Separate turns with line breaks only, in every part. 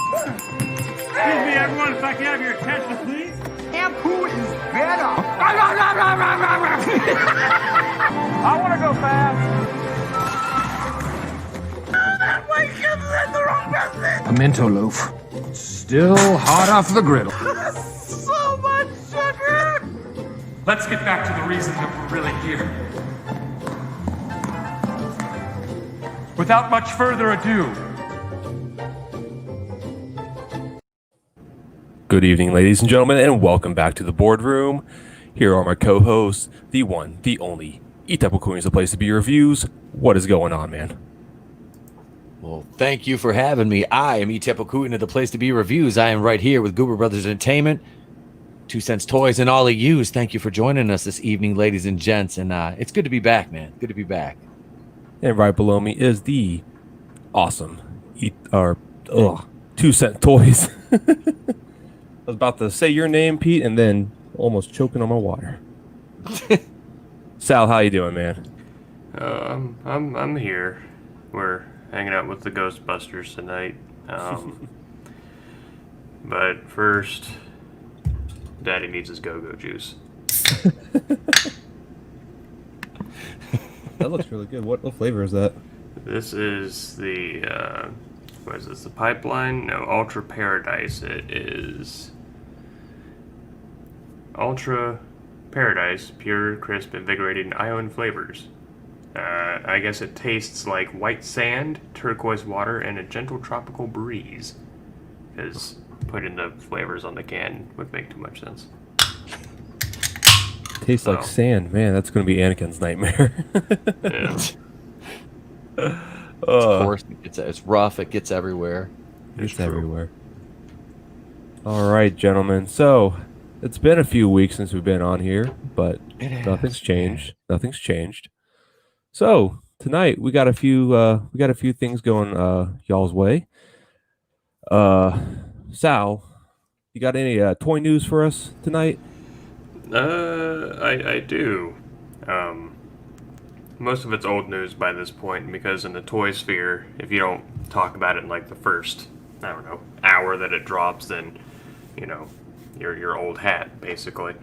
Excuse me, everyone, if I can have your attention, please.
Shampoo is better.
I want to go fast.
A Mento loaf. Still hot off the griddle.
So much sugar.
Let's get back to the reason that we're really here. Without much further ado.
Good evening, ladies and gentlemen, and welcome back to the boardroom. Here are my co-hosts, the one, the only, Etep Wokuian is the place to be reviews. What is going on, man?
Well, thank you for having me. I am Etep Wokuian of the place to be reviews. I am right here with Goober Brothers Entertainment, 2 Cents Toys, and all of yous. Thank you for joining us this evening, ladies and gents. And it's good to be back, man. Good to be back.
And right below me is the awesome 2 Cent Toys. I was about to say your name, Pete, and then almost choking on my water. Sal, how you doing, man?
I'm here. We're hanging out with the Ghostbusters tonight. But first, Daddy needs his go-go juice.
That looks really good. What flavor is that?
This is the what is this? The Pipeline? No, Ultra Paradise. It is Ultra Paradise, pure, crisp, invigorating ion flavors. I guess it tastes like white sand, turquoise water, and a gentle tropical breeze. Because putting the flavors on the can would make too much sense.
Tastes like sand. Man, that's going to be Anakin's nightmare.
Yeah. Of course, it's rough. It gets everywhere.
It's everywhere. All right, gentlemen. So, it's been a few weeks since we've been on here, but nothing's changed. Nothing's changed. So tonight we got a few things going y'all's way. Sal, you got any toy news for us tonight?
I do. Most of it's old news by this point because in the toy sphere, if you don't talk about it in like the first, I don't know, hour that it drops, then you're old hat basically,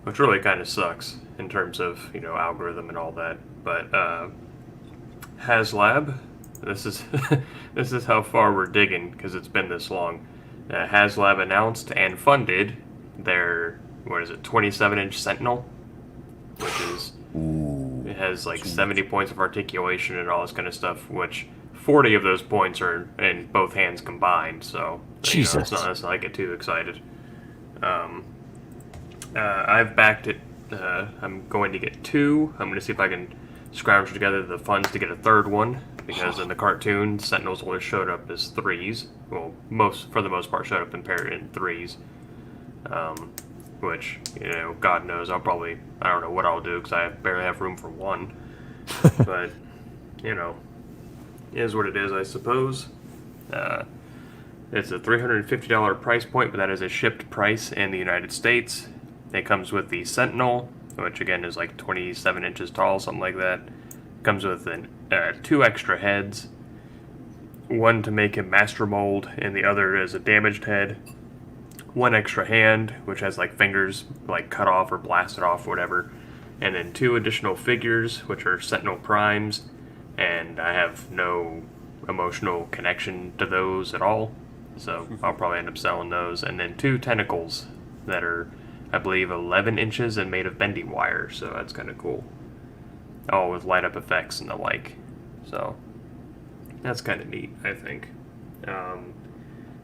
which really kind of sucks in terms of algorithm and all that. But HasLab, this is this is how far we're digging because it's been this long. HasLab announced and funded their 27-inch Sentinel, which is it has like 70 points of articulation and all this kind of stuff, which 40 of those points are in both hands combined. So
Jesus,
let's not get too excited. I've backed it. I'm going to get 2. I'm going to see if I can scrounge together the funds to get a 3rd one, because in the cartoon, Sentinels always showed up as 3s. Well, for the most part, showed up in 3s. Which, God knows, I don't know what I'll do, because I barely have room for 1. But, is what it is, I suppose. It's a $350 price point, but that is a shipped price in the United States. It comes with the Sentinel, which again is like 27 inches tall, something like that. Comes with 2 extra heads. One to make him master mold, and the other is a damaged head. 1 extra hand, which has like fingers like cut off or blasted off, whatever. And then 2 additional figures, which are Sentinel Primes. And I have no emotional connection to those at all, so I'll probably end up selling those. And then 2 tentacles that are, I believe, 11 inches and made of bending wire, so that's kind of cool. All with light up effects and the like. So that's kind of neat, I think.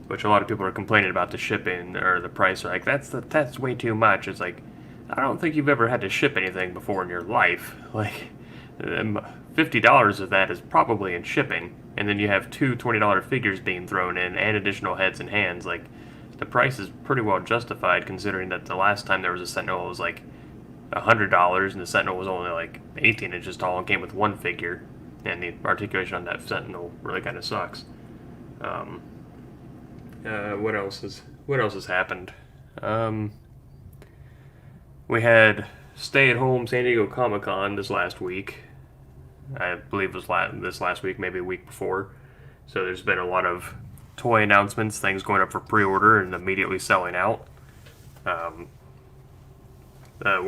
Which a lot of people are complaining about the shipping or the price. They're like, that's way too much. It's like, I don't think you've ever had to ship anything before in your life. Like, $50 of that is probably in shipping, and then you have 2 $20 figures being thrown in and additional heads and hands. Like, the price is pretty well justified considering that the last time there was a Sentinel, it was like $100, and the Sentinel was only like 18 inches tall and came with 1 figure, and the articulation on that Sentinel really kind of sucks. What else has happened? We had stay-at-home San Diego Comic-Con this last week. I believe it was this last week, maybe a week before. So there's been a lot of toy announcements, things going up for pre-order and immediately selling out. One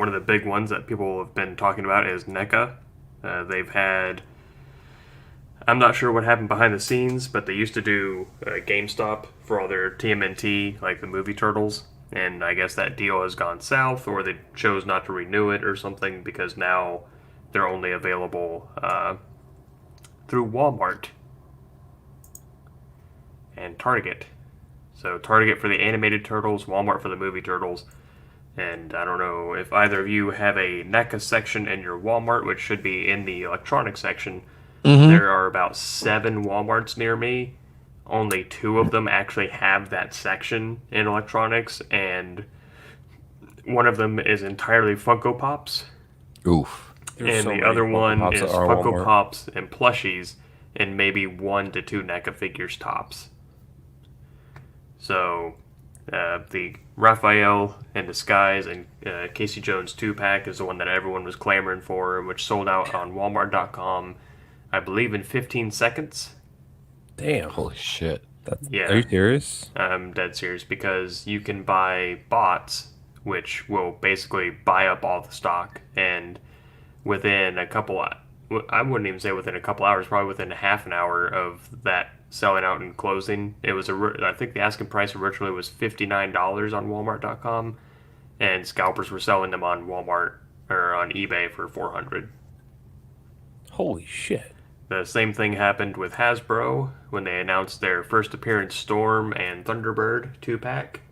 of the big ones that people have been talking about is NECA. They've had... I'm not sure what happened behind the scenes, but they used to do GameStop for all their TMNT, like the movie Turtles, and I guess that deal has gone south, or they chose not to renew it or something, because now they're only available through Walmart and Target. So Target for the animated Turtles, Walmart for the movie Turtles. And I don't know if either of you have a NECA section in your Walmart, which should be in the electronics section. There are about 7 Walmarts near me. Only 2 of them actually have that section in electronics, and one of them is entirely Funko Pops.
Oof.
And the other one is Funko Pops and plushies, and maybe 1 to 2 NECA figures tops. So, the Raphael in Disguise and Casey Jones 2-pack is the one that everyone was clamoring for, which sold out on Walmart.com, I believe, in 15 seconds.
Damn.
Holy shit.
Yeah.
Are you serious?
I'm dead serious, because you can buy bots, which will basically buy up all the stock, and within a couple... I wouldn't even say within a couple hours, probably within half an hour of that selling out and closing. It was I think the asking price originally was $59 on Walmart.com, and scalpers were selling them on Walmart or on eBay for $400.
Holy shit.
The same thing happened with Hasbro when they announced their first appearance Storm and Thunderbird 2-pack.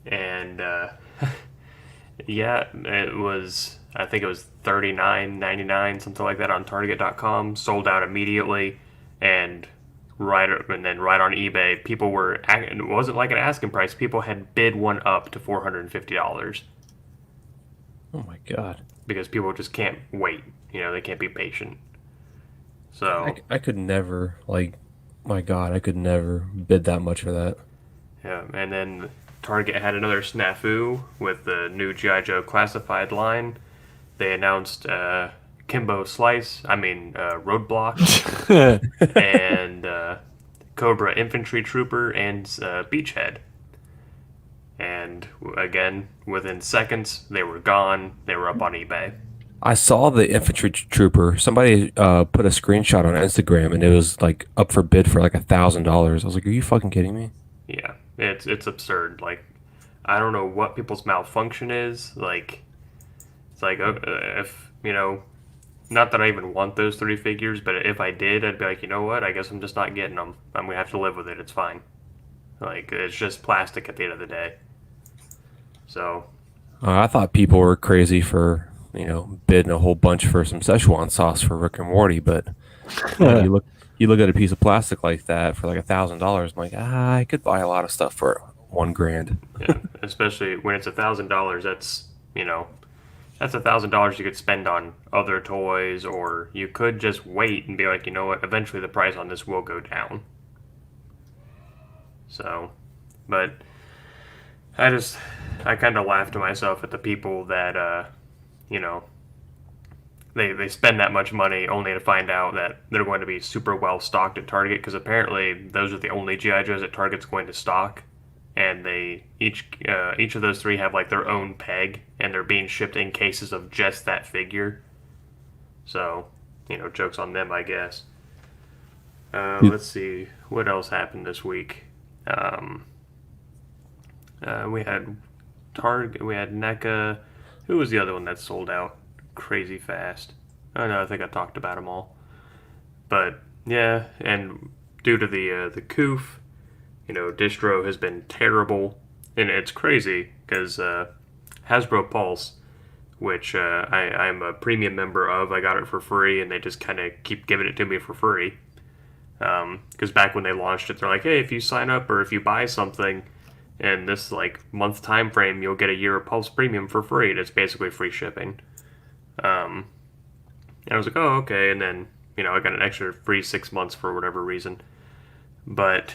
And yeah, it was, I think it was $39.99, something like that, on Target.com. Sold out immediately, and right on eBay, people were, it wasn't like an asking price, people had bid one up to $450.
Oh my god.
Because people just can't wait. They can't be patient. So
I could never, my god, I could never bid that much for that.
yeah, and then Target had another snafu with the new G.I. Joe classified line. They announced Roadblock and Cobra Infantry Trooper and Beachhead. And again, within seconds, they were gone. They were up on eBay.
I saw the infantry trooper. Somebody put a screenshot on Instagram, and it was up for bid for $1,000. I was like, "Are you fucking kidding me?"
Yeah, it's absurd. I don't know what people's malfunction is. It's if not that I even want those 3 figures, but if I did, I'd be like, you know what? I guess I'm just not getting them. I'm gonna have to live with it. It's fine. It's just plastic at the end of the day. So.
I thought people were crazy for bidding a whole bunch for some Szechuan sauce for Rick and Morty, but you look at a piece of plastic like that for $1,000. I'm like, I could buy a lot of stuff for $1,000.
Yeah, especially when it's $1,000. That's that's $1,000 you could spend on other toys, or you could just wait and be like, you know what? Eventually, the price on this will go down. So, but I kind of laugh to myself at the people that they spend that much money only to find out that they're going to be super well stocked at Target, because apparently those are the only G.I. Joes that Target's going to stock, and they each of those 3 have their own peg, and they're being shipped in cases of just that figure. So, jokes on them, I guess. Let's see what else happened this week. We had Target, we had NECA. Who was the other one that sold out crazy fast? Oh no, I think I talked about them all. But yeah, and due to the COOF, distro has been terrible, and it's crazy because Hasbro Pulse, which I'm a premium member of, I got it for free, and they just kind of keep giving it to me for free. Because back when they launched it, they're like, hey, if you sign up or if you buy something in this month time frame, you'll get a year of Pulse Premium for free, and it's basically free shipping. And I was like, oh, okay, and then I got an extra free 6 months for whatever reason. But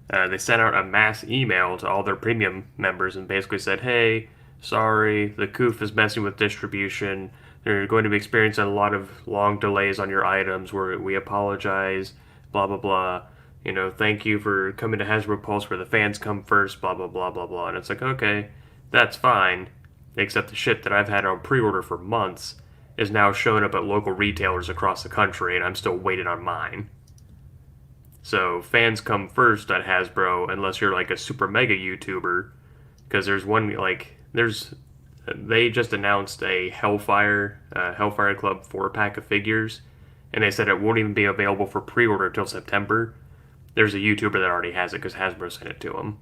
they sent out a mass email to all their premium members and basically said, hey, sorry, the COOF is messing with distribution. They're going to be experiencing a lot of long delays on your items. We apologize, blah, blah, blah. Thank you for coming to Hasbro Pulse where the fans come first, blah, blah, blah, blah, blah. And it's like, okay, that's fine. Except the shit that I've had on pre-order for months is now showing up at local retailers across the country, and I'm still waiting on mine. So fans come first at Hasbro unless you're like a super mega YouTuber, because they just announced a Hellfire Club 4-pack of figures, and they said it won't even be available for pre-order until September. There's a YouTuber that already has it because Hasbro sent it to him.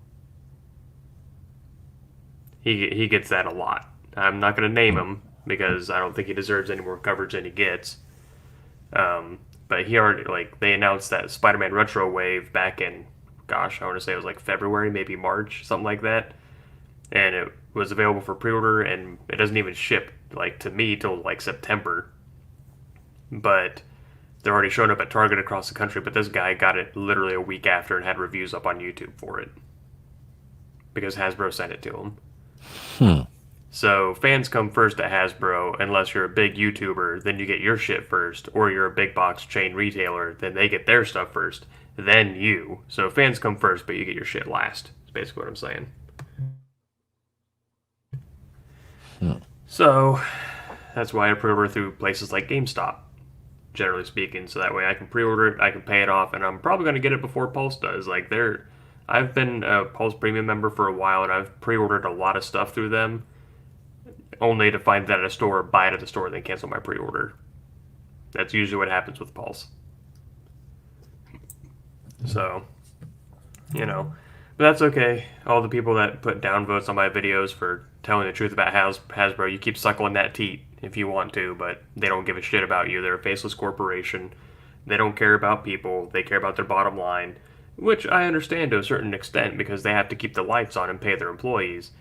He gets that a lot. I'm not going to name him because I don't think he deserves any more coverage than he gets. But he already, they announced that Spider-Man Retro Wave back in, gosh, I want to say it was like February, maybe March, something like that. And it was available for pre-order, and it doesn't even ship, to me till, September. But they're already showing up at Target across the country, but this guy got it literally a week after and had reviews up on YouTube for it. Because Hasbro sent it to him. So fans come first at Hasbro unless you're a big YouTuber, then you get your shit first, or you're a big box chain retailer, then they get their stuff first, then you. So fans come first, but you get your shit last. That's basically what I'm saying. So that's why I pre-order through places like GameStop, generally speaking, so that way I can pre-order it, I can pay it off, and I'm probably going to get it before Pulse does. I've been a Pulse Premium member for a while, and I've pre-ordered a lot of stuff through them, only to find that at a store, buy it at the store, and then cancel my pre-order. That's usually what happens with Pulse. So, but that's okay. All the people that put downvotes on my videos for telling the truth about Hasbro, you keep suckling that teat if you want to, but they don't give a shit about you. They're a faceless corporation. They don't care about people. They care about their bottom line, which I understand to a certain extent because they have to keep the lights on and pay their employees.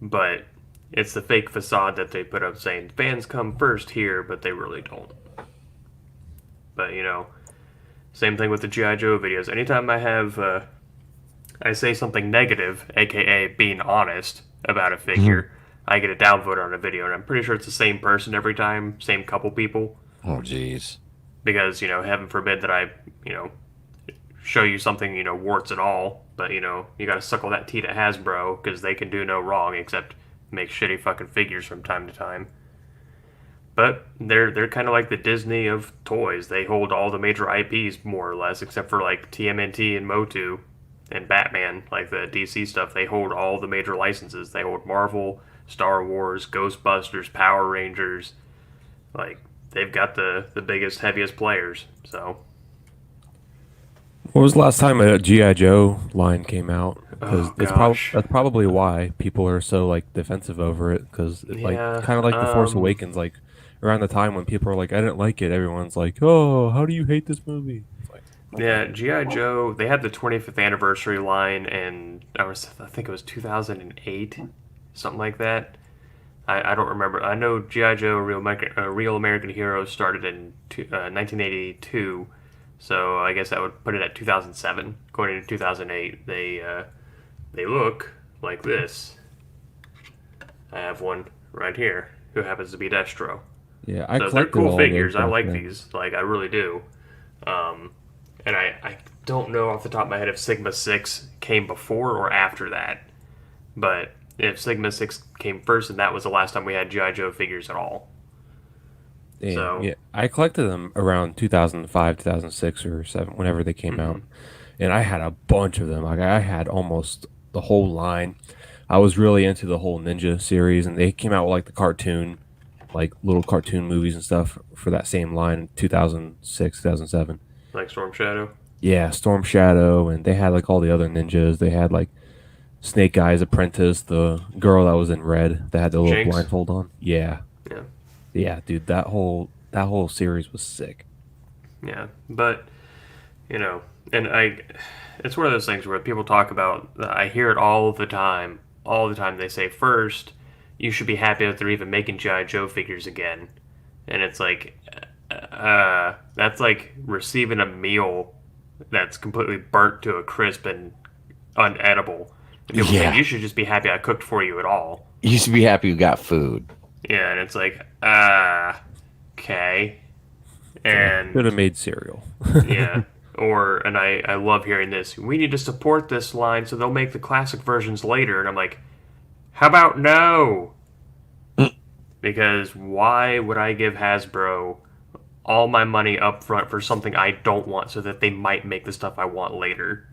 But it's the fake facade that they put up saying fans come first here, but they really don't. But, same thing with the G.I. Joe videos. Anytime I say something negative, aka being honest, about a figure, I get a downvote on a video, and I'm pretty sure it's the same person every time, same couple people.
Oh, jeez.
Because, heaven forbid that I, show you something, warts and all, but, you gotta suckle that teat at Hasbro, because they can do no wrong except make shitty fucking figures from time to time. But they're kind of like the Disney of toys. They hold all the major IPs, more or less, except for, TMNT and Motu and Batman, the DC stuff. They hold all the major licenses. They hold Marvel, Star Wars, Ghostbusters, Power Rangers. They've got the biggest, heaviest players. So,
When was the last time a G.I. Joe line came out? Because
gosh.
that's probably why people are so defensive over it. Because
Yeah,
kind of like the Force Awakens, around the time when people are like, I didn't like it, everyone's like, oh, how do you hate this movie? It's like,
Yeah, G.I. Joe, they had the 25th anniversary line, and I think it was 2008, something like that. I don't remember. I know G.I. Joe, Real American Heroes started in 1982, so I guess that would put it at 2007. According to 2008, they look like this. I have one right here, who happens to be Destro.
yeah, I
So they're
collected
cool
all
figures.
those
I
back
like
then.
these. I really do. And I don't know off the top of my head if Sigma 6 came before or after that. But if Sigma 6 came first, and that was the last time we had G.I. Joe figures at all.
Damn,
So-
yeah, I collected them around 2005, 2006, or 7, whenever they came out, and I had a bunch of them. I had almost the whole line. I was really into the whole Ninja series, and they came out with the cartoon, little cartoon movies and stuff for that same line in 2006, 2007.
Like Storm Shadow.
Yeah, Storm Shadow, and they had all the other ninjas. They had Snake Eyes Apprentice, the girl that was in red that had the little
Jinx?
blindfold on. Yeah,
Yeah.
yeah, dude, that whole series was sick.
Yeah. But, and it's one of those things where people talk about, I hear it all the time. All the time they say, first, you should be happy that they're even making G.I. Joe figures again. And it's that's like receiving a meal that's completely burnt to a crisp and unedible. And people
Yeah.
say, you should just be happy I cooked for you at all.
You should be happy you got food.
Yeah, and it's okay. And
Should have made cereal.
yeah, And I love hearing this. We need to support this line so they'll make the classic versions later. And I'm like, how about no? Because why would I give Hasbro all my money up front for something I don't want so that they might make the stuff I want later?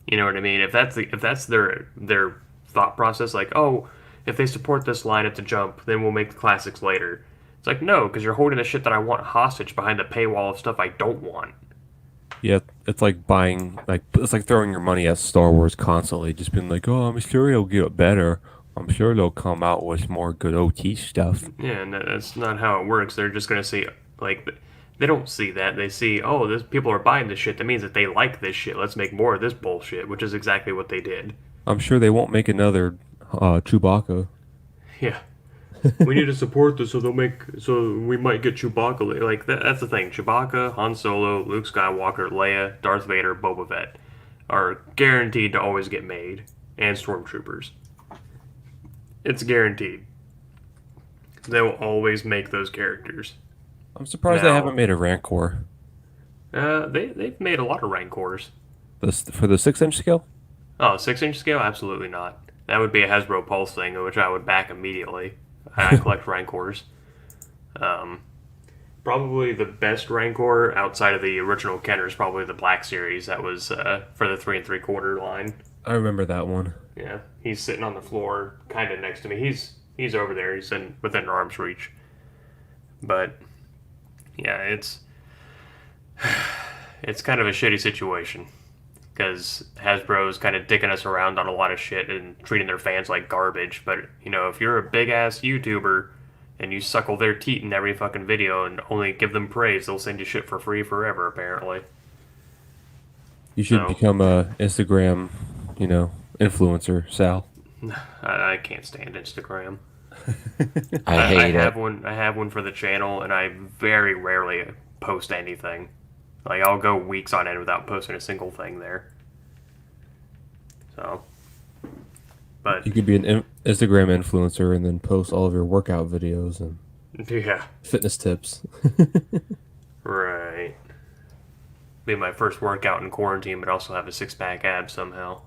You know what I mean? If that's their thought process, like, oh, if they support this line at the jump, then we'll make the classics later. It's like, no, because you're holding the shit that I want hostage behind the paywall of stuff I don't want.
Yeah, it's like buying, it's like throwing your money at Star Wars constantly, just being like, oh, I'm sure it'll get better. I'm sure they'll come out with more good OT stuff.
Yeah, and that's not how it works. They're just going to see, like, they don't see that. They see, oh, this people are buying this shit. That means that they like this shit. Let's make more of this bullshit, which is exactly what they did.
I'm sure they won't make another Chewbacca.
Yeah. We need to support this so we might get Chewbacca. Like, that's the thing. Chewbacca, Han Solo, Luke Skywalker, Leia, Darth Vader, Boba Fett are guaranteed to always get made. And Stormtroopers. It's guaranteed. They will always make those characters.
I'm surprised they haven't made a Rancor.
They've made a lot of Rancors.
For the 6-inch scale?
Oh, 6-inch scale? Absolutely not. That would be a Hasbro Pulse thing, which I would back immediately. I collect Rancors. Probably the best Rancor outside of the original Kenner is probably the Black Series. That was for the 3 3/4 line.
I remember that one.
Yeah, he's sitting on the floor, kind of next to me. He's over there. He's within arm's reach. But yeah, it's kind of a shitty situation because Hasbro's kind of dicking us around on a lot of shit and treating their fans like garbage. But you know, if you're a big ass YouTuber and you suckle their teat in every fucking video and only give them praise, they'll send you shit for free forever. Apparently,
you should become a Instagram, influencer, Sal.
I can't stand Instagram.
I hate it.
I have one for the channel, and I very rarely post anything. Like, I'll go weeks on end without posting a single thing there. So, but
you could be an Instagram influencer and then post all of your workout videos and fitness tips.
Right. Be my first workout in quarantine, but also have a 6-pack ab somehow.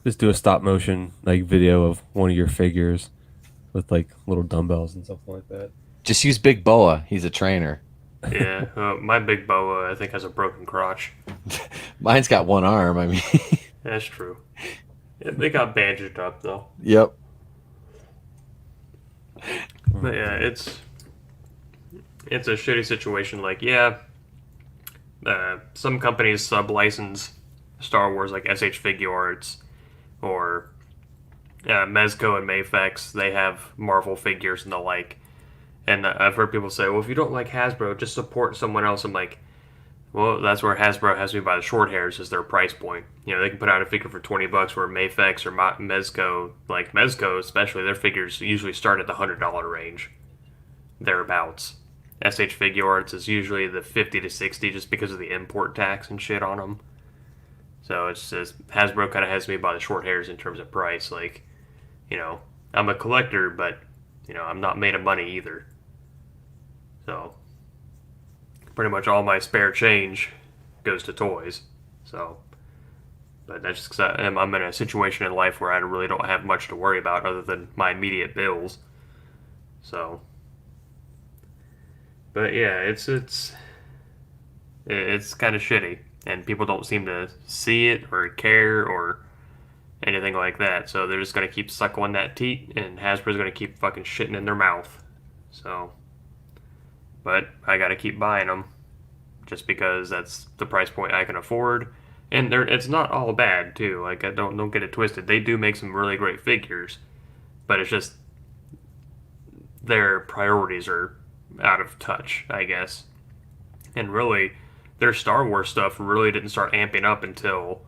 Just do a stop motion video of one of your figures with little dumbbells and stuff like that.
Just use Big Boa. He's a trainer.
Yeah, my big boa I think has a broken crotch.
Mine's got one arm. I mean,
That's true. Yeah, they got bandaged up though.
Yep.
But yeah, it's a shitty situation. Like, yeah, some companies sub-license Star Wars, like SH Figure Arts or Mezco and Mafex. They have Marvel figures and the like. And I've heard people say, well, if you don't like Hasbro, just support someone else. I'm like, well, that's where Hasbro has me by the short hairs is their price point. You know, they can put out a figure for $20 where Mafex or Mezco, like Mezco especially, their figures usually start at the $100 range, thereabouts. SH Figure Arts is usually the 50 to 60 just because of the import tax and shit on them. So it's just, Hasbro kind of has me by the short hairs in terms of price. Like, I'm a collector, but, I'm not made of money either. So, pretty much all my spare change goes to toys. So, but that's just because I'm in a situation in life where I really don't have much to worry about other than my immediate bills. So, but yeah, it's kind of shitty, and people don't seem to see it or care or anything like that. So they're just gonna keep suckling that teat, and Hasbro's gonna keep fucking shitting in their mouth. So, but I gotta keep buying them, just because that's the price point I can afford. And it's not all bad too. Like, I don't get it twisted. They do make some really great figures, but it's just their priorities are out of touch, I guess. And really, their Star Wars stuff really didn't start amping up until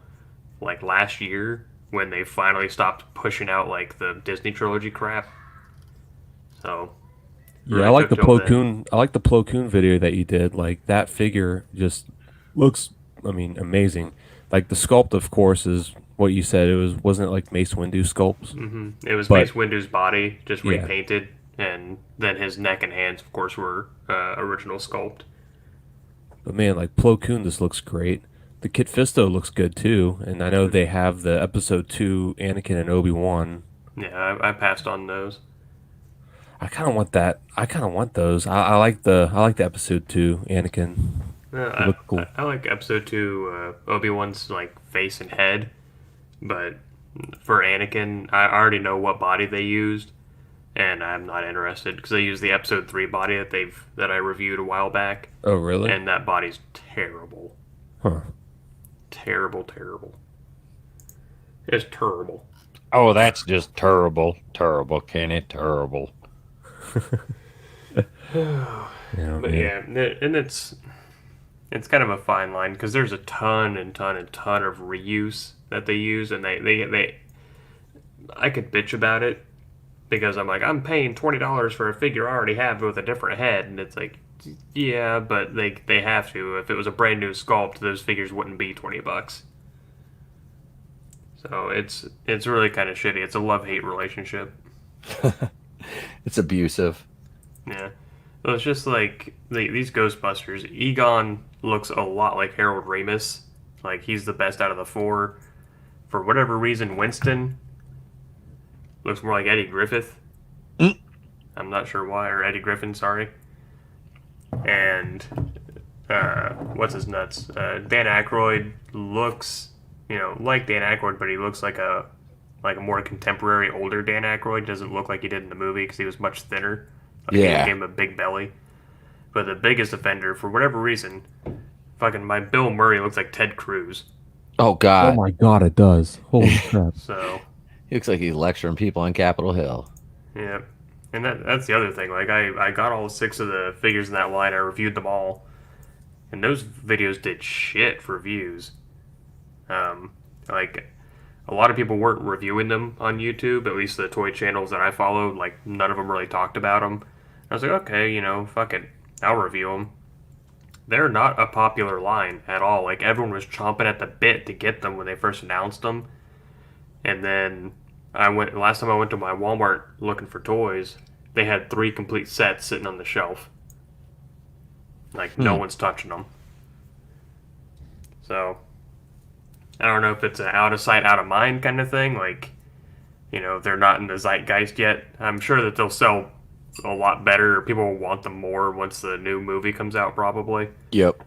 like last year, when they finally stopped pushing out like the Disney trilogy crap. So
yeah, I like the Plo Koon. I like the Plo Koon video that you did. Like, that figure just looks, amazing. Like, the sculpt, of course, is what you said. Wasn't it like Mace Windu sculpts?
Mm-hmm. It was Mace Windu's body just repainted, and then his neck and hands, of course, were original sculpt.
But man, like Plo Koon, this looks great. The Kit Fisto looks good too, and I know they have the episode 2 Anakin and Obi-Wan.
Yeah, I passed on those.
I kind of want that. I kind of want those. I like the episode 2 Anakin. They look cool.
I like episode 2 Obi-Wan's like face and head, but for Anakin, I already know what body they used, and I'm not interested because they used the episode 3 body that I reviewed a while back.
Oh, really?
And that body's terrible.
Huh.
Terrible, terrible. It's terrible.
Oh, that's just terrible. Terrible, Kenny. Terrible.
Yeah,
But
man.
yeah, and it's kind of a fine line because there's a ton of reuse that they use, and they I could bitch about it because I'm like, I'm paying $20 for a figure I already have with a different head, and it's like, yeah, but they have to. If it was a brand new sculpt, those figures wouldn't be $20. So it's really kind of shitty. It's a love-hate relationship.
It's abusive.
Yeah. So it's just like these Ghostbusters. Egon looks a lot like Harold Ramis. Like he's the best out of the 4. For whatever reason, Winston looks more like Eddie Griffith. I'm not sure why, or Eddie Griffin, sorry. And what's his nuts? Dan Aykroyd looks, like Dan Aykroyd, but he looks like a more contemporary, older Dan Aykroyd. Doesn't look like he did in the movie because he was much thinner. Like
Yeah.
He gave him a big belly. But the biggest offender, for whatever reason, fucking my Bill Murray looks like Ted Cruz.
Oh,
Oh
God.
my god, it does. Holy crap.
So,
He looks like he's lecturing people on Capitol Hill.
yeah. And that's the other thing. Like, I got all 6 of the figures in that line. I reviewed them all. And those videos did shit for views. Like, a lot of people weren't reviewing them on YouTube, at least the toy channels that I followed. Like, none of them really talked about them. I was like, okay, fuck it. I'll review them. They're not a popular line at all. Like, everyone was chomping at the bit to get them when they first announced them. And then last time I went to my Walmart looking for toys, they had 3 complete sets sitting on the shelf. Like, no one's touching them. So, I don't know if it's an out of sight, out of mind kind of thing. Like, they're not in the zeitgeist yet. I'm sure that they'll sell a lot better. People will want them more once the new movie comes out, probably.
Yep.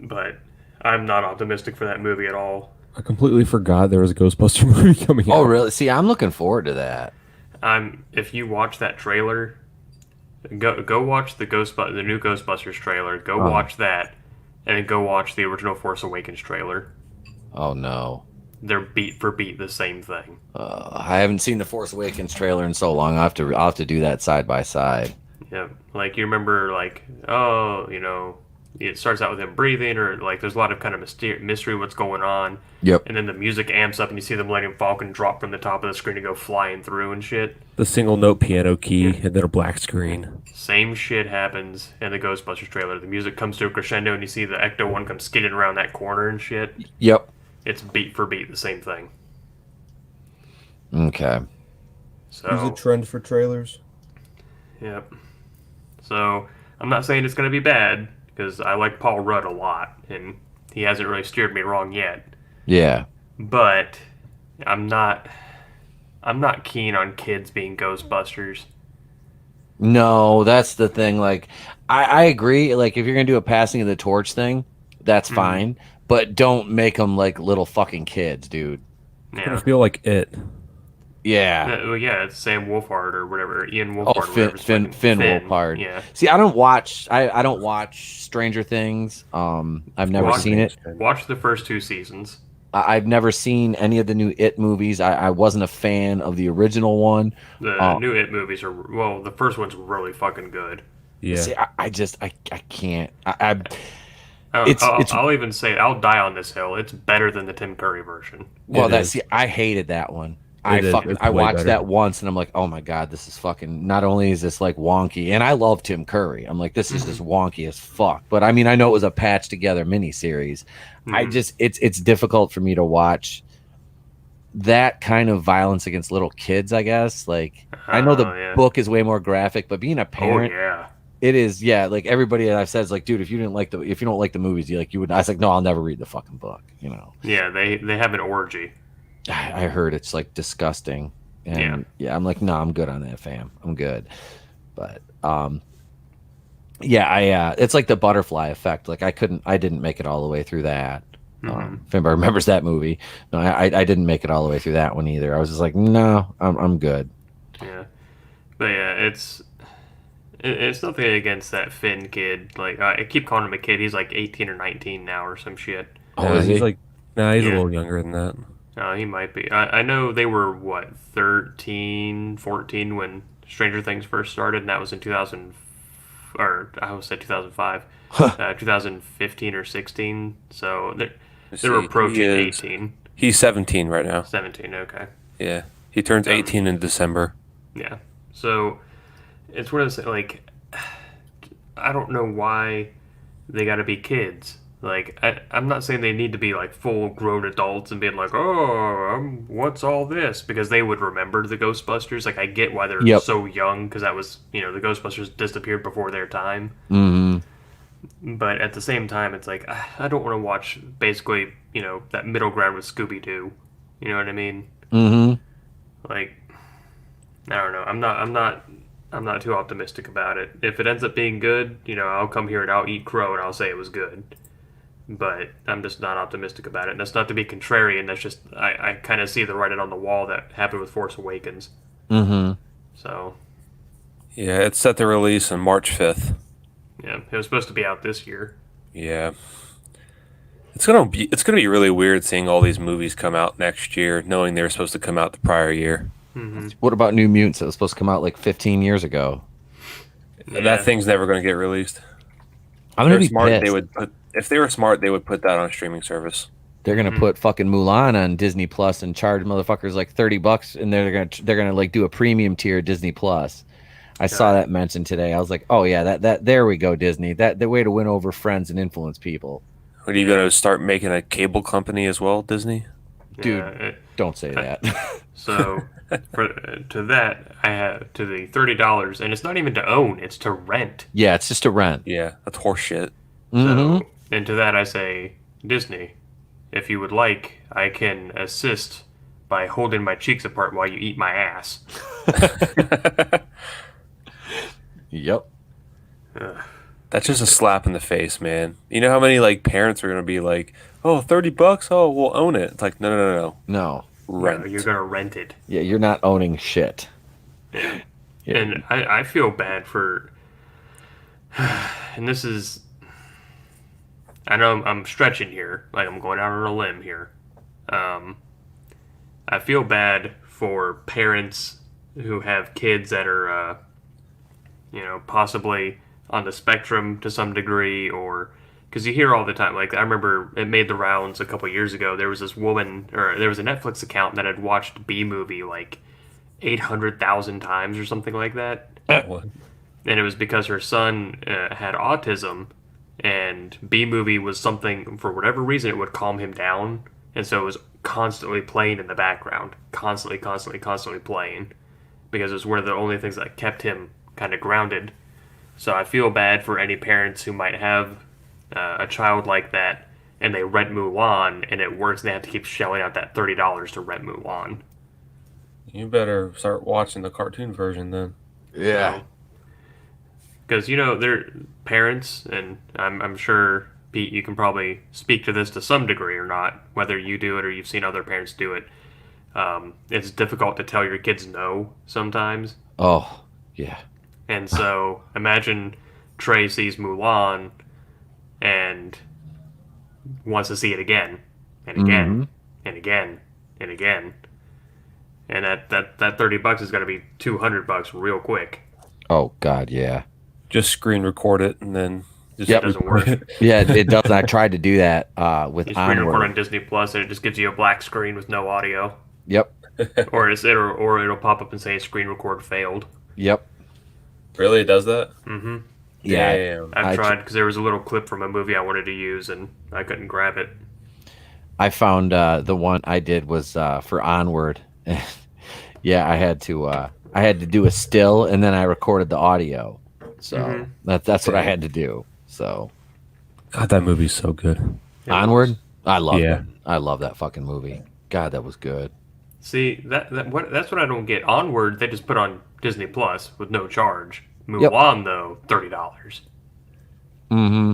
But I'm not optimistic for that movie at all.
I completely forgot there was a Ghostbuster movie coming out.
Oh, really? See, I'm looking forward to that.
If you watch that trailer, go watch the new Ghostbusters trailer. Go watch that, and then go watch the original Force Awakens trailer.
Oh, no.
They're beat for beat the same thing.
I haven't seen the Force Awakens trailer in so long. I'll have to do that side by side.
Yeah, like you remember, like, oh, it starts out with him breathing, or like there's a lot of kind of mystery what's going on.
Yep.
And then the music amps up, and you see the Millennium Falcon drop from the top of the screen and go flying through and shit.
The single note piano key and then a black screen.
Same shit happens in the Ghostbusters trailer. The music comes to a crescendo, and you see the Ecto-1 come skidding around that corner and shit.
Yep.
It's beat for beat the same thing.
Okay.
So,
trend for trailers.
yep. So, I'm not saying it's going to be bad, because I like Paul Rudd a lot, and he hasn't really steered me wrong yet.
Yeah.
But I'm not keen on kids being Ghostbusters.
No, that's the thing. Like, I agree. Like, if you're going to do a passing of the torch thing, that's fine. But don't make them like little fucking kids, dude.
I
Yeah.
feel like it.
Yeah.
Well, yeah, it's Sam Wolfhard or whatever, Ian Wolfhard.
Oh,
or whatever his
Finn
fucking-
Wolfhard.
Yeah.
See, I don't watch Stranger Things. I've never seen it.
Watch the first 2 seasons.
I've never seen any of the new It movies. I wasn't a fan of the original one.
The new It movies are, well, the first one's really fucking good.
Yeah.
See, I can't.
I'll even say, I'll die on this hill. It's better than the Tim Curry version.
Well,
It is.
I hated that one.
It's
I
way
watched
better.
that once and I'm like, oh my god, this is fucking. Not only is this like wonky, and I love Tim Curry. I'm like, this is just wonky as fuck. But I mean, I know it was a patched together miniseries. It's difficult for me to watch that kind of violence against little kids. I guess like I know the
yeah.
book is way more graphic, but being a
Oh,
parent,
yeah.
It is, yeah. Like everybody that I've said is like, dude, if you don't like the movies, you would. I was like, no, I'll never read the fucking book. You know.
Yeah, they have an orgy.
I heard it's like disgusting, and yeah, I'm like, no, I'm good on that, fam. I'm good, but yeah, it's like the butterfly effect. Like I didn't make it all the way through that. If anybody remembers that movie, no, I didn't make it all the way through that one either. I was just like, no, I'm good.
Yeah, but yeah, it's nothing against that Finn kid. Like I keep calling him a kid. He's like 18 or 19 now or some shit.
Oh, is
he's
he?
like, nah, he's a
Yeah.
little younger than that.
He might be. I know they were, 13, 14 when Stranger Things first started, and that was in 2000, or I almost said 2005, 2015 or 16. So they were approaching 18.
He's 17 right now.
17, okay.
Yeah, he turns 18 in December.
Yeah. So it's one of those, like, I don't know why they got to be kids. Like, I'm not saying they need to be, like, full-grown adults and being like, oh, what's all this? Because they would remember the Ghostbusters. Like, I get why they're so young, because that was, the Ghostbusters disappeared before their time.
Mm-hmm.
But at the same time, it's like, I don't want to watch, basically, that middle ground with Scooby-Doo. You know what I mean?
Mm-hmm.
Like, I don't know. I'm not too optimistic about it. If it ends up being good, I'll come here and I'll eat crow and I'll say it was good. But I'm just not optimistic about it. And that's not to be contrarian. That's just I kind of see the writing on the wall that happened with Force Awakens.
Mm-hmm.
So
Yeah, it's set to release on March 5th.
yeah, it was supposed to be out this year.
Yeah. It's gonna be really weird seeing all these movies come out next year, knowing they were supposed to come out the prior year.
Mm-hmm.
What about New Mutants? It was supposed to come out like 15 years ago.
Yeah.
That thing's never going to get released.
I'm gonna be
smart.
pissed.
If they were smart, they would put that on a streaming service.
They're gonna put fucking Mulan on Disney Plus and charge motherfuckers like $30, and they're gonna like do a premium tier of Disney Plus. I saw that mentioned today. I was like, oh yeah, that there we go, Disney. That the way to win over friends and influence people.
Are you going to start making a cable company as well, Disney?
Dude,
Yeah,
don't say that.
so to that, I have to the $30, and it's not even to own; it's to rent.
Yeah, it's just a rent.
Yeah, that's horseshit.
Mm-hmm.
So, and to that I say, Disney, if you would like, I can assist by holding my cheeks apart while you eat my ass.
Yep.
That's just a slap in the face, man. You know how many like parents are going to be like, "Oh, $30? Oh, we'll own it." It's like, no.
No.
Rent.
No, you're gonna rent it.
Yeah, you're not owning shit.
Yeah.
Yeah.
And I feel bad for, and this is, I know I'm stretching here, like I'm going out on a limb here. I feel bad for parents who have kids that are, possibly on the spectrum to some degree, or because you hear all the time. Like I remember it made the rounds a couple years ago. There was this woman, or there was a Netflix account that had watched B Movie like 800,000 times or something like that.
What?
And it was because her son had autism, and B Movie was something, for whatever reason, it would calm him down, and so it was constantly playing in the background, constantly playing, because it was one of the only things that kept him kind of grounded. So I feel bad for any parents who might have a child like that, and they rent Mulan, and it works, and they have to keep shelling out that $30 to rent Mulan.
You better start watching the cartoon version then.
Yeah.
Because, they're parents, and I'm sure, Pete, you can probably speak to this to some degree or not, whether you do it or you've seen other parents do it. It's difficult to tell your kids no sometimes.
Oh, yeah.
And so imagine Trey sees Mulan and wants to see it again and again and again and again. And that $30 is going to be $200 real quick.
Oh God, yeah.
Just screen record it and then just
It doesn't work.
Yeah, it does. I tried to do that with
You screen record on
Onward.
Disney Plus, and it just gives you a black screen with no audio,
Yep.
or it'll pop up and say screen record failed.
Yep.
Really, it does that?
Mm-hmm.
Yeah.
Damn.
I've tried, because there was a little clip from a movie I wanted to use, and I couldn't grab it.
I found the one I did was for Onward. Yeah, I had to do a still, and then I recorded the audio. So that's what I had to do. So
God, that movie's so good.
Onward, I love
Yeah.
it. I love that fucking movie. God, that was good.
See, that's what I don't get. Onward, they just put on Disney Plus with no charge.
Yep.
Mulan, though, $30.
Mm-hmm.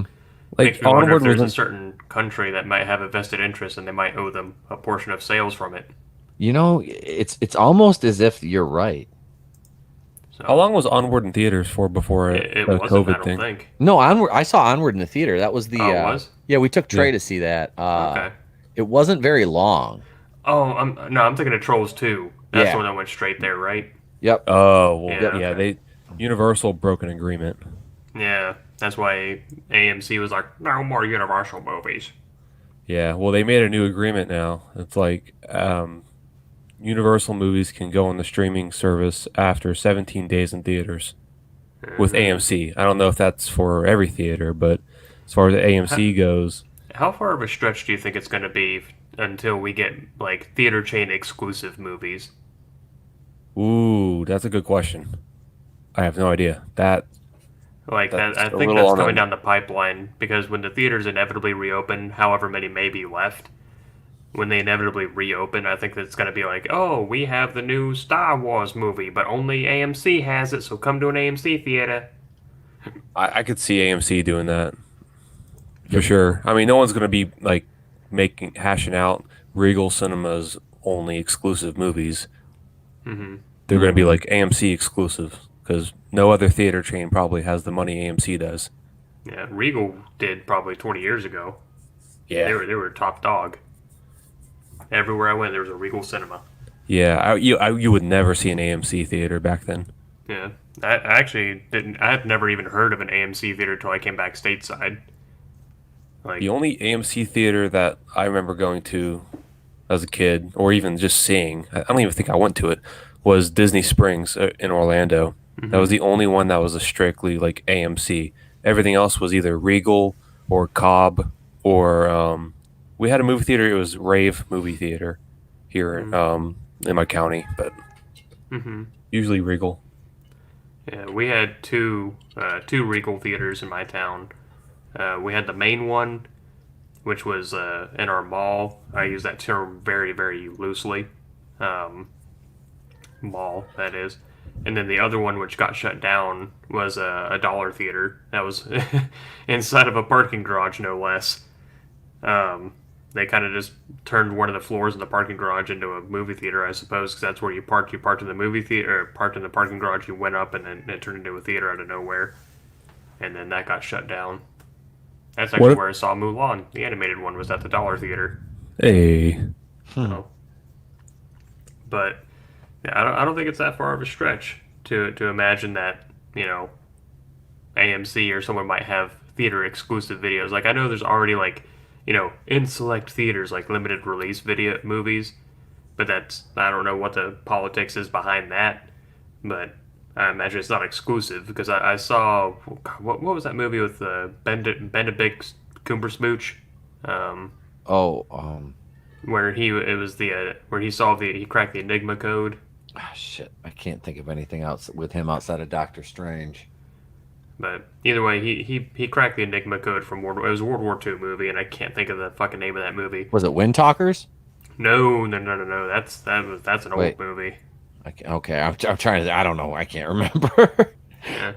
Makes
Like
me wonder if
Onward
there's a
wasn't.
certain country that might have a vested interest and they might owe them a portion of sales from it.
You know, it's almost as if you're right.
So
How long was Onward in theaters for before
it
the
wasn't, I
COVID
don't
thing?
think.
No, Onward. I saw Onward in the theater. That was the.
Oh, it was?
Yeah, we took Trey
Yeah.
to see that.
Okay.
It wasn't very long.
Oh, I'm thinking of Trolls 2. That's
Yeah.
the one that went straight there, right?
Yep.
Oh, well,
Yeah,
yeah.
okay.
Universal broke an agreement.
Yeah, that's why AMC was like, no more Universal movies.
Yeah, well, they made a new agreement now. It's like Universal movies can go on the streaming service after 17 days in theaters with AMC. I don't know if that's for every theater, but as far as the AMC goes,
How far of a stretch do you think it's going to be until we get like theater chain exclusive movies?
ooh, that's a good question. I have no idea.
Like
That's
that, I
a
think
little
that's
on
coming
the-
down the pipeline because when the theaters inevitably reopen, however many may be left, when they inevitably reopen, I think that's going to be like, oh, we have the new Star Wars movie, but only AMC has it, so come to an AMC theater.
I could see AMC doing that for sure. I mean, no one's going to be like hashing out Regal Cinema's only exclusive movies.
Mm-hmm.
They're going to be like AMC exclusive because no other theater chain probably has the money AMC does.
Yeah, Regal did probably 20 years ago.
Yeah,
They were top dog. Everywhere I went, there was a Regal Cinema.
yeah. You would never see an AMC theater back then.
Yeah, I actually didn't. I had never even heard of an AMC theater until I came back stateside. Like,
The only AMC theater that I remember going to as a kid, or even just seeing, I don't even think I went to it, was Disney Springs in Orlando. That was the only one that was a strictly like AMC. Everything else was either Regal or Cobb or we had a movie theater. It was Rave Movie Theater here in my county, but usually Regal.
yeah, we had two Regal theaters in my town. We had the main one, which was in our mall. I use that term very, very loosely. Mall, that is. And then the other one, which got shut down, was a dollar theater. That was inside of a parking garage, no less. They kind of just turned one of the floors in the parking garage into a movie theater, I suppose, because that's where you parked. You parked in the movie theater, or parked in the parking garage. You went up, and then it turned into a theater out of nowhere. And then that got shut down. That's actually
What-
where I saw Mulan. The animated one was at the dollar theater.
Hey,
So. But yeah, I don't think it's that far of a stretch to imagine that, you know, AMC or someone might have theater exclusive videos. Like, I know there's already, like, you know, in select theaters, like limited release video movies, but I don't know what the politics is behind that, but I imagine it's not exclusive because I saw, what was that movie with Benedict Cumbersmooch? Where he cracked the Enigma code.
Shit, I can't think of anything else with him outside of Doctor Strange.
But either way, he cracked the Enigma code from it was a World War II movie, and I can't think of the fucking name of that movie.
Was it Wind Talkers?
No. That's an
Wait.
old movie.
Okay, I'm trying to. I don't know. I can't remember.
Yeah,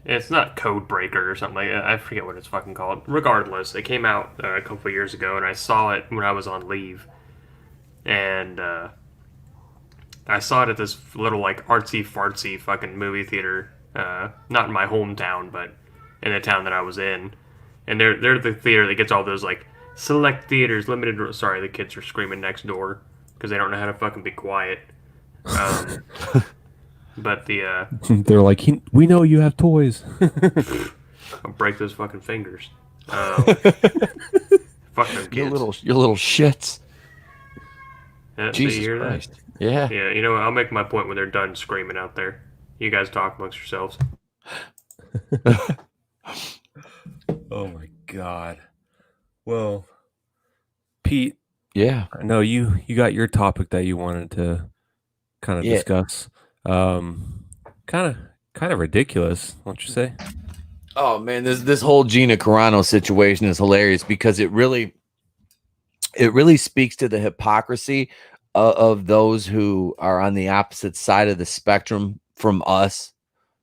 it's not Code Breaker or something like that. I forget what it's fucking called. Regardless, it came out a couple of years ago, and I saw it when I was on leave, and I saw it at this little like artsy fartsy fucking movie theater. Not in my hometown, but in the town that I was in. And they're the theater that gets all those like select theaters, limited. Sorry, the kids are screaming next door because they don't know how to fucking be quiet. But
they're like, we know you have toys.
I'll break those fucking fingers. Fuck them kids.
Your little shits.
Yeah, so
Jesus
you hear that?
Christ. Yeah.
Yeah, you know what? I'll make my point when they're done screaming out there. You guys talk amongst yourselves.
Oh my God. Well, Pete,
Yeah.
I know you got your topic that you wanted to kind of
Yeah.
discuss. Kind of Kind of ridiculous, don't you say?
Oh man, this whole Gina Carano situation is hilarious because it really speaks to the hypocrisy of those who are on the opposite side of the spectrum from us,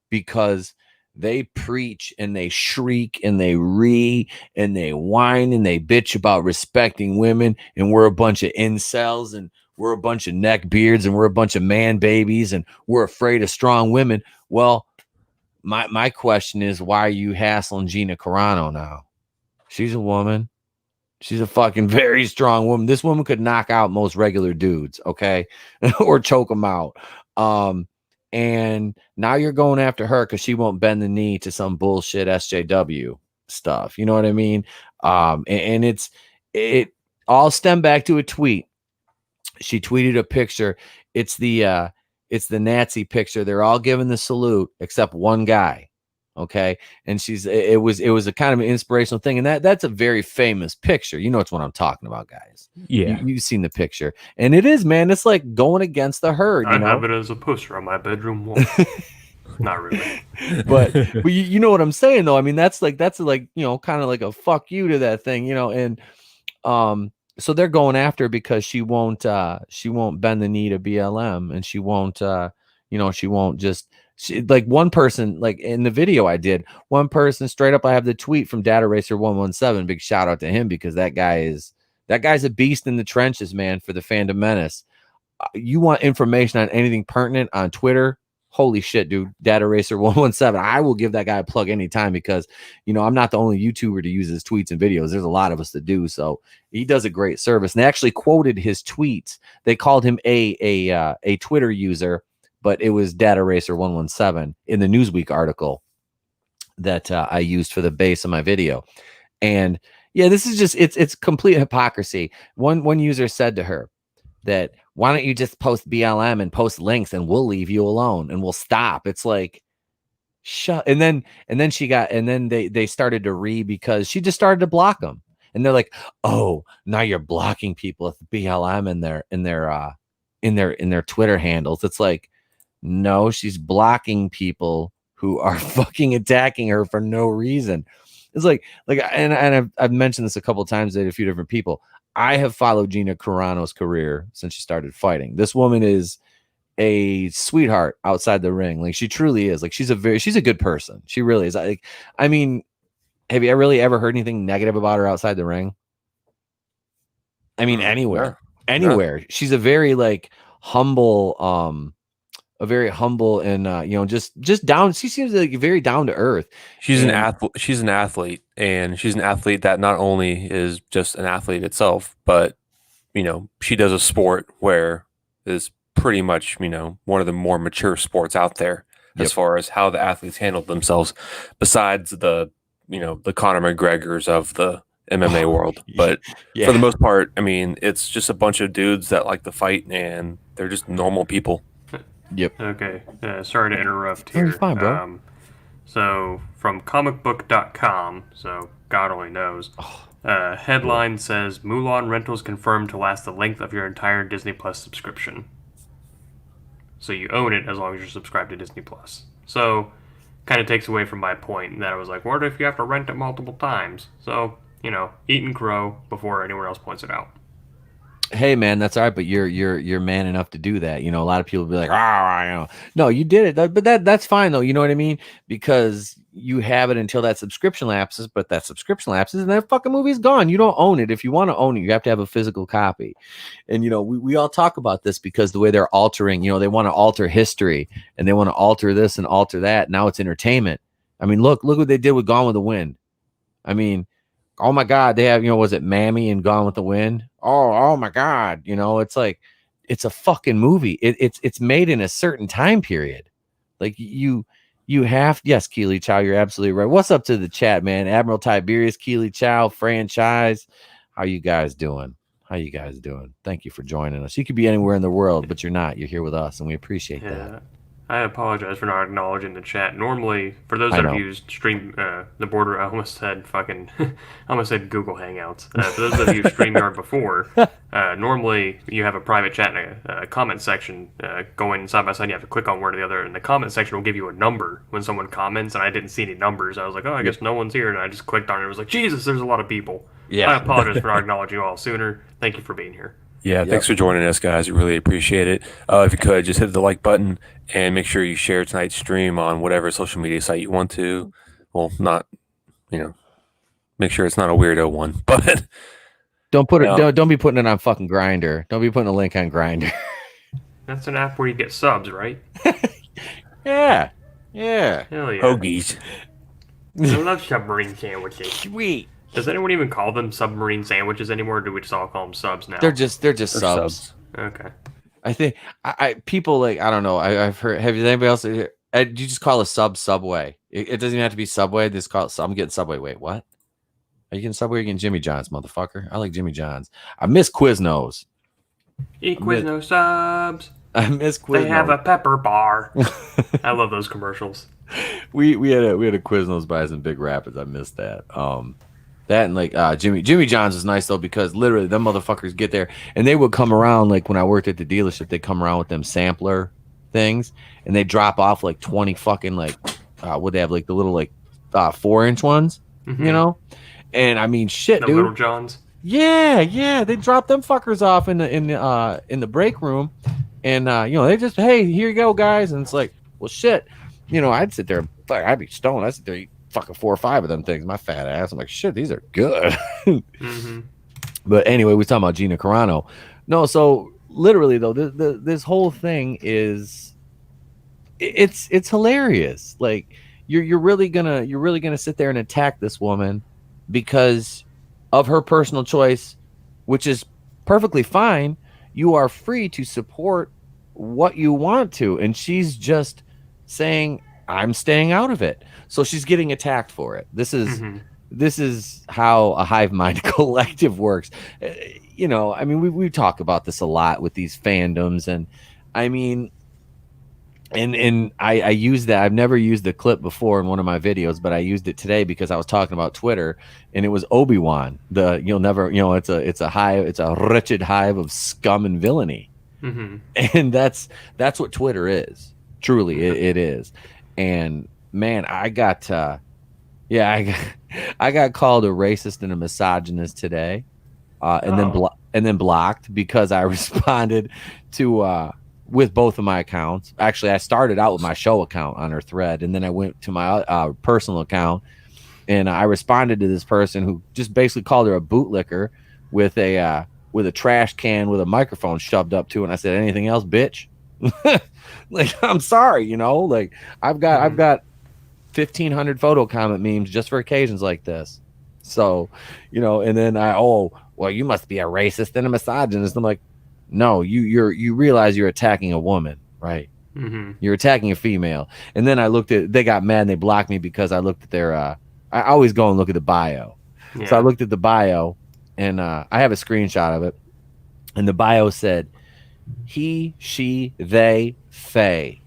because they preach and they shriek and they and they whine and they bitch about respecting women, and we're a bunch of incels and we're a bunch of neckbeards and we're a bunch of man babies and we're afraid of strong women. Well, my question is, why are you hassling Gina Carano now? She's a woman. She's a fucking very strong woman. This woman could knock out most regular dudes, okay? Or choke them out. And now you're going after her because she won't bend the knee to some bullshit SJW stuff. You know what I mean? And it all stemmed back to a tweet. She tweeted a picture. It's the Nazi picture. They're all giving the salute except one guy. Okay. And it was a kind of an inspirational thing. And that's a very famous picture. You know, it's what I'm talking about, guys.
Yeah.
You've seen the picture. And it is, man. It's like going against the herd.
I have it as a poster on my bedroom wall. Not really.
But you know what I'm saying, though. I mean, that's like, you know, kind of like a fuck you to that thing, you know. And so they're going after her because she won't bend the knee to BLM, and she won't just. Like one person, like in the video I did, one person straight up, I have the tweet from Data Racer 117. Big shout out to him, because that guy's a beast in the trenches, man, for the Fandom Menace. You want information on anything pertinent on Twitter? Holy shit, dude. Data Racer 117. I will give that guy a plug anytime, because, you know, I'm not the only YouTuber to use his tweets and videos. There's a lot of us that do. So he does a great service. And they actually quoted his tweets. They called him a Twitter user, but it was Data Racer 117 in the Newsweek article that I used for the base of my video. And yeah, this is just, it's complete hypocrisy. One user said to her that, why don't you just post BLM and post links and we'll leave you alone and we'll stop. It's like, shut. And then they started to because she just started to block them. And they're like, oh, now you're blocking people with BLM in their Twitter handles. It's like, no, she's blocking people who are fucking attacking her for no reason. It's like, and I've mentioned this a couple of times to a few different people. I have followed Gina Carano's career since she started fighting. This woman is a sweetheart outside the ring. Like, she truly is. Like, she's a good person. She really is. I mean, have you really ever heard anything negative about her outside the ring? I mean, anywhere. She's a very humble, and you know, just down. She seems like very down to earth.
She's an athlete. She's an athlete, and she's an athlete that not only is just an athlete itself, but, you know, she does a sport where is pretty much, you know, one of the more mature sports out there as far as how the athletes handle themselves, besides the, you know, the Conor McGregors of the MMA world. But for the most part, I mean, it's just a bunch of dudes that like to fight, and they're just normal people.
Yep.
Okay. Sorry to interrupt here.
Fine, bro.
So from comicbook.com, so God only knows. Headline says Mulan rentals confirmed to last the length of your entire Disney Plus subscription. So you own it as long as you're subscribed to Disney Plus. So kind of takes away from my point that I was like, what if you have to rent it multiple times? So, you know, eat and crow before anyone else points it out.
Hey man, that's all right, but you're man enough to do that. You know, a lot of people be like, I know. No, you did it, but that's fine though. You know what I mean? Because you have it until that subscription lapses, but that subscription lapses and that fucking movie's gone. You don't own it. If you want to own it, you have to have a physical copy. And you know, we all talk about this because the way they're altering, you know, they want to alter history and they want to alter this and alter that. Now it's entertainment. I mean, look what they did with Gone with the Wind. I mean, oh my God, they have, you know, was it Mammy and Gone with the Wind? Oh my God, you know, it's like, it's a fucking movie. It's made in a certain time period. Like you have, yes, Keely Chow, you're absolutely right. What's up to the chat, man? Admiral Tiberius, Keely Chow, franchise. How you guys doing? Thank you for joining us. You could be anywhere in the world, but you're not. You're here with us, and we appreciate that.
I apologize for not acknowledging the chat. Normally, for those
I
that have
know.
used the border, I almost said fucking, I almost said Google Hangouts. For those that have used StreamYard before, normally you have a private chat and a comment section going side by side. You have to click on one or the other, and the comment section will give you a number when someone comments. And I didn't see any numbers. I was like, oh, I guess no one's here, and I just clicked on it. It was like, Jesus, there's a lot of people.
Yeah.
I apologize for not acknowledging you all sooner. Thank you for being here.
Yeah, thanks for joining us, guys. We really appreciate it. If you could, just hit the like button and make sure you share tonight's stream on whatever social media site you want to. Well, not, make sure it's not a weirdo one, but
Don't put it. Don't be putting it on fucking Grinder. Don't be putting a link on Grinder.
That's an app where you get subs, right?
Yeah.
Hell yeah.
hoagies.
I love submarine sandwiches.
Sweet.
Does anyone even call them submarine sandwiches anymore, or do we just all call them subs now?
They're just subs.
Okay.
I think I people like I don't know. I've heard. Have you anybody else? Do you just call a Subway? It doesn't even have to be Subway. Just call it. I'm getting Subway. Wait, what? Are you getting Subway? Or are you getting Jimmy John's, motherfucker? I like Jimmy John's. I miss Quiznos.
Eat Quiznos subs.
I miss Quiznos.
They have a pepper bar. I love those commercials.
We had a Quiznos by us in Big Rapids. I missed that. That and like Jimmy John's is nice though because literally them motherfuckers get there and they would come around like when I worked at the dealership they come around with them sampler things and they drop off like 20 fucking like would they have like the little like 4-inch ones and I mean shit
The
dude
Little Johns.
yeah they drop them fuckers off in the break room and they just hey here you go guys and it's like well shit I'd sit there I'd be stoned I'd sit there eat fucking 4 or 5 of them things. My fat ass. I'm like, shit, these are good. But anyway, we're talking about Gina Carano. No, so literally though, this whole thing is, it's hilarious. Like you're really gonna sit there and attack this woman because of her personal choice, which is perfectly fine. You are free to support what you want to, and she's just saying, I'm staying out of it. So she's getting attacked for it. This is how a hive mind collective works. I mean, we talk about this a lot with these fandoms, and I mean, and I use that. I've never used the clip before in one of my videos, but I used it today because I was talking about Twitter, and it was Obi-Wan. It's a hive. It's a wretched hive of scum and villainy, and that's what Twitter is. Truly, it is. And man, I got called a racist and a misogynist today, and then blocked because I responded to with both of my accounts. Actually, I started out with my show account on her thread, and then I went to my personal account, and I responded to this person who just basically called her a bootlicker with a trash can with a microphone shoved up to it. And I said, "Anything else, bitch?" Like, I'm sorry, like I've got 1,500 photo comment memes just for occasions like this. So, and then you must be a racist and a misogynist. I'm like, no, you realize you're attacking a woman, right? You're attacking a female. And then they got mad and they blocked me because I looked at their, I always go and look at the bio. Yeah. So I looked at the bio and I have a screenshot of it. And the bio said, he, she, they, they.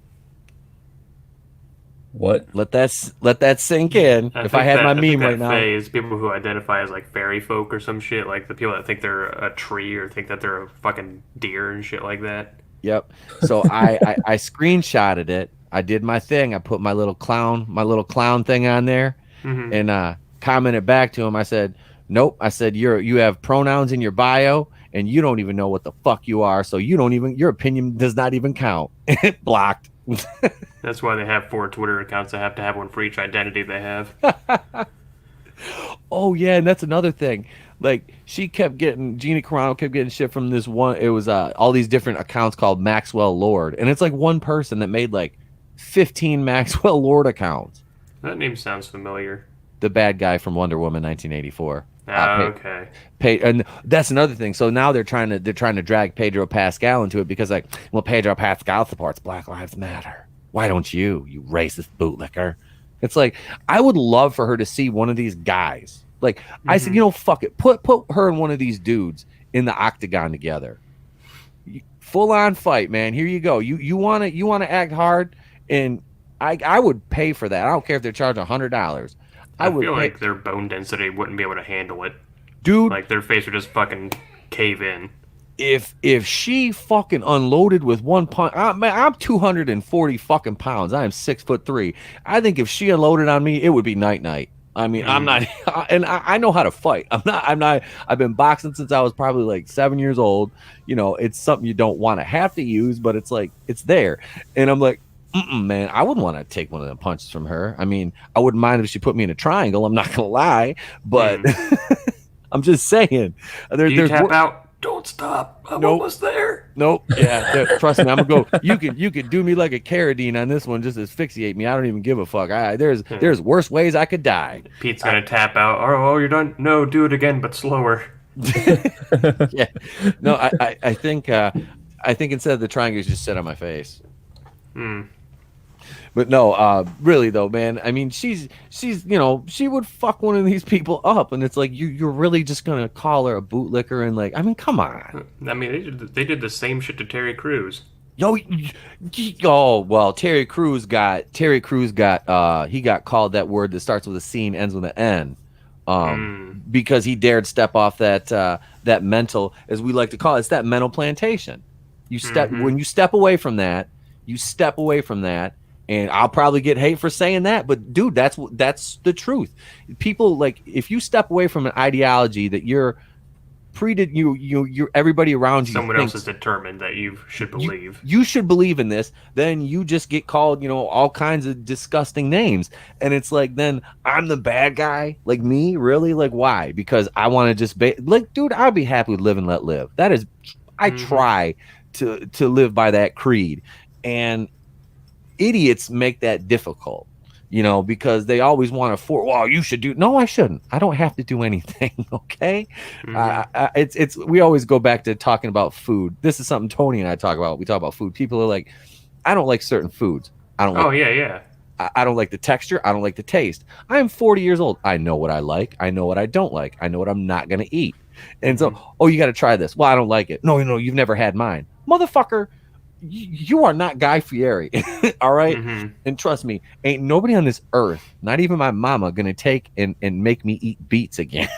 What?
Let that sink in. If I had my meme right now,
fae is people who identify as like fairy folk or some shit, like the people that think they're a tree or think that they're a fucking deer and shit like that.
Yep. So I screenshotted it. I did my thing. I put my little clown thing on there, and commented back to him. I said, "Nope." I said, "You have pronouns in your bio, and you don't even know what the fuck you are. So your opinion does not even count." Blocked.
That's why they have 4 Twitter accounts. They have to have one for each identity they have.
Oh yeah, and that's another thing. Like Gina Carano kept getting shit from this one. It was all these different accounts called Maxwell Lord, and it's like one person that made like 15 Maxwell Lord accounts.
That name sounds familiar.
The bad guy from Wonder Woman 1984.
Okay.
And that's another thing. So now they're trying to drag Pedro Pascal into it because Pedro Pascal supports Black Lives Matter. Why don't you racist bootlicker? It's like, I would love for her to see one of these guys. Like I said, fuck it. Put her and one of these dudes in the octagon together. Full on fight, man. Here you go. You want to act hard And I would pay for that. I don't care if they're charging $100.
I
would
feel
pay,
like their bone density wouldn't be able to handle it.
dude.
Like their face would just fucking cave in.
If she fucking unloaded with one punch, I'm 240 fucking pounds. I am 6'3". I think if she unloaded on me, it would be night. I mean, I'm not, and I know how to fight. I'm not. I've been boxing since I was probably like 7 years old. You know, it's something you don't want to have to use, but it's like it's there. And I'm like, man, I wouldn't want to take one of them punches from her. I mean, I wouldn't mind if she put me in a triangle. I'm not gonna lie, but I'm just saying.
Do you tap out? Don't stop. I'm almost there.
Nope. Yeah. Trust me. I'm gonna go. You could do me like a Carradine on this one. Just asphyxiate me. I don't even give a fuck. There's worse ways I could die.
Pete's gonna tap out. Oh, you're done. No, do it again, but slower.
Yeah. No, I think instead of the triangles, just sit on my face. But no, really though, man. I mean, she's she would fuck one of these people up, and it's like you're really just gonna call her a bootlicker and like, I mean, come on.
I mean, they did the same shit to Terry Crews.
Oh well, Terry Crews got he got called that word that starts with a C and ends with an N, because he dared step off that mental, as we like to call it. It's that mental plantation. When you step away from that, and I'll probably get hate for saying that, but dude, that's the truth. People, like, if you step away from an ideology that you're everybody around you,
someone else is determined that you should believe.
You should believe in this, then you just get called, all kinds of disgusting names. And it's like, then I'm the bad guy? Like, me? Really? Like, why? Because I want to just like, dude, I'd be happy with live and let live. That is, I try to live by that creed. And idiots make that difficult, because they always want to well, you should do. No, I shouldn't. I don't have to do anything. Okay. We always go back to talking about food. This is something Tony and I talk about. We talk about food. People are like, I don't like certain foods. I don't like, I don't like the texture. I don't like the taste. I am 40 years old. I know what I like. I know what I don't like. I know what I'm not going to eat. And so, you got to try this. Well, I don't like it. No, you've never had mine. Motherfucker. You are not Guy Fieri, all right? And trust me, ain't nobody on this earth, not even my mama, gonna take and make me eat beets again.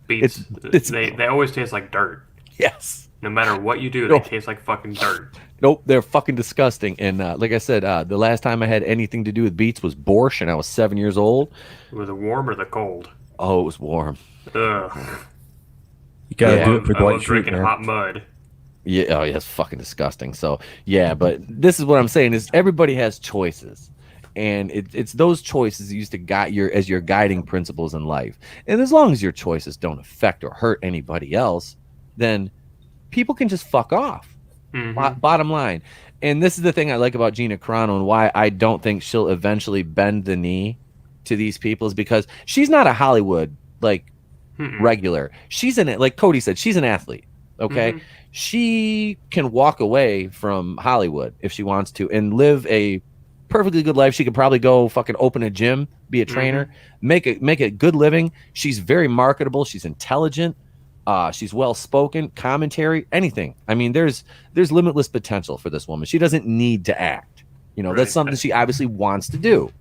Beets, they always taste like dirt.
Yes.
No matter what you do, they taste like fucking dirt.
Nope, they're fucking disgusting. And like I said, the last time I had anything to do with beets was borscht, and I was 7 years old.
Was it warm or the cold?
Oh, it was warm.
Ugh.
You gotta do it for Dwight Schrute,
drinking
man.
hot mud.
Yeah, oh yeah, it's fucking disgusting. So yeah, but this is what I'm saying is everybody has choices, and it's those choices used to guide as your guiding principles in life. And as long as your choices don't affect or hurt anybody else, then people can just fuck off. Bottom line. And this is the thing I like about Gina Carano and why I don't think she'll eventually bend the knee to these people is because she's not a Hollywood regular. She's like Cody said, she's an athlete. Okay. She can walk away from Hollywood if she wants to and live a perfectly good life. She could probably go fucking open a gym, be a trainer, make a good living. She's very marketable. She's intelligent. She's well spoken, commentary, anything. I mean, there's limitless potential for this woman. She doesn't need to act. That's something she obviously wants to do.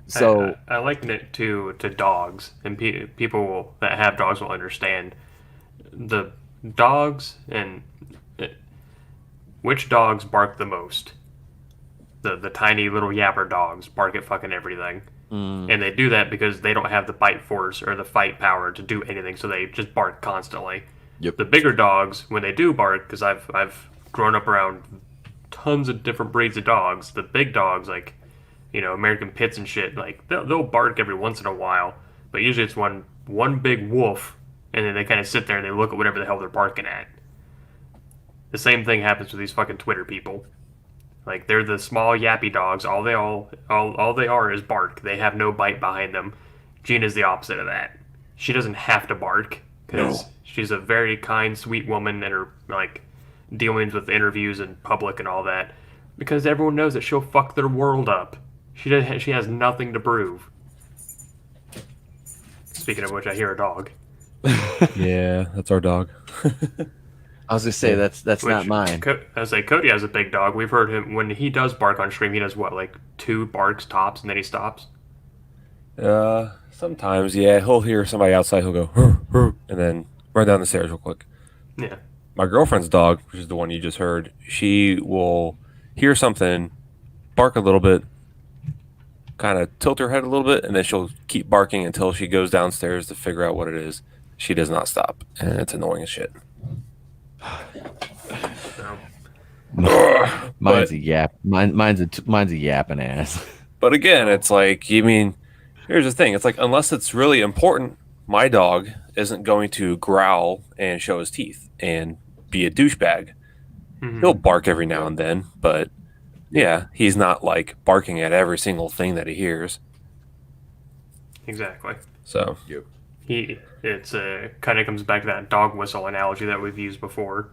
So
I liken it to dogs, and people that have dogs will understand the dogs and which dogs bark the most. The tiny little yapper dogs bark at fucking everything. And they do that because they don't have the bite force or the fight power to do anything, so they just bark constantly.
Yep.
The bigger dogs, when they do bark, because I've grown up around tons of different breeds of dogs, the big dogs, like, American Pits and shit, like, they'll bark every once in a while, but usually it's one big wolf, and then they kind of sit there and they look at whatever the hell they're barking at. The same thing happens with these fucking Twitter people. Like, they're the small yappy dogs. All they are is bark. They have no bite behind them. Gina's the opposite of that. She doesn't have to bark because she's a very kind, sweet woman in her dealings with interviews in public and all that. Because everyone knows that she'll fuck their world up. She has nothing to prove. Speaking of which, I hear a dog.
Yeah, that's our dog.
I was gonna say that's not
Which,
mine.
I was like, Cody has a big dog. We've heard him when he does bark on stream. He does what, like 2 barks tops, and then he stops.
Sometimes, yeah, he'll hear somebody outside. He'll go, "Hur, hur," and then run down the stairs real quick.
Yeah.
My girlfriend's dog, which is the one you just heard, she will hear something, bark a little bit, kind of tilt her head a little bit, and then she'll keep barking until she goes downstairs to figure out what it is. She does not stop, and it's annoying as shit.
So,
Mine's a yap. Mine's a yapping ass.
But again, it's like, you mean, here's the thing. It's like, unless it's really important, my dog isn't going to growl and show his teeth and be a douchebag. He'll bark every now and then, but yeah, he's not like barking at every single thing that he hears.
exactly.
So,
It's kind of comes back to that dog whistle analogy that we've used before.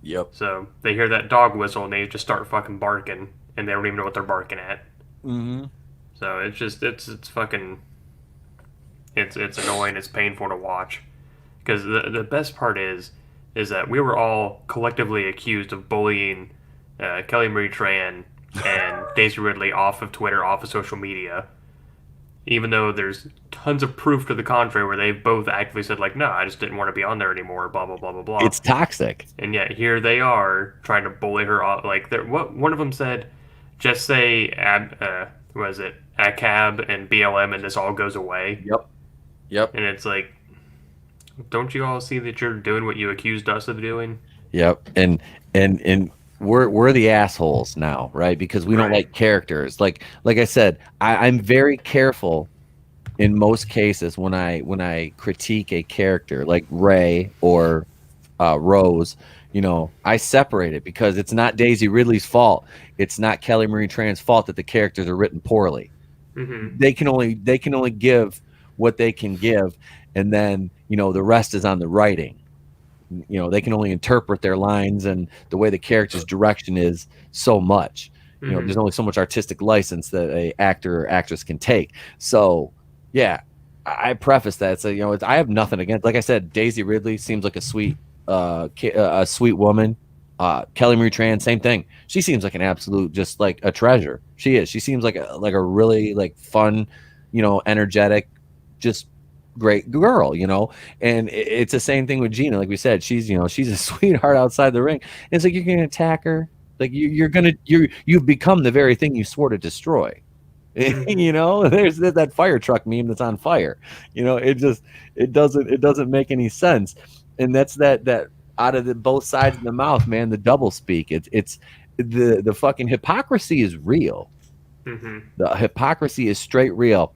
Yep.
So they hear that dog whistle and they just start fucking barking, and they don't even know what they're barking at.
Mm-hmm.
So it's just it's fucking it's annoying. It's painful to watch because the best part is that we were all collectively accused of bullying Kelly Marie Tran and Daisy Ridley off of Twitter, off of social media, even though there's tons of proof to the contrary where they've both actively said, like, no, I just didn't want to be on there anymore, blah, blah, blah, blah, blah.
It's toxic.
And yet here they are trying to bully her off. Like, what one of them said, just say, was it ACAB and BLM and this all goes away.
Yep.
And it's like, don't you all see that you're doing what you accused us of doing?
Yep. And we're the assholes now, right? Because we don't like characters. Like I said, I'm very careful in most cases when I critique a character like Ray or Rose. You know, I separate it because it's not Daisy Ridley's fault. It's not Kelly Marie Tran's fault that the characters are written poorly.
Mm-hmm.
They can only give what they can give, and then the rest is on the writing. They can only interpret their lines and the way the character's direction is so much. There's only so much artistic license that a actor or actress can take. So, yeah, I preface that. So, I have nothing against. Like I said, Daisy Ridley seems like a sweet woman. Kelly Marie Tran, same thing. She seems like an absolute, just like a treasure. She is. She seems like a really like fun, energetic, just great girl, and it's the same thing with Gina. Like we said, she's a sweetheart outside the ring. And it's like, you're gonna attack her, like you've become the very thing you swore to destroy. There's that fire truck meme that's on fire. It doesn't make any sense. And that's that out of both sides of the mouth, man, the double speak. It's the fucking hypocrisy is real. The hypocrisy is straight real.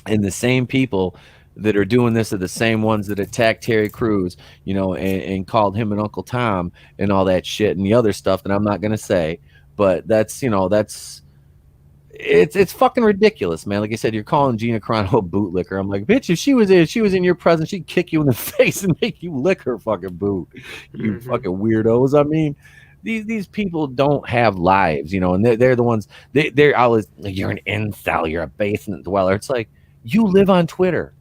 And the same people that are doing this are the same ones that attacked Terry Crews, and called him an Uncle Tom and all that shit and the other stuff that I'm not going to say. But it's fucking ridiculous, man. Like I said, you're calling Gina Carano a bootlicker. I'm like, bitch, if she was in your presence, she'd kick you in the face and make you lick her fucking boot. You fucking weirdos. I mean, these people don't have lives, and they're the ones they're always like, you're an incel, you're a basement dweller. It's like, you live on Twitter.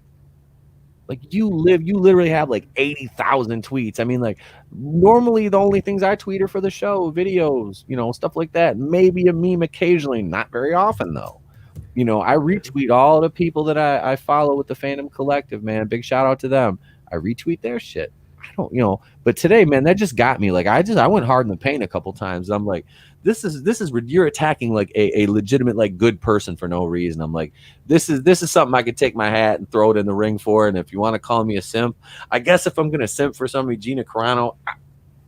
Like, you literally have like 80,000 tweets. I mean, like, normally the only things I tweet are for the show, videos, stuff like that. Maybe a meme occasionally, not very often though. I retweet all the people that I follow with the Fandom Collective, man. Big shout out to them. I retweet their shit. I don't, but today, man, that just got me. Like, I went hard in the paint a couple times. I'm like, this is you're attacking like a legitimate, like, good person for no reason. I'm like, this is something I could take my hat and throw it in the ring for. And if you want to call me a simp, I guess if I'm gonna simp for somebody, Gina Carano,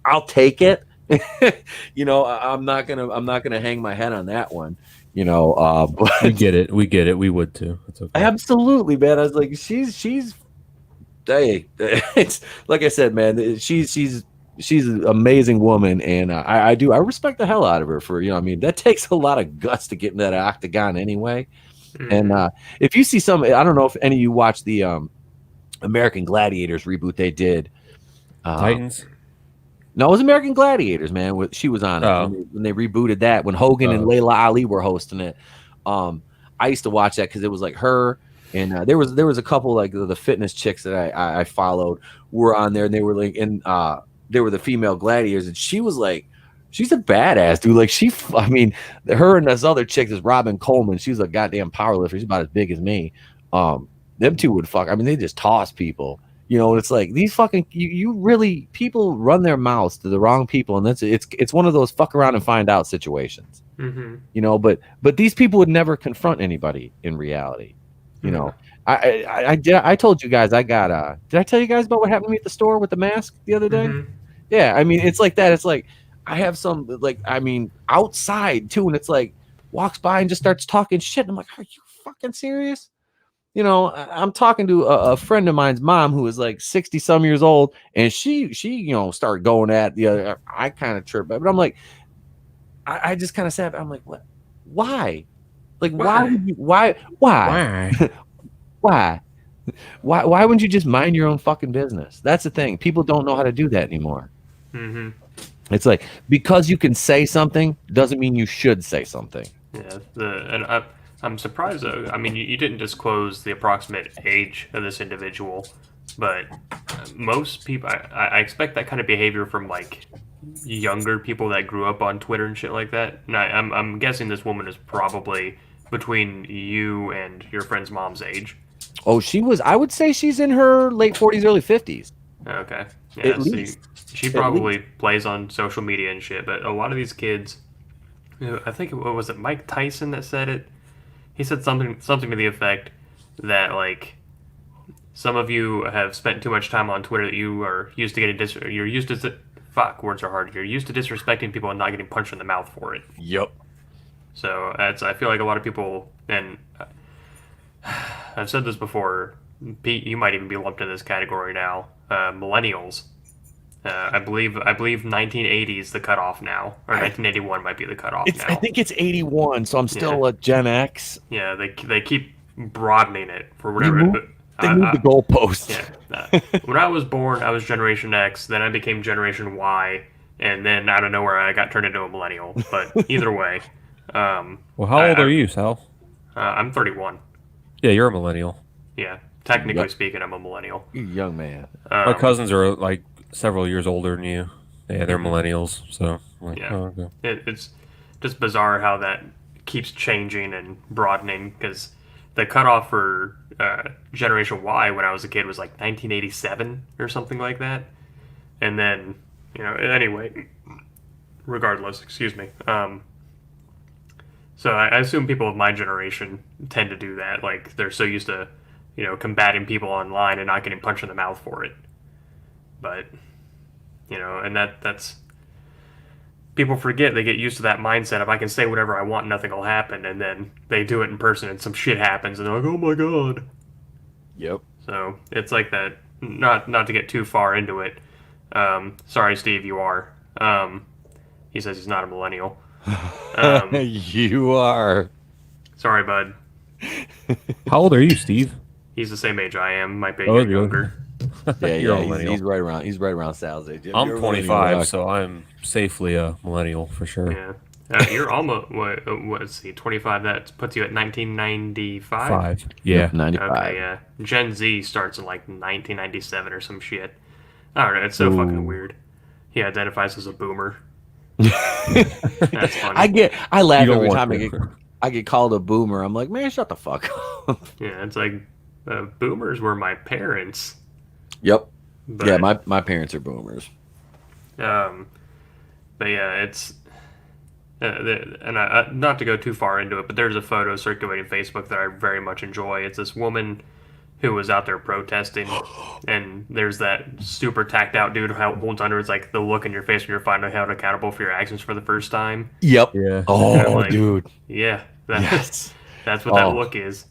I'll take it. I'm not gonna hang my head on that one. But
we get it. We would too. It's okay.
Absolutely, man. I was like, she's. Hey, it's like I said, man. She's an amazing woman, and I respect the hell out of her for that takes a lot of guts to get in that octagon anyway. And if you see I don't know if any of you watched the American Gladiators reboot they did.
Titans.
No, it was American Gladiators, man. She was on it when they rebooted that, when Hogan and Layla Ali were hosting it. I used to watch that because it was like her. And there was a couple like the fitness chicks that I followed were on there, and they were like, and they were the female gladiators, and she was like, she's a badass, dude. Like I mean, her and this other chick, this Robin Coleman, she's a goddamn powerlifter. She's about as big as me. Them two would fuck. I mean, they just toss people. You know, it's like these fucking you really people run their mouths to the wrong people, and it's one of those fuck around and find out situations.
Mm-hmm.
You know, but these people would never confront anybody in reality. You know, I told you guys I got did I tell you guys about what happened to me at the store with the mask the other day?
Mm-hmm.
Yeah, I mean, it's like that. It's like I have some like I mean outside too, and it's like walks by and just starts talking shit. And I'm like, are you fucking serious? You know, I'm talking to a friend of mine's mom who is like 60 some years old, and she you know started going at the other. I kind of tripped, but I'm like, I just kind of sat. I'm like, what? Why? Like, why would you? Why? Why wouldn't you just mind your own fucking business? That's the thing. People don't know how to do that anymore.
Mm-hmm.
It's like because you can say something doesn't mean you should say something.
Yeah, I'm surprised though. I mean, you didn't disclose the approximate age of this individual, but most people, I expect that kind of behavior from like younger people that grew up on Twitter and shit like that. And I'm guessing this woman is probably between you and your friend's mom's age.
Oh, I would say she's in her late 40s, early 50s.
Okay. Yeah,
At least.
She probably plays on social media and shit, but a lot of these kids, I think, what was it, Mike Tyson that said it? He said something to the effect that, like, some of you have spent too much time on Twitter that you are used to getting you're used to words are hard. You're used to disrespecting people and not getting punched in the mouth for it.
Yep.
So I feel like a lot of people, and I've said this before, Pete, you might even be lumped in this category now. Millennials. I believe 1980 is the cutoff now, or 1981 might be the cutoff now.
I think it's 81, so I'm still a Gen X.
Yeah, they keep broadening it for whatever.
They moved the goalpost.
Yeah. When I was born, I was Generation X. Then I became Generation Y, and then out of nowhere, I got turned into a millennial. But either way.
Well, how old are you, Sal?
I'm 31.
Yeah, you're a millennial.
Yeah, technically speaking, I'm a millennial.
You young man.
My cousins are like several years older than you. Yeah, they're millennials. So, like,
yeah,
oh, okay.
It's just bizarre how that keeps changing and broadening because the cutoff for Generation Y when I was a kid was like 1987 or something like that. And then, you know, anyway, regardless, excuse me. So I assume people of my generation tend to do that. Like, they're so used to, you know, combating people online and not getting punched in the mouth for it. But, you know, and that's... People forget, they get used to that mindset of I can say whatever I want, nothing will happen, and then they do it in person and some shit happens, and they're like, oh my god.
Yep.
So, it's like that, not to get too far into it. Sorry, Steve, you are. He says he's not a millennial.
You are.
Sorry, bud.
How old are you, Steve?
He's the same age I am. Might be
Oh,
younger.
He's right around Sal's age.
I'm 25, so I'm safely a millennial for sure.
Yeah. You're almost, let's see, 25, that puts you at 1995?
Yeah.
95.
Okay, yeah. Gen Z starts in like 1997 or some shit. I don't know, it's so fucking weird. He identifies as a boomer. That's funny.
I laugh
You don't
every
want
time I get called a boomer. I'm like, man, shut the fuck up.
Yeah, it's like, boomers were my parents.
Yep.
But,
yeah, my parents are boomers.
But yeah, it's... and not to go too far into it, but there's a photo circulating Facebook that I very much enjoy. It's this woman who was out there protesting, and there's that super tacked out dude who holds under. It's like the look in your face when you're finally held accountable for your actions for the first time.
Yep.
Yeah.
Oh,
like,
dude.
Yeah.
Yes.
That's what that look is.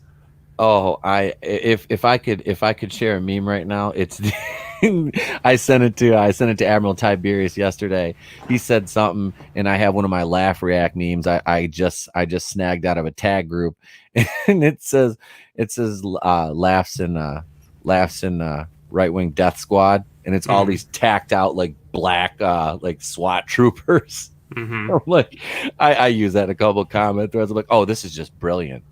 Oh, if I could share a meme right now, it's I sent it to Admiral Tiberius yesterday. He said something, and I have one of my laugh react memes. I just snagged out of a tag group, and it says laughs in right wing death squad, and it's all these tacked out like black like SWAT troopers.
Mm-hmm.
I'm like, I use that in a couple of comment threads. I'm like, oh, this is just brilliant.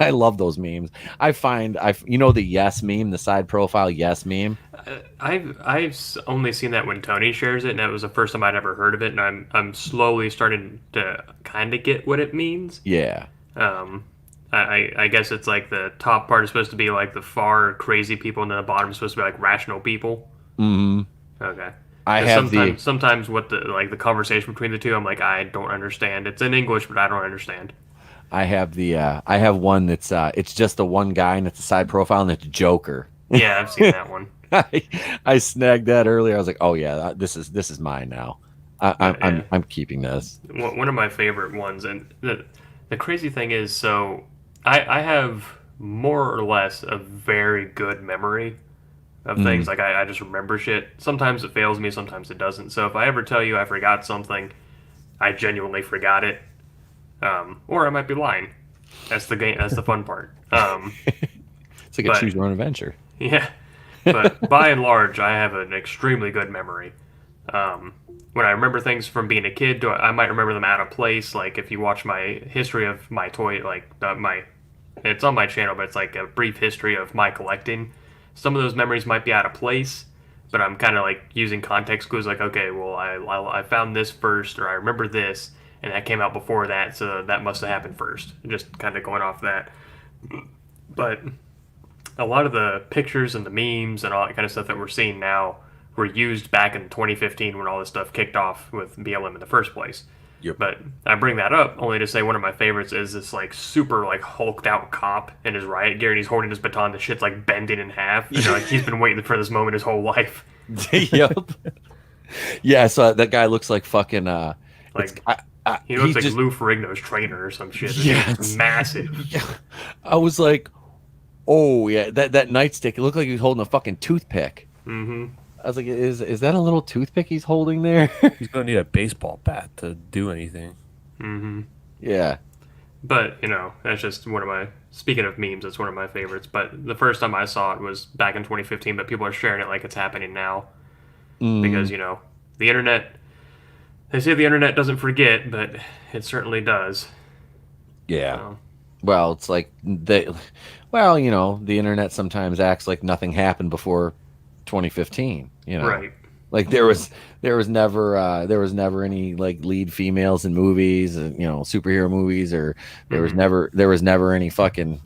I love those memes. The yes meme, the side profile yes meme.
I've only seen that when Tony shares it, and that was the first time I'd ever heard of it. And I'm slowly starting to kind of get what it means.
Yeah.
I guess it's like the top part is supposed to be like the far crazy people, and then the bottom is supposed to be like rational people.
Mm-hmm.
Okay.
I have
sometimes what the conversation between the two, I'm like, I don't understand. It's in English, but I don't understand.
I have one that's it's just the one guy and it's a side profile and it's Joker.
Yeah, I've seen that one.
I snagged that earlier. I was like, oh yeah, this is mine now. I'm keeping this.
One of my favorite ones, and the crazy thing is, so I have more or less a very good memory of things. Like I just remember shit. Sometimes it fails me, sometimes it doesn't. So if I ever tell you I forgot something, I genuinely forgot it. Or I might be lying. That's the game. That's the fun part.
It's like a choose your own adventure.
Yeah, but by and large, I have an extremely good memory. When I remember things from being a kid, I might remember them out of place. Like if you watch my history of my toy, it's on my channel, but it's like a brief history of my collecting. Some of those memories might be out of place, but I'm kind of like using context clues. Like, okay, well, I found this first, or I remember this. And that came out before that, so that must have happened first. Just kind of going off that. But a lot of the pictures and the memes and all that kind of stuff that we're seeing now were used back in 2015 when all this stuff kicked off with BLM in the first place.
Yep.
But I bring that up only to say one of my favorites is this like super like hulked out cop in his riot gear, and he's holding his baton. The shit's like bending in half. You know, like he's been waiting for this moment his whole life.
Yep. Yeah. So that guy looks like fucking
he looks like Lou Ferrigno's trainer or some shit.
Yeah,
it's massive.
Yeah. I was like, oh yeah, that nightstick. It looked like he was holding a fucking toothpick.
Mm-hmm.
I was like, is that a little toothpick he's holding there?
He's gonna need a baseball bat to do anything.
Mm-hmm.
Yeah.
But that's just one of my. Speaking of memes, that's one of my favorites. But the first time I saw it was back in 2015. But people are sharing it like it's happening now because the internet. They say the internet doesn't forget, but it certainly does.
Yeah.
So.
Well, it's like the internet sometimes acts like nothing happened before 2015.
Right.
Like there was never any like lead females in movies, superhero movies, or there was never any fucking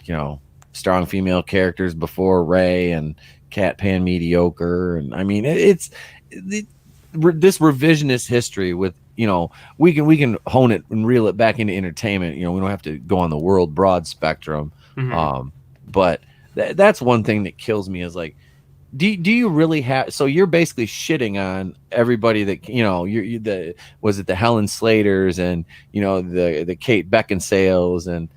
strong female characters before Ray and Cat Pan mediocre, and I mean this revisionist history with we can hone it and reel it back into entertainment. We don't have to go on the world broad spectrum.
Mm-hmm.
But that's one thing that kills me is like, do you really have? So you're basically shitting on everybody that was it the Helen Slaters and the Kate Beckinsales and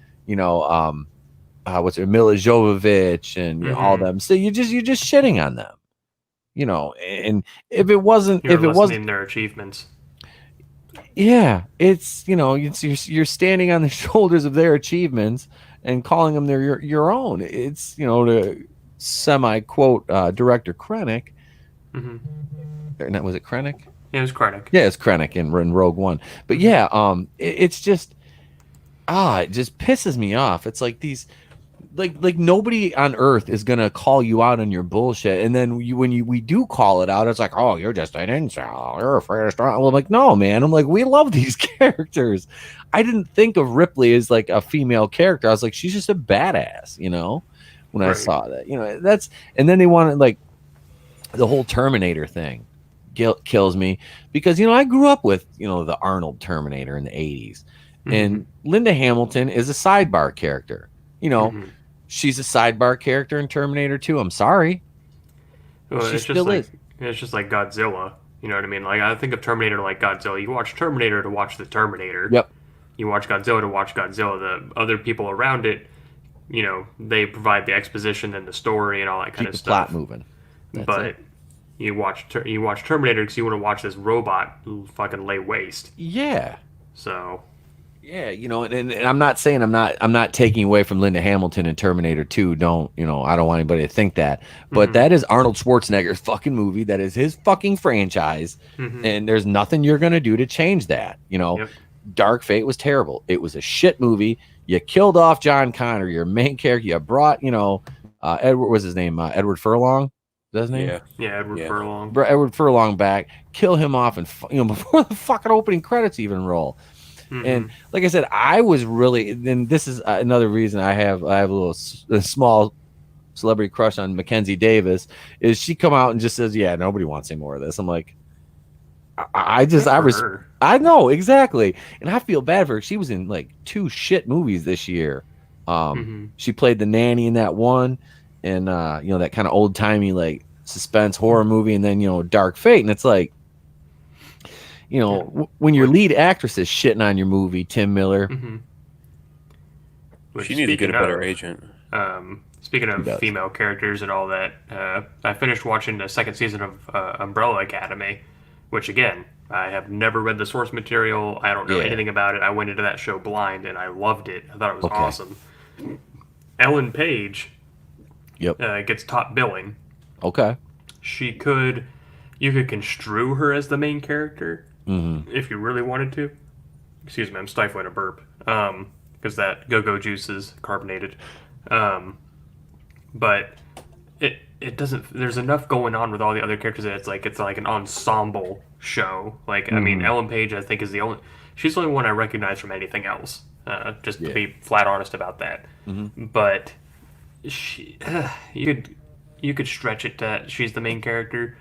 what's it, Mila Jovovich and all them. So you're just shitting on them. And if it wasn't,
their achievements,
yeah, it's you're standing on the shoulders of their achievements and calling them your own. It's to semi quote director Krennic.
Mm-hmm.
Was it Krennic?
Yeah, it was Krennic.
Yeah, it's Krennic in Rogue One. But yeah, it's just it just pisses me off. It's like these. Like nobody on earth is gonna call you out on your bullshit, and then we do call it out, it's like, oh, you're just an incel, you're afraid of strong. Well, I'm like, no, man. I'm like, we love these characters. I didn't think of Ripley as like a female character. I was like, she's just a badass, when I saw that, that's, and then they wanted like the whole Terminator thing kills me because I grew up with the Arnold Terminator in the 80s, and Linda Hamilton is a sidebar character. She's a sidebar character in Terminator 2. I'm sorry.
Well,
she still is.
It's just like Godzilla. You know what I mean? Like, I think of Terminator like Godzilla. You watch Terminator to watch the Terminator.
Yep.
You watch Godzilla to watch Godzilla. The other people around it, they provide the exposition and the story and all that kind of stuff.
Plot moving.
But you watch Terminator because you want to watch this robot fucking lay waste.
Yeah.
So.
Yeah, and I'm not saying I'm not taking away from Linda Hamilton and Terminator 2. I don't want anybody to think that. But that is Arnold Schwarzenegger's fucking movie. That is his fucking franchise. And there's nothing you're going to do to change that.
Yep.
Dark Fate was terrible. It was a shit movie. You killed off John Connor, your main character. You brought, Edward was his name, Edward Furlong. Is that his name?
Yeah.
Yeah, Edward Furlong.
Brought Edward Furlong back, kill him off, and before the fucking opening credits even roll.
Mm-hmm.
And like I said, I was really. And this is another reason I have a small celebrity crush on Mackenzie Davis. Is she come out and just says, "Yeah, nobody wants any more of this." I'm like, I know exactly, and I feel bad for her. She was in like 2 shit movies this year. She played the nanny in that one, and that kind of old timey like suspense horror movie, and then Dark Fate, and it's like, when your lead actress is shitting on your movie, Tim Miller.
She needs to get a better agent.
Speaking of female characters and all that, I finished watching the 2nd season of Umbrella Academy, which again, I have never read the source material. I don't know anything about it. I went into that show blind and I loved it. I thought it was awesome. Ellen Page gets top billing.
Okay.
You could construe her as the main character if you really wanted to. Excuse me, I'm stifling a burp. Because that go-go juice is carbonated. But it doesn't. There's enough going on with all the other characters that it's like an ensemble show. Like I mean, Ellen Page I think is she's the only one I recognize from anything else. Just to be flat honest about that. But you could stretch it to she's the main character,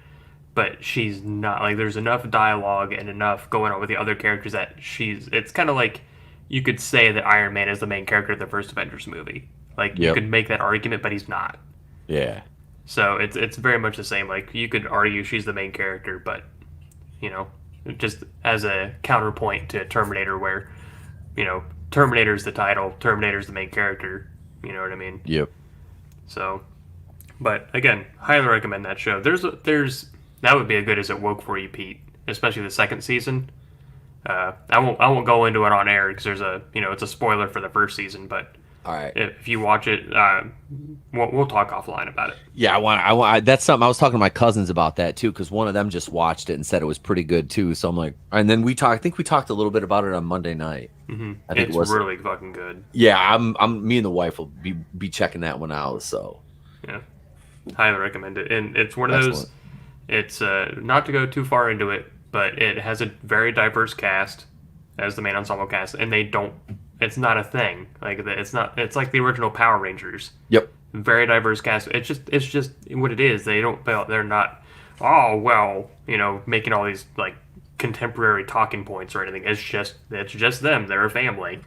but she's not. Like there's enough dialogue and enough going on with the other characters that it's kind of like you could say that Iron Man is the main character of the first Avengers movie. Like you could make that argument, but he's not.
Yeah. So
it's very much the same. Like you could argue she's the main character, but just as a counterpoint to Terminator, where Terminator's the title, Terminator's the main character. You know what I mean?
Yep.
So, but again, highly recommend that show. There's that would be as good as it woke for you, Pete. Especially the 2nd season. I won't go into it on air because there's it's a spoiler for the 1st season, but.
All right.
If you watch it, we'll talk offline about it.
Yeah, I want. That's something I was talking to my cousins about that too, because one of them just watched it and said it was pretty good too. So I'm like, and then I think we talked a little bit about it on Monday night. I think
it's really fucking good.
Yeah, me and the wife will be checking that one out. So
yeah, highly recommend it. And it's one of those. It's not to go too far into it, but it has a very diverse cast as the main ensemble cast, and they don't. It's not a thing. Like it's not. It's like the original Power Rangers.
Yep.
Very diverse cast. It's just what it is. They're not. Oh well, making all these like contemporary talking points or anything. It's just them. They're a family.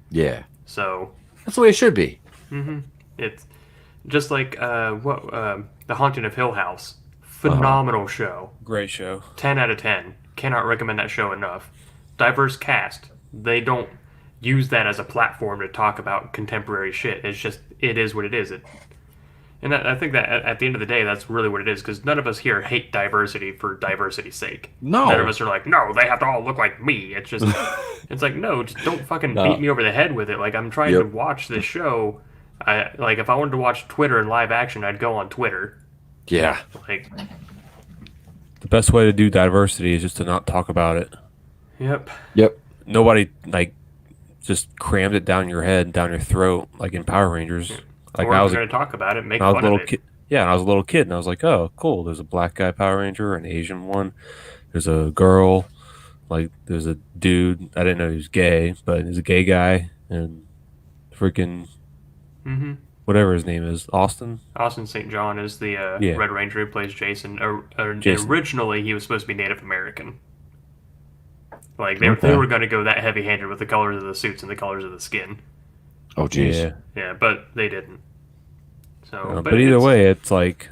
Yeah.
So
that's the way it should be.
It's just like The Haunting of Hill House. Phenomenal show.
Great show.
10 out of 10. Cannot recommend that show enough. Diverse cast. They don't use that as a platform to talk about contemporary shit. It is what it is. And I think that at the end of the day, that's really what it is, because none of us here hate diversity for diversity's sake.
No.
None of us are like, no, they have to all look like me. It's just, it's like, no, just don't fucking beat me over the head with it. Like, I'm trying to watch this show. If I wanted to watch Twitter in live action, I'd go on Twitter.
Yeah.
Like,
the best way to do diversity is just to not talk about it.
Yep.
Nobody, just crammed it down your head, down your throat, like in Power Rangers. Like
I was going to talk about it, make fun of it.
Yeah, and I was a little kid, and I was like, oh, cool. There's a black guy Power Ranger, an Asian one. There's a girl. Like, there's a dude. I didn't know he was gay, but he's a gay guy. And freaking whatever his name is, Austin
St. John is the Red Ranger who plays Jason.
Jason.
Originally, he was supposed to be Native American. Like, they were going to go that heavy-handed with the colors of the suits and the colors of the skin.
Oh, jeez.
Yeah, but they didn't. So,
but either way, it's like,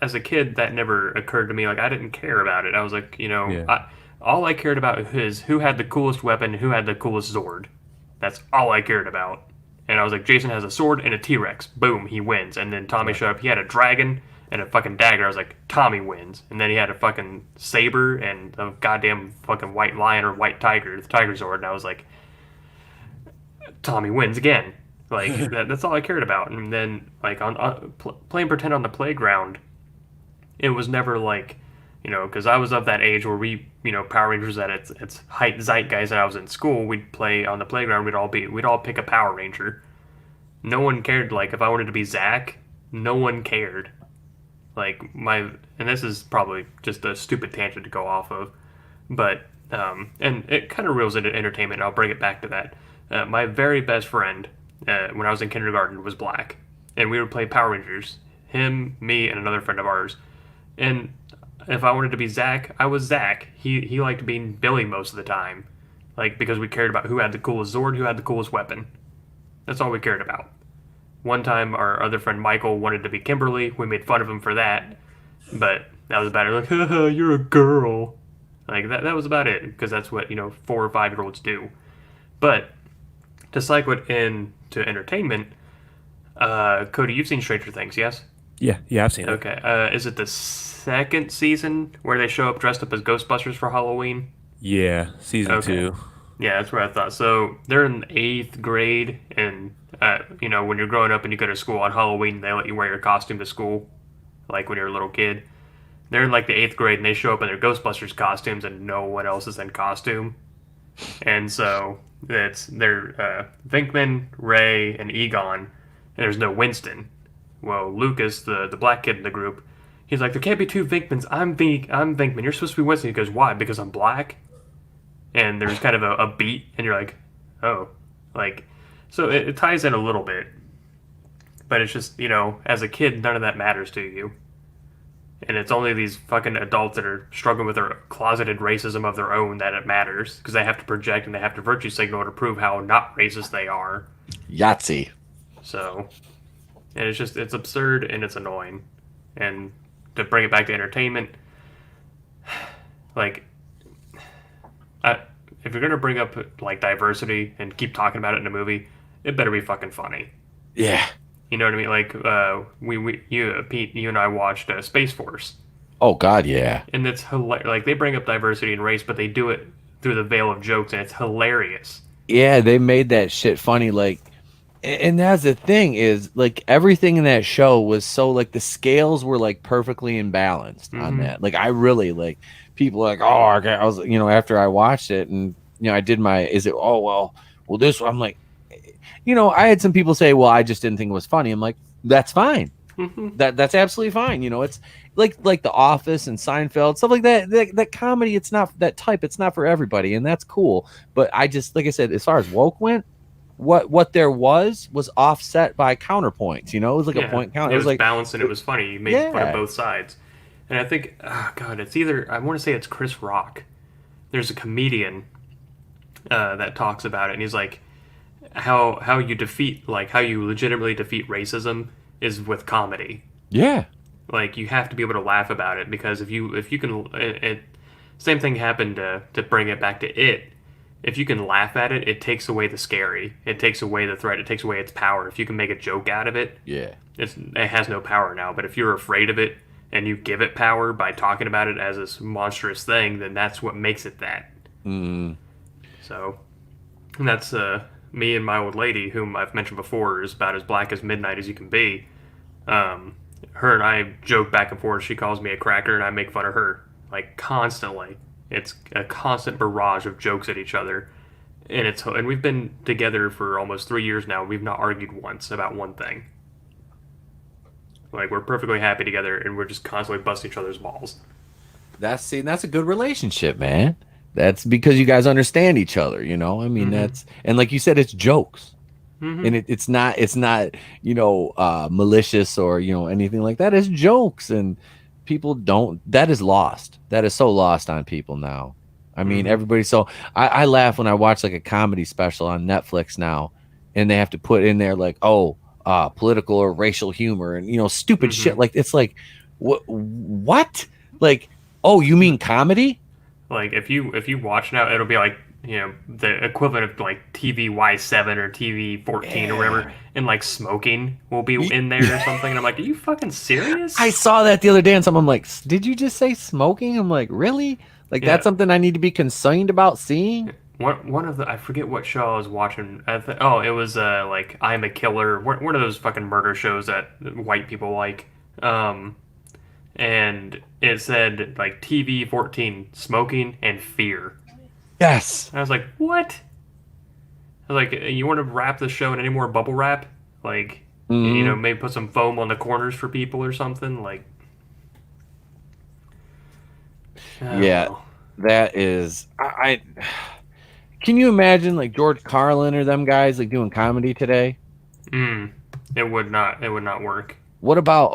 as a kid, that never occurred to me. Like, I didn't care about it. I was like, all I cared about is who had the coolest weapon, who had the coolest Zord. That's all I cared about. And I was like, Jason has a sword and a T-Rex. Boom, he wins. And then Tommy showed up. He had a dragon and a fucking dagger. I was like, Tommy wins. And then he had a fucking saber and a goddamn fucking white lion or white tiger, the Tiger Zord. And I was like, Tommy wins again. Like, that's all I cared about. And then, like, playing pretend on the playground, it was never like, You know, because I was of that age where we, you know, Power Rangers at its height zeitgeist, and I was in school. We'd play on the playground. We'd all pick a Power Ranger. No one cared. Like if I wanted to be Zack, no one cared. Like and this is probably just a stupid tangent to go off of, but and it kind of reels into entertainment. And I'll bring it back to that. My very best friend when I was in kindergarten was black, and we would play Power Rangers. Him, me, and another friend of ours. And if I wanted to be Zack, I was Zack. He liked being Billy most of the time, like because we cared about who had the coolest Zord, who had the coolest weapon. That's all we cared about. One time, our other friend Michael wanted to be Kimberly. We made fun of him for that, but that was about it. Like, haha, you're a girl. Like that was about it, because that's what 4 or 5-year-olds do. But to cycle it into entertainment, Cody, you've seen Stranger Things, yes?
Yeah, I've seen it.
Okay. Is it the second season where they show up dressed up as Ghostbusters for Halloween?
Yeah, season 2.
Yeah, that's what I thought. So they're in 8th grade, and when you're growing up and you go to school on Halloween, they let you wear your costume to school, like when you're a little kid. They're in like the 8th grade, and they show up in their Ghostbusters costumes, and no one else is in costume. And so they're Vinkman, Ray, and Egon, and there's no Winston. Well, Lucas, the black kid in the group, he's like, there can't be 2 Vinkmans. I'm Vinkman. You're supposed to be Winston. He goes, why? Because I'm black? And there's kind of a beat, and you're like, oh. Like, so it ties in a little bit. But it's just, as a kid, none of that matters to you. And it's only these fucking adults that are struggling with their closeted racism of their own that it matters. Because they have to project and they have to virtue signal to prove how not racist they are.
Yahtzee.
So... and it's absurd and it's annoying. And to bring it back to entertainment, like, if you're gonna bring up like diversity and keep talking about it in a movie, it better be fucking funny.
Yeah.
You know what I mean? Like, Pete, you and I watched Space Force.
Oh God, yeah.
And it's hilarious. Like, they bring up diversity and race, but they do it through the veil of jokes, and it's hilarious.
Yeah, they made that shit funny. Like, and that's the thing is, like, everything in that show was so, like, the scales were like perfectly imbalanced on that. Like, I really, like, people are like, oh, okay. I was, after I watched it, and I did well, this one, I'm like, I had some people say, well, I just didn't think it was funny. I'm like, that's fine. That's absolutely fine. It's like The Office and Seinfeld, stuff like that. That comedy, it's not that type. It's not for everybody, and that's cool. But I just, like I said, as far as woke went, what there was offset by counterpoints. It was like a point count.
It was
like
balanced and it was funny. You made fun of both sides. And I think, oh God, it's either, I want to say it's Chris Rock. There's a comedian that talks about it, and he's like, how you legitimately defeat racism is with comedy.
Yeah.
Like, you have to be able to laugh about it, because if you can, same thing happened to bring it back to it. If you can laugh at it, it takes away the scary. It takes away the threat. It takes away its power. If you can make a joke out of it,
yeah,
it has no power now. But if you're afraid of it and you give it power by talking about it as this monstrous thing, then that's what makes it that. So, and that's me and my old lady, whom I've mentioned before, is about as black as midnight as you can be. Her and I joke back and forth. She calls me a cracker, and I make fun of her, like, constantly. It's a constant barrage of jokes at each other, and we've been together for almost 3 years now. We've not argued once about one thing. Like, we're perfectly happy together, and we're just constantly busting each other's balls.
That's a good relationship, man. That's because you guys understand each other. I mean, that's, and like you said, it's jokes, and it's not malicious or anything like that. It's jokes, and people don't. That is lost. That is so lost on people now. I mean, everybody. So I laugh when I watch like a comedy special on Netflix now, and they have to put in there like, political or racial humor and stupid shit. Like, it's like, what? Like, oh, you mean comedy?
Like, if you watch now, it'll be like, the equivalent of like TV Y7 or TV 14 or whatever, and like smoking will be in there or something. And I'm like, are you fucking serious?
I saw that the other day, and someone like, did you just say smoking? I'm like, really? Like, that's something I need to be concerned about seeing?
One of the, I forget what show I was watching. It was like I'm a Killer, one of those fucking murder shows that white people like. And and it said like TV 14, smoking and fear.
Yes.
And I was like, what? I was like, you want to wrap the show in any more bubble wrap? Like, maybe put some foam on the corners for people or something. Like, I don't know.
That is. I can you imagine like George Carlin or them guys like doing comedy today?
It would not. It would not work.
What about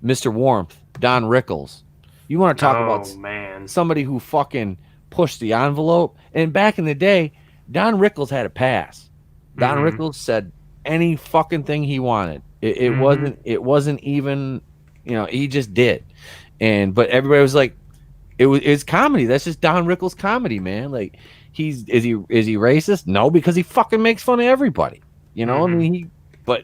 Mr. Warmth, Don Rickles? You want to talk about
man,
somebody who fucking pushed the envelope? And back in the day, Don Rickles had a pass. Don Rickles said any fucking thing he wanted. It wasn't even, he just did. But everybody was like, it's comedy. That's just Don Rickles comedy, man. Like is he racist? No, because he fucking makes fun of everybody. I mean, but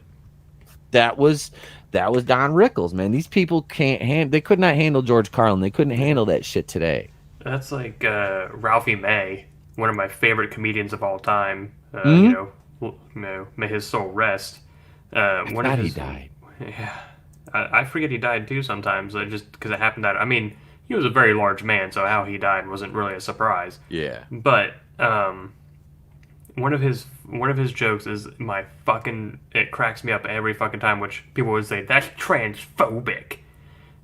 that was Don Rickles, man. These people they could not handle George Carlin. They couldn't handle that shit today.
That's like Ralphie May, one of my favorite comedians of all time. May his soul rest.
He died.
Yeah, I forget he died too sometimes. Just because it happened that. I mean, he was a very large man, so how he died wasn't really a surprise.
Yeah.
But one of his jokes is it cracks me up every fucking time, which people would say that's transphobic.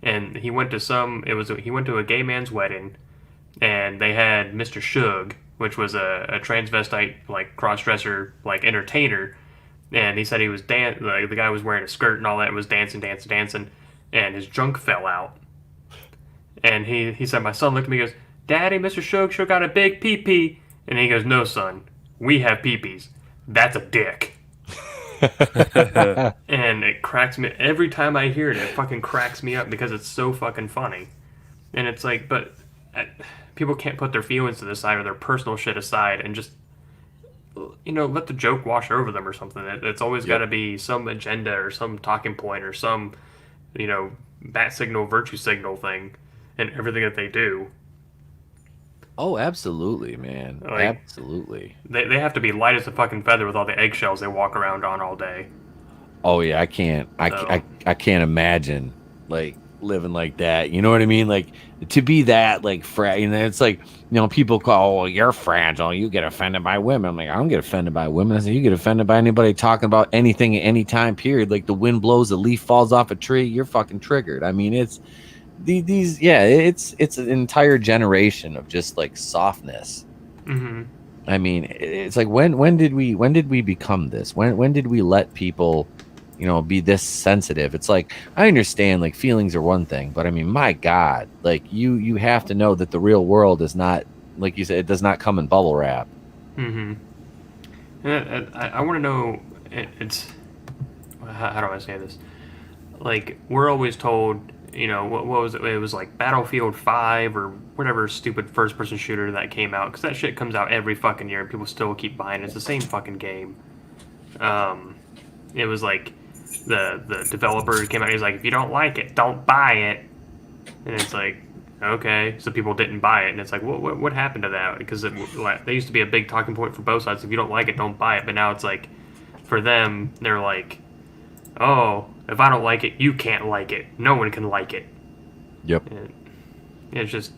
And he went to a gay man's wedding, and they had Mr. Suge, which was a transvestite like cross-dresser like entertainer, and he said he was like the guy was wearing a skirt and all that, was dancing, and his junk fell out. And he said, my son looked at me and goes, Daddy, Mr. Suge sure got a big pee-pee. And he goes, no, son, we have pee-pees. That's a dick. And it cracks me. Every time I hear it, it fucking cracks me up because it's so fucking funny. And it's like, but people can't put their feelings to the side or their personal shit aside and just, let the joke wash over them or something. It's always got to be some agenda or some talking point or some, bat signal, virtue signal thing. And everything that they do.
Oh, absolutely, man.
Like,
absolutely.
They have to be light as a fucking feather with all the eggshells they walk around on all day.
Oh yeah, I can't can't imagine like living like that. You know what I mean? Like to be that like it's like, people call, oh, you're fragile, you get offended by women. I'm like, I don't get offended by women. I say, you get offended by anybody talking about anything at any time period. Like the wind blows, the leaf falls off a tree, you're fucking triggered. I mean, it's it's an entire generation of just like softness. I mean, it's like when did we become this? When did we let people, be this sensitive? It's like, I understand like feelings are one thing, but I mean, my God, like you have to know that the real world is not, like you said, it does not come in bubble wrap.
I want to know, it's how do I say this? Like, we're always told, what was it? It was like Battlefield 5 or whatever stupid first-person shooter that came out, because that shit comes out every fucking year and people still keep buying it. It's the same fucking game. It was like the developer came out and he was like, if you don't like it, don't buy it. And it's like, okay, so people didn't buy it, and it's like, what happened to that? Because they used to be a big talking point for both sides. If you don't like it, don't buy it. But now it's like, for them, they're like, oh, if I don't like it, you can't like it. No one can like it.
Yep.
And it's just,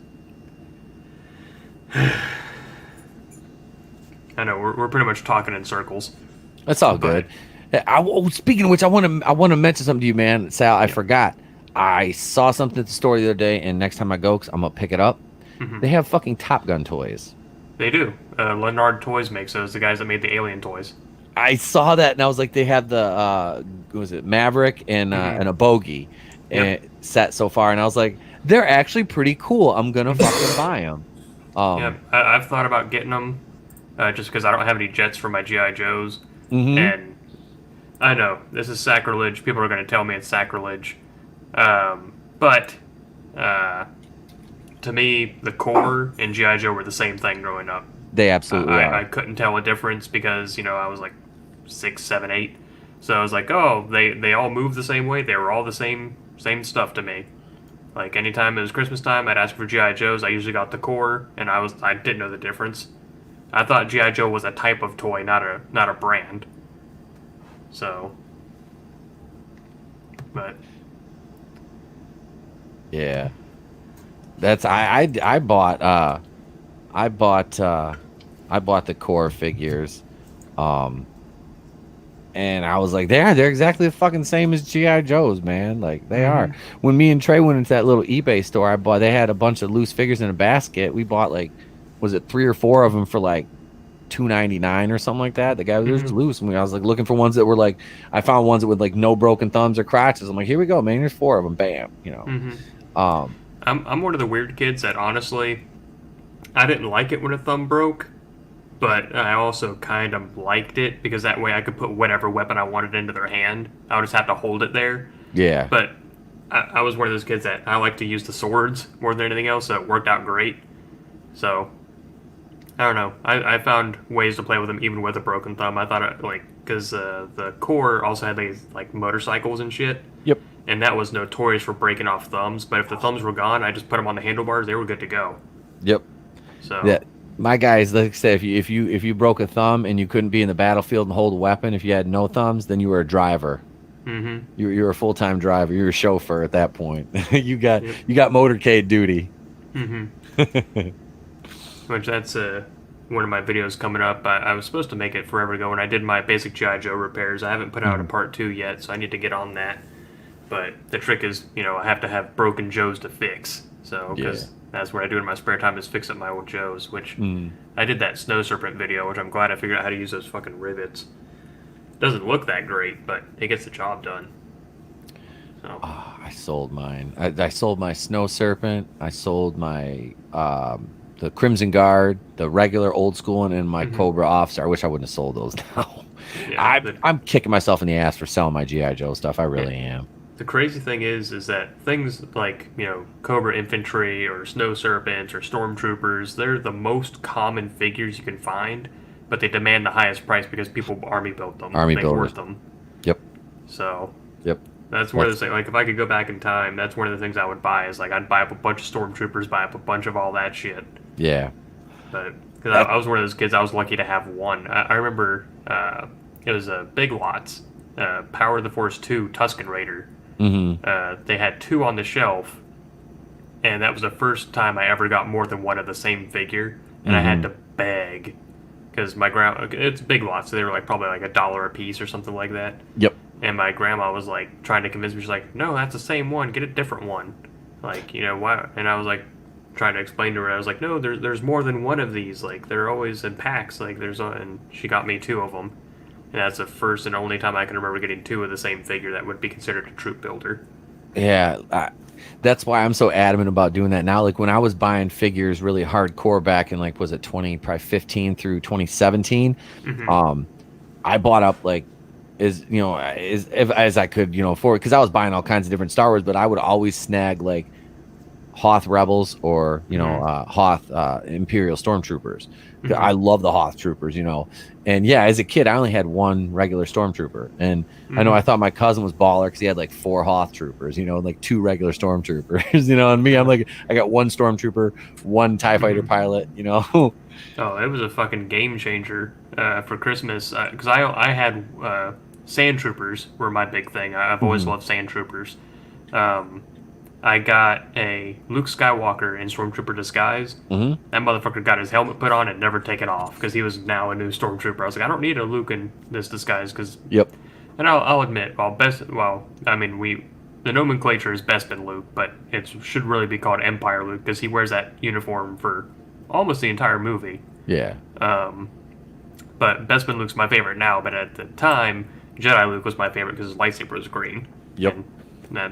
I know we're pretty much talking in circles.
That's all good. Speaking of which, I want to mention something to you, man, Sal. I forgot. I saw something at the store the other day, and next time I go, 'cause I'm gonna pick it up. They have fucking Top Gun toys.
They do. Leonard Toys makes those. The guys that made the Alien toys.
I saw that, and I was like, they have the what was it, Maverick and a Bogey set so far, and I was like, they're actually pretty cool. I'm gonna fucking buy them.
I've thought about getting them just because I don't have any jets for my GI Joes, and I know this is sacrilege. People are going to tell me it's sacrilege, but to me, the core and GI Joe were the same thing growing up.
They absolutely are.
I couldn't tell a difference because I was like 6, 7, 8. So I was like, oh, they all move the same way. They were all the same stuff to me. Like anytime it was Christmas time, I'd ask for GI Joes. I usually got the core, and I didn't know the difference. I thought GI Joe was a type of toy, not a brand. So, but
Yeah. That's I bought the core figures. And I was like, they're exactly the fucking same as G.I. Joe's, man. Like they are. When me and Trey went into that little eBay store, they had a bunch of loose figures in a basket. We bought like, was it 3 or 4 of them for like $2.99 or something like that. The guy was loose. And I was like looking for ones that were like, I found ones that with like no broken thumbs or crotches. I'm like, here we go, man. Here's 4 of them. Bam. You know.
I'm one of the weird kids that honestly, I didn't like it when a thumb broke. But I also kind of liked it because that way I could put whatever weapon I wanted into their hand. I would just have to hold it there.
Yeah.
But I was one of those kids that I like to use the swords more than anything else, so it worked out great. So, I don't know. I found ways to play with them even with a broken thumb. I thought, because the core also had these, like, motorcycles and shit.
Yep.
And that was notorious for breaking off thumbs. But if the thumbs were gone, I just put them on the handlebars. They were good to go.
Yep.
So...
Yeah. My guys, like I said, if you broke a thumb and you couldn't be in the battlefield and hold a weapon, if you had no thumbs, then you were a driver. You were a full-time driver. You were a chauffeur at that point. you got motorcade duty.
Which that's one of my videos coming up. I was supposed to make it forever ago when I did my basic G.I. Joe repairs. I haven't put out a part 2 yet, so I need to get on that. But the trick is, I have to have broken Joes to fix. So, because that's what I do in my spare time is fix up my old Joes, which I did that Snow Serpent video, which I'm glad I figured out how to use those fucking rivets. Doesn't look that great, but it gets the job done. So.
Oh, I sold mine. I sold my Snow Serpent. I sold my the Crimson Guard, the regular old school one, and my Cobra Officer. I wish I wouldn't have sold those now. Yeah, I'm kicking myself in the ass for selling my G.I. Joe stuff. I really am.
The crazy thing is that things like, Cobra Infantry or Snow Serpents or Stormtroopers, they're the most common figures you can find, but they demand the highest price because people army built them.
Army
they
builders.
worth them.
Yep.
So.
Yep.
That's one of the things, like, if I could go back in time, that's one of the things I would buy is, like, I'd buy up a bunch of Stormtroopers, buy up a bunch of all that shit.
Yeah.
But, because I was one of those kids, I was lucky to have one. I remember it was Big Lots, Power of the Force 2 Tusken Raider. They had 2 on the shelf, and that was the first time I ever got more than one of the same figure, and I had to beg, because my grandma, it's Big Lots, so they were like probably like $1 a piece or something like that.
Yep. And
my grandma was like trying to convince me, she's like, no, that's the same one, get a different one. Like, why? And I was like trying to explain to her, I was like, no, there's more than one of these, like, they're always in packs, like, and she got me 2 of them. And that's the first and only time I can remember getting 2 of the same figure that would be considered a troop builder.
Yeah, that's why I'm so adamant about doing that now. Like when I was buying figures really hardcore back in like, was it 2015 through 2017? I bought up like as I could, afford, because I was buying all kinds of different Star Wars, but I would always snag like Hoth Rebels or Hoth Imperial Stormtroopers. I love the Hoth Troopers, and yeah, as a kid I only had 1 regular Stormtrooper, and I thought my cousin was baller because he had like 4 Hoth Troopers, like 2 regular Stormtroopers, and me, I'm like, I got 1 Stormtrooper, 1 TIE fighter pilot. Oh,
it was a fucking game changer for Christmas, because I had Sand Troopers were my big thing. I've always loved Sand Troopers. I got a Luke Skywalker in Stormtrooper disguise. That motherfucker got his helmet put on and never taken off because he was now a new Stormtrooper. I was like, I don't need a Luke in this disguise because.
Yep.
And I'll admit, the nomenclature is Bespin Luke, but it should really be called Empire Luke because he wears that uniform for almost the entire movie.
Yeah.
But Bespin Luke's my favorite now, but at the time, Jedi Luke was my favorite because his lightsaber was green.
Yep.
And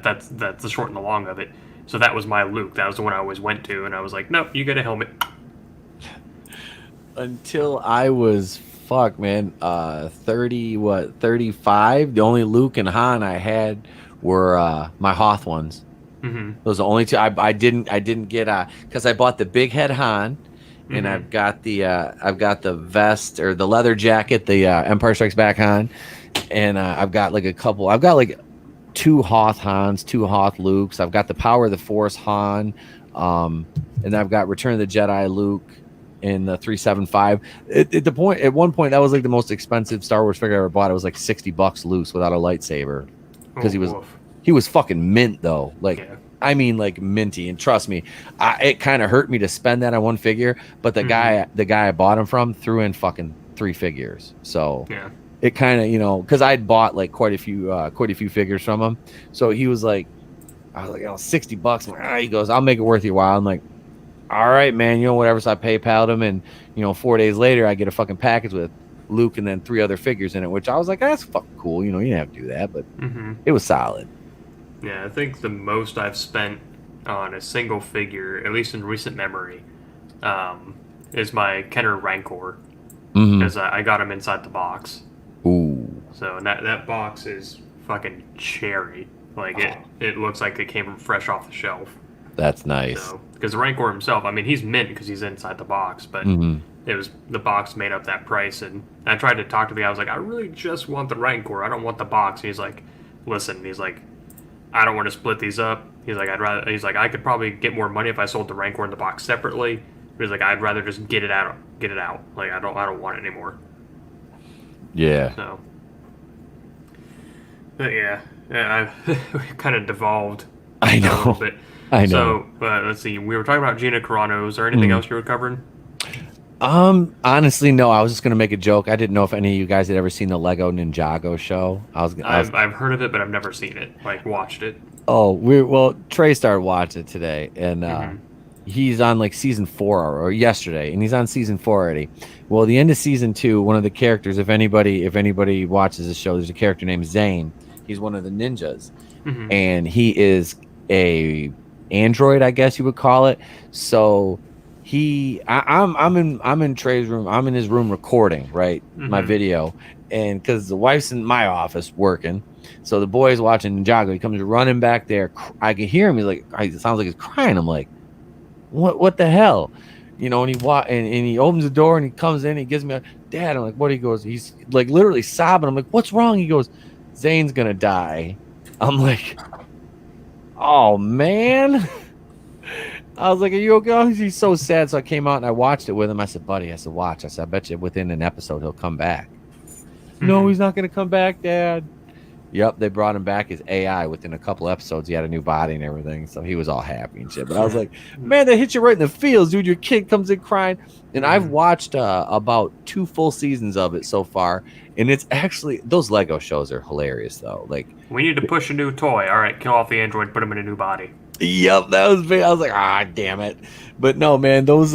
that's the short and the long of it. So that was my Luke. That was the one I always went to, and I was like, nope, you get a helmet.
Until I was 35. The only Luke and Han I had were my Hoth ones. Those are the only 2. I didn't get because I bought the big head Han, and I've got the vest or the leather jacket, the Empire Strikes Back Han, and I've got like a couple. I've got like 2 Hoth Hans, 2 Hoth Lukes. I've got the Power of the Force Han, and I've got Return of the Jedi Luke in the 375. At one point that was like the most expensive Star Wars figure I ever bought. It was like $60 loose without a lightsaber because he was fucking mint though. Like I mean, like minty. And trust me, it kind of hurt me to spend that on one figure. But the guy I bought him from threw in fucking 3 figures. So
Yeah.
it kind of, you know, because I'd bought like quite a few figures from him. So he was like, I was like, $60. I'm like, he goes, I'll make it worth your while. I'm like, all right, man, you know, whatever. So I PayPal'd him, and 4 days later, I get a fucking package with Luke and then 3 other figures in it, which I was like, that's fucking cool. You didn't have to do that, but it was solid.
Yeah, I think the most I've spent on a single figure, at least in recent memory, is my Kenner Rancor, because I got him inside the box.
Ooh.
So that box is fucking cherry. Like it looks like it came from fresh off the shelf.
That's nice.
So, because the Rancor himself, I mean, he's mint because he's inside the box, but it was the box made up that price. And I tried to talk to the guy. I was like, I really just want the Rancor. I don't want the box. And he's like, listen. He's like, I don't want to split these up. He's like, I could probably get more money if I sold the Rancor in the box separately. He's like, I'd rather just get it out. Like I don't want it anymore.
Yeah.
So, but yeah, I've kind of devolved.
I know.
A little bit.
I know.
So let's see. We were talking about Gina Carano. Is there anything else you were covering?
Honestly, no. I was just gonna make a joke. I didn't know if any of you guys had ever seen the Lego Ninjago show.
I've heard of it, but I've never seen it. Like watched it.
Oh, Trey started watching it today, and he's on like season 4 or yesterday, and he's on season 4 already. Well, the end of season 2, one of the characters, if anybody watches the show, there's a character named Zane. He's one of the ninjas, and he is a android, I guess you would call it. So I'm in Trey's room. I'm in his room recording, right, my video, and because the wife's in my office working, so the boy's watching Ninjago. He comes running back there. I can hear him. He's like, it sounds like he's crying. I'm like, what the hell, and he opens the door and he comes in. He gives me a dad. I'm like, what? He goes, he's like literally sobbing. I'm like, what's wrong? He goes, Zane's gonna die. I'm like, oh man. I was like, are you okay? He's so sad. So I came out and I watched it with him. I said, buddy, watch. I said, I bet you within an episode he'll come back. No, he's not gonna come back, Dad. Yep, they brought him back as AI within a couple episodes. He had a new body and everything, so he was all happy and shit. But I was like, man, they hit you right in the feels, dude. Your kid comes in crying. And I've watched about 2 full seasons of it so far, and it's actually, those Lego shows are hilarious, though. Like,
we need to push a new toy. All right, kill off the android, put him in a new body.
Yep, that was big. I was like, damn it. But no, man, those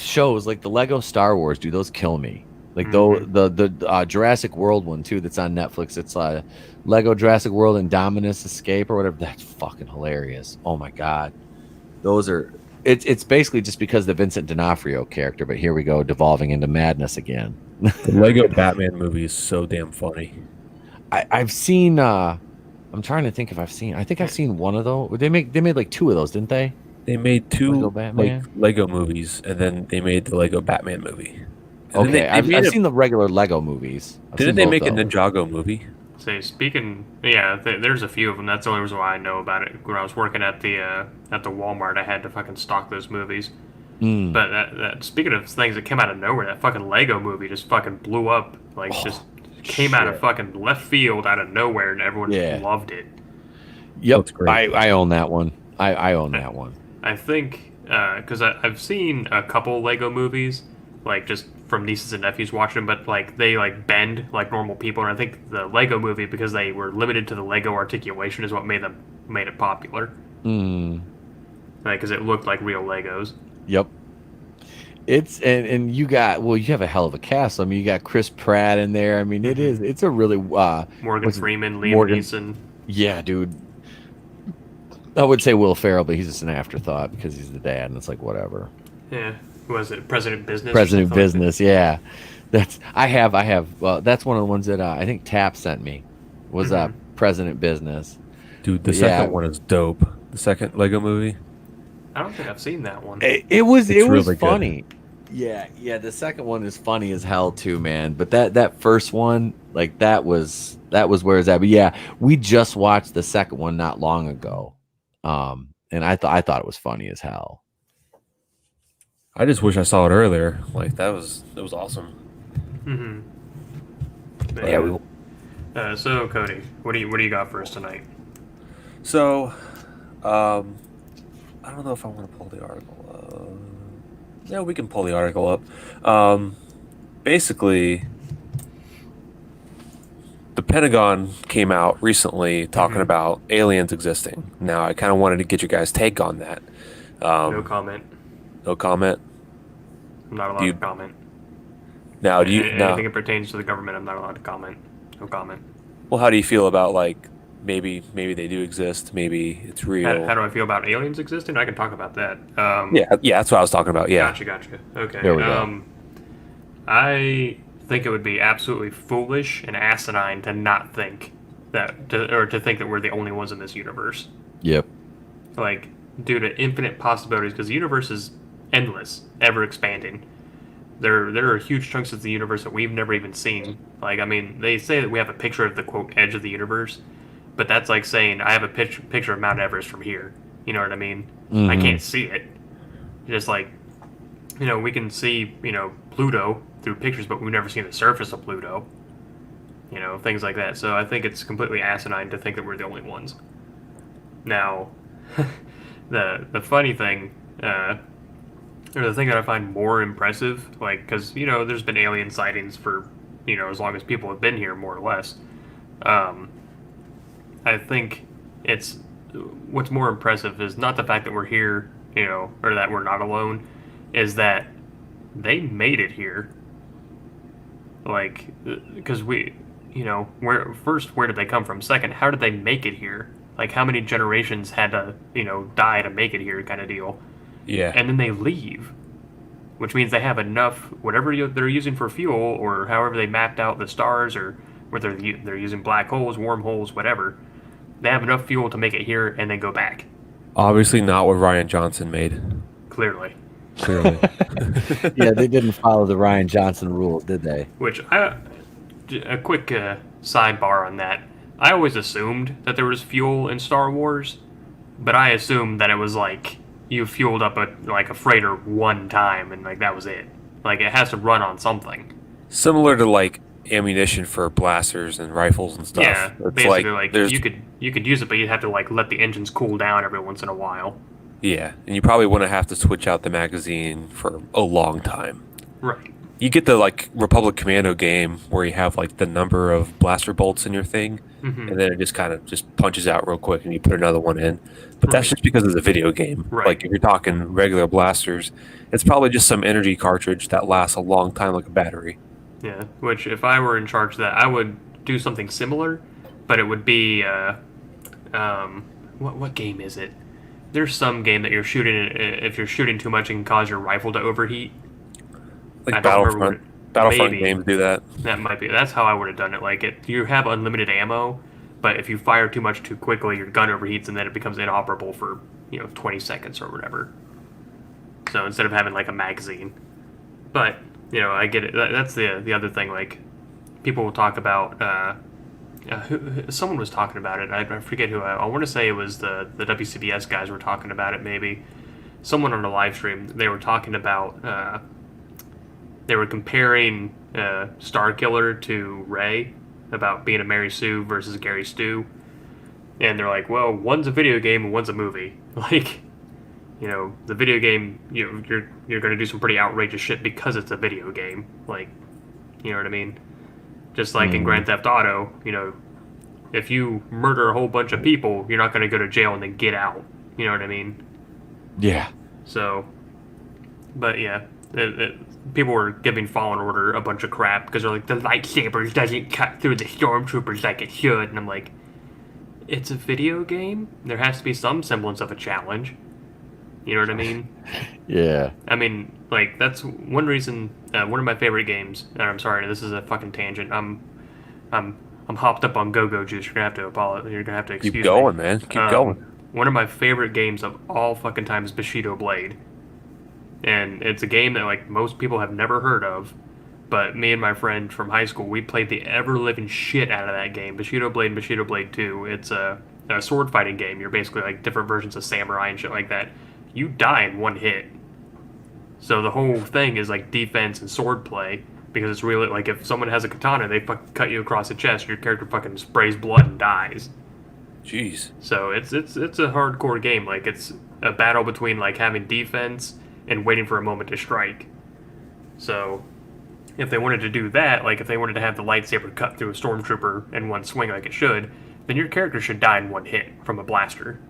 shows, like the Lego Star Wars, dude, those kill me. Like the Jurassic World one too, that's on Netflix. It's Lego Jurassic World and Dominus Escape or whatever. That's fucking hilarious. Oh my god, those are. It's basically just because the Vincent D'Onofrio character, but here we go, devolving into madness again.
The Lego Batman movie is so damn funny.
I've seen. I'm trying to think if I've seen. I think I've seen one of those. They made like 2 of those, didn't they?
They made 2
Lego Batman?
like Lego movies, and then they made the Lego Batman movie.
Okay, I've seen the regular Lego movies.
Didn't they make a Ninjago movie?
Say, there's a few of them. That's the only reason why I know about it. When I was working at the Walmart, I had to fucking stock those movies. But that speaking of things that came out of nowhere, that fucking Lego movie just fucking blew up. Like, just came out of fucking left field, out of nowhere, and everyone loved it.
Yep, I own that one. I own that one.
I think because I've seen a couple Lego movies, like just from nieces and nephews watching them, but like they like bend like normal people, and I think the Lego movie, because they were limited to the Lego articulation, is what made it popular. Like, because it looked like real Legos.
Yep. It's and you have a hell of a cast. I mean, you got Chris Pratt in there. I mean, it's a really
Morgan Freeman, Liam Neeson.
Yeah, dude. I would say Will Ferrell, but he's just an afterthought because he's the dad, and it's like whatever.
Yeah. Was it President Business?
President Business, yeah. That's I have. That's one of the ones that I think Tap sent me. Was President Business.
Dude, the second one is dope. The second Lego movie.
I don't think I've seen that one.
It was
really
funny. Good. Yeah. The second one is funny as hell too, man. But that first one, like that was where it's at. But yeah, we just watched the second one not long ago, and I thought it was funny as hell.
I just wish I saw it earlier. Like that was awesome.
So Cody, what do you got for us tonight?
So, I don't know if I want to pull the article up. Yeah, we can pull the article up. Basically, the Pentagon came out recently talking about aliens existing. Now, I kind of wanted to get your guys' take on that.
No comment.
No comment.
I'm not allowed to comment.
Now, do you
Anything that pertains to the government, I'm not allowed to comment. No comment.
Well, how do you feel about like maybe they do exist, maybe it's real?
How do I feel about aliens existing? I can talk about that.
Yeah, that's what I was talking about. Yeah.
Gotcha. Okay.
There we go.
I think it would be absolutely foolish and asinine to not think to think that we're the only ones in this universe.
Yep.
Like, due to infinite possibilities, because the universe is endless, ever expanding. There are huge chunks of the universe that we've never even seen. Like, I mean, they say that we have a picture of the, quote, edge of the universe, but that's like saying I have a picture of Mount Everest from here. You know what I mean? I can't see it. Just like, we can see, Pluto through pictures, but we've never seen the surface of Pluto. Things like that. So I think it's completely asinine to think that we're the only ones. Now, the funny thing, or the thing that I find more impressive, like, because, there's been alien sightings for, as long as people have been here, more or less. I think what's more impressive is not the fact that we're here, or that we're not alone, is that they made it here. Like, because where did they come from? Second, how did they make it here? Like, how many generations had to, die to make it here, kind of deal.
Yeah.
And then they leave, which means they have enough, whatever they're using for fuel, or however they mapped out the stars, or whether they're using black holes, wormholes, whatever. They have enough fuel to make it here and then go back.
Obviously not what Ryan Johnson made.
Clearly.
Yeah, they didn't follow the Ryan Johnson rule, did they?
Which, a quick sidebar on that. I always assumed that there was fuel in Star Wars, but I assumed that it was like you fueled up a freighter one time and like that was it. Like, it has to run on something.
Similar to like ammunition for blasters and rifles and stuff.
Yeah,
it's
basically like you could use it, but you'd have to like let the engines cool down every once in a while.
Yeah, and you probably wouldn't have to switch out the magazine for a long time.
Right.
You get the like Republic Commando game where you have like the number of blaster bolts in your thing, and then it just kind of just punches out real quick, and you put another one in. But that's just because it's a video game.
Right.
Like if you're talking regular blasters, it's probably just some energy cartridge that lasts a long time, like a battery.
Yeah. Which, if I were in charge of that, I would do something similar, but it would be what game is it? There's some game that you're shooting. If you're shooting too much, it can cause your rifle to overheat.
Like Battlefront games do that.
That might be. That's how I would have done it. Like, you have unlimited ammo, but if you fire too much too quickly, your gun overheats and then it becomes inoperable for 20 seconds or whatever. So instead of having like a magazine, but I get it. That's the other thing. Like, people will talk about. Someone was talking about it. I forget who. I want to say it was the WCBS guys were talking about it. Maybe someone on a live stream. They were talking about. They were comparing Starkiller to Ray, about being a Mary Sue versus Gary Stu, and they're like, well, one's a video game and one's a movie. Like, the video game, you're going to do some pretty outrageous shit because it's a video game. Like, you know what I mean? Just like in Grand Theft Auto, if you murder a whole bunch of people, you're not going to go to jail and then get out. You know what I mean?
Yeah.
So, but yeah, people were giving Fallen Order a bunch of crap because they're like, the lightsabers doesn't cut through the stormtroopers like it should. And I'm like, it's a video game. There has to be some semblance of a challenge. You know what I mean?
Yeah.
I mean, like, that's one reason. One of my favorite games. And I'm sorry, this is a fucking tangent. I'm hopped up on go-go juice. You're gonna have to apologize. You're gonna have to excuse me.
Keep going, man. Keep going.
One of my favorite games of all fucking time is Bushido Blade, and it's a game that like most people have never heard of. But me and my friend from high school, we played the ever-living shit out of that game. Bushido Blade and Bushido Blade 2. It's a sword fighting game. You're basically like different versions of samurai and shit like that. You die in one hit. So the whole thing is like defense and sword play, because it's really like if someone has a katana, they fucking cut you across the chest, your character fucking sprays blood and dies.
Jeez.
So it's a hardcore game. Like it's a battle between like having defense and waiting for a moment to strike. So if they wanted to do that, like if they wanted to have the lightsaber cut through a stormtrooper in one swing like it should, then your character should die in one hit from a blaster.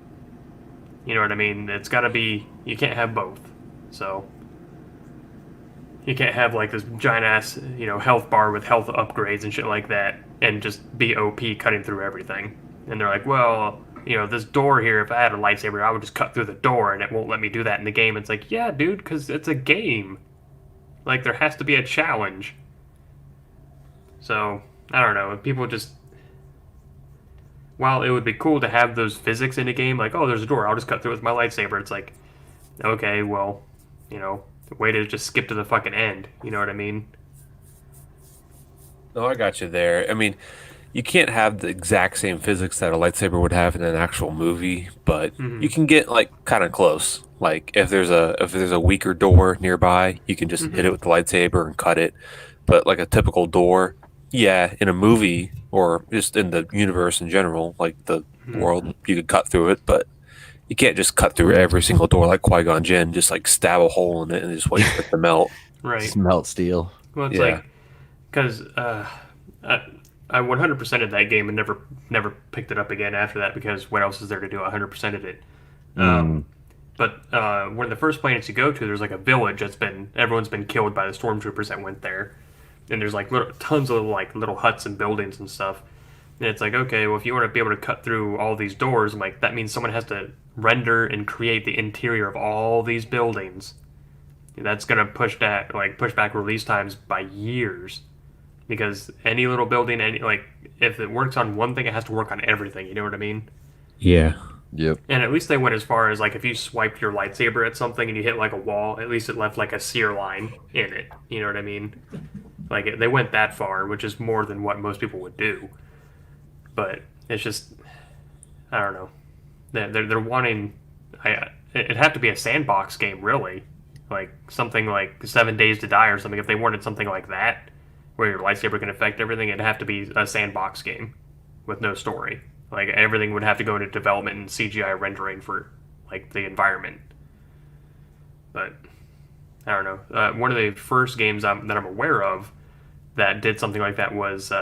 You know what I mean? It's got to be. You can't have both. So you can't have like this giant ass, health bar with health upgrades and shit like that, and just be OP cutting through everything. And they're like, well, this door here. If I had a lightsaber, I would just cut through the door, and it won't let me do that in the game. It's like, yeah, dude, because it's a game. Like there has to be a challenge. So I don't know. People just. While it would be cool to have those physics in a game, like, oh, there's a door, I'll just cut through it with my lightsaber. It's like, okay, well, way to just skip to the fucking end. You know what I mean?
No, I got you there. I mean, you can't have the exact same physics that a lightsaber would have in an actual movie, but you can get like kind of close. Like if there's a weaker door nearby, you can just hit it with the lightsaber and cut it. But like a typical door, yeah, in a movie or just in the universe in general, like the world, you could cut through it, but you can't just cut through every single door like Qui-Gon Jinn, just like stab a hole in it and just wait for it to melt.
Right.
Smelt steel.
Well, it's like, because I 100%ed that game and never picked it up again after that, because what else is there to do? I 100%ed it. But one of the first planets you go to, there's like a village everyone's been killed by the stormtroopers that went there. And there's like tons of little huts and buildings and stuff. And it's like, okay, well, if you want to be able to cut through all these doors, I'm like, that means someone has to render and create the interior of all these buildings. And that's gonna push back release times by years, because any little building, if it works on one thing, it has to work on everything. You know what I mean?
Yeah.
Yep.
And at least they went as far as like if you swiped your lightsaber at something and you hit like a wall, at least it left like a sear line in it. You know what I mean? Like they went that far, which is more than what most people would do. But it's just, I don't know. They're wanting. It'd have to be a sandbox game, really, like something like 7 Days to Die or something. If they wanted something like that, where your lightsaber can affect everything, it'd have to be a sandbox game with no story. Like everything would have to go into development and CGI rendering for like the environment. But I don't know. One of the first games that I'm aware of that did something like that was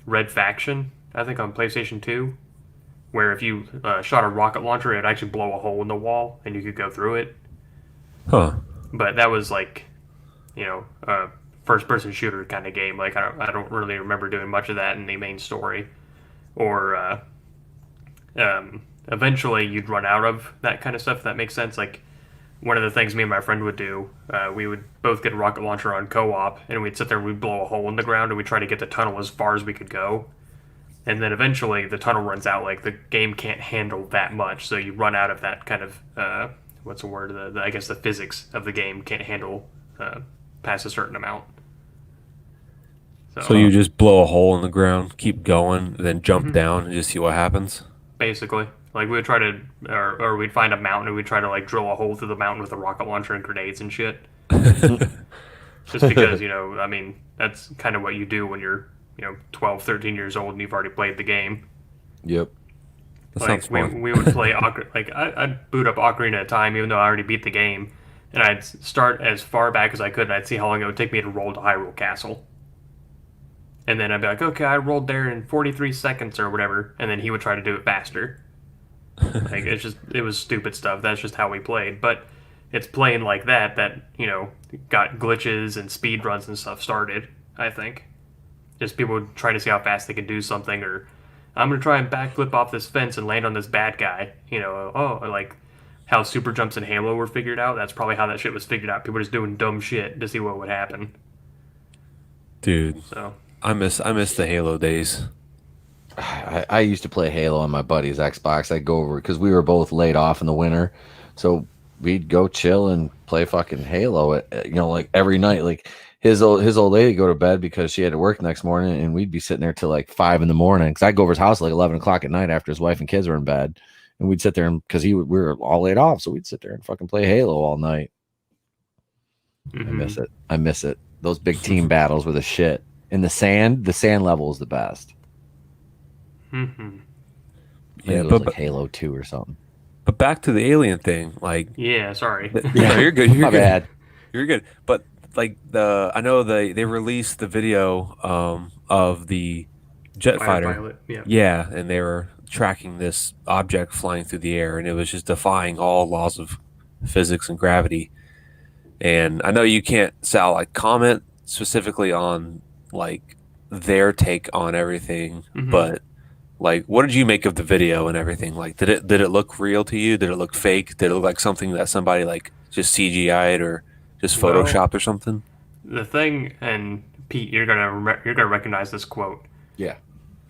Red Faction, I think on PlayStation 2, where if you shot a rocket launcher, it would actually blow a hole in the wall and you could go through it.
Huh.
But that was like, a first-person shooter kind of game. Like I don't really remember doing much of that in the main story. Or eventually you'd run out of that kind of stuff, if that makes sense. Like one of the things me and my friend would do, we would both get a rocket launcher on co-op, and we'd sit there and we'd blow a hole in the ground, and we'd try to get the tunnel as far as we could go. And then eventually the tunnel runs out. Like the game can't handle that much, so you run out of that kind of what's the word? I guess the physics of the game can't handle past a certain amount.
So you just blow a hole in the ground, keep going, then jump down and just see what happens?
Basically. Like we would try to, or we'd find a mountain and we'd try to like drill a hole through the mountain with a rocket launcher and grenades and shit. Just because, I mean, that's kind of what you do when you're, 12, 13 years old and you've already played the game.
Yep.
That
Like
sounds fun.
we would play, I'd boot up Ocarina of Time even though I already beat the game. And I'd start as far back as I could and I'd see how long it would take me to roll to Hyrule Castle. And then I'd be like, okay, I rolled there in 43 seconds or whatever. And then he would try to do it faster. Like it was stupid stuff. That's just how we played. But it's playing like that got glitches and speed runs and stuff started, I think. Just people would try to see how fast they could do something, or I'm gonna try and backflip off this fence and land on this bad guy. Like how super jumps in Halo were figured out. That's probably how that shit was figured out. People just doing dumb shit to see what would happen.
Dude,
So
I miss the Halo days.
I used to play Halo on my buddy's Xbox. I'd go over because we were both laid off in the winter, so we'd go chill and play fucking Halo. Like every night. Like his old lady would go to bed because she had to work the next morning, and we'd be sitting there till like 5 a.m. Because I'd go over his house at like 11 o'clock at night after his wife and kids were in bed, and we'd sit there because we were all laid off, so we'd sit there and fucking play Halo all night. I miss it. Those big team battles were the shit. In the sand level is the best. Yeah, it looks like Halo 2 or something.
But back to the alien thing, like
Yeah, sorry.
no, you're good. You're
My
good.
bad.
You're good. But like I know they released the video of the jet fighter.
Pilot. Yeah.
Yeah, and they were tracking this object flying through the air, and it was just defying all laws of physics and gravity. And I know you can't, Sal, like comment specifically on like their take on everything, but like, what did you make of the video and everything? Like, did it look real to you? Did it look fake? Did it look like something that somebody like just CGI'd or just
Well,
photoshopped or something?
The thing, and Pete, you're gonna recognize this quote.
Yeah.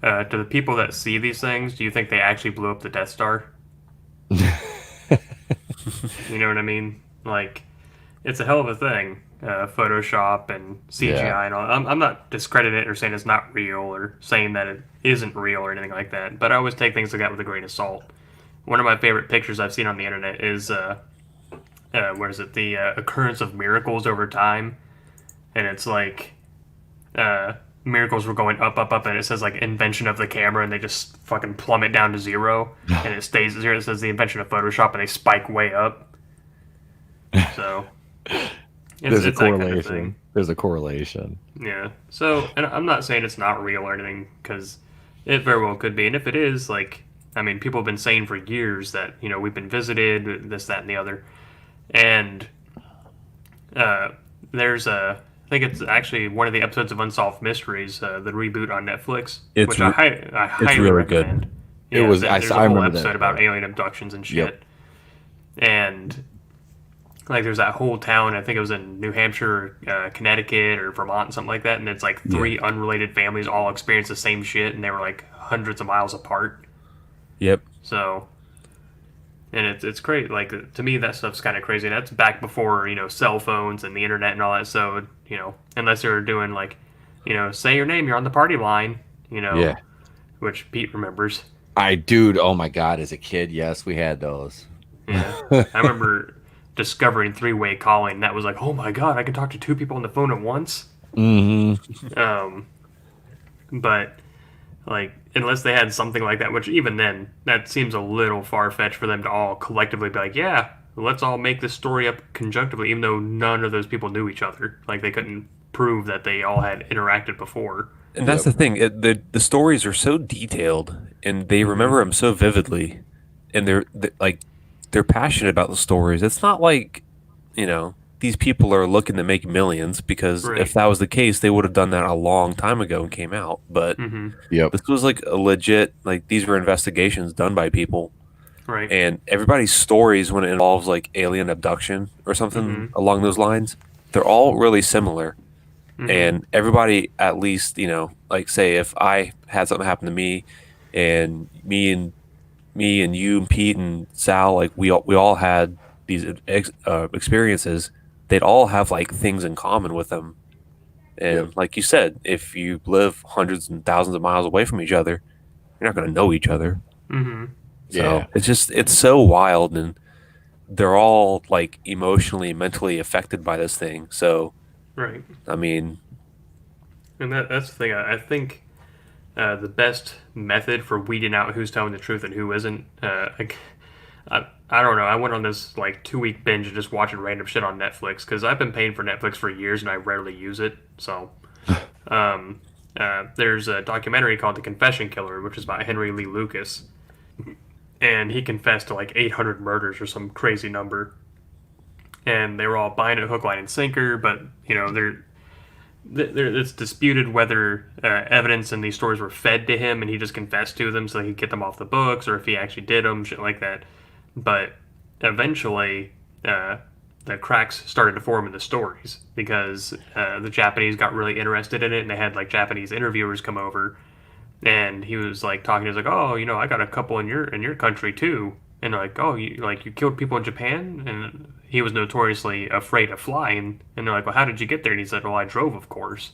To the people that see these things, do you think they actually blew up the Death Star? You know what I mean? Like, it's a hell of a thing. Photoshop and CGI and all. I'm not discrediting it or saying it's not real or saying that it isn't real or anything like that. But I always take things like that with a grain of salt. One of my favorite pictures I've seen on the internet is where is it? The occurrence of miracles over time, and it's like miracles were going up, up, up, and it says like invention of the camera, and they just fucking plummet down to zero, and it stays at zero. It says the invention of Photoshop, and they spike way up. So
There's a
it's that kind of
correlation.
thing.
There's a correlation.
Yeah. So, and I'm not saying it's not real or anything, because it very well could be. And if it is, like, I mean, people have been saying for years that, you know, we've been visited, this, that, and the other. And there's I think it's actually one of the episodes of Unsolved Mysteries, the reboot on Netflix, which I highly
really good.
recommend.
It was-
There's
I
a whole
remember that.
episode about alien abductions and shit.
Yep.
And like there's that whole town, I think it was in New Hampshire, Connecticut, or Vermont, something like that, and it's like three unrelated families all experienced the same shit, and they were like hundreds of miles apart.
Yep.
So, and it's great. Like, to me, that stuff's kind of crazy. That's back before, you know, cell phones and the internet and all that. So, you know, unless they're doing like, you know, say your name, you're on the party line, you know,
Yeah.
which Pete remembers.
Dude, oh my God, as a kid, yes, we had those.
Yeah. I remember discovering three-way calling. That was like, oh my God, I can talk to two people on the phone at once.
Mm-hmm.
But like, unless they had something like that, which even then, that seems a little far-fetched for them to all collectively be like, yeah, let's all make this story up conjunctively, even though none of those people knew each other. Like, they couldn't prove that they all had interacted before.
And that's the thing. The stories are so detailed, and they remember them so vividly, and they're passionate about the stories. It's not like, you know, these people are looking to make millions, because
Right.
if that was the case, they would have done that a long time ago and came out. But
Yep.
this was like a legit, like, these were investigations done by people,
Right.
and everybody's stories when it involves like alien abduction or something along those lines, they're all really similar. And everybody, at least, you know, like, say if I had something happen to me, and me and you and Pete and Sal, like, we all had these experiences, they'd all have like things in common with them. And like you said, if you live hundreds and thousands of miles away from each other, you're not going to know each other. So
Yeah.
it's so wild, and they're all like emotionally, mentally affected by this thing. So,
Right.
I mean,
And that's the thing. I think the best method for weeding out who's telling the truth and who isn't, like, I don't know. I went on this like 2-week binge of just watching random shit on Netflix, because I've been paying for Netflix for years and I rarely use it. So, there's a documentary called The Confession Killer, which is by Henry Lee Lucas, and he confessed to like 800 murders or some crazy number, and they were all buying it hook, line, and sinker. But you know, it's disputed whether evidence in these stories were fed to him and he just confessed to them so he could get them off the books, or if he actually did them, shit like that. But eventually, the cracks started to form in the stories, because the Japanese got really interested in it, and they had like Japanese interviewers come over, and he was like talking. He was like, "Oh, you know, I got a couple in your country too." And they're like, "Oh, you killed people in Japan?" And he was notoriously afraid of flying. And they're like, "Well, how did you get there?" And he said, "Well, I drove, of course."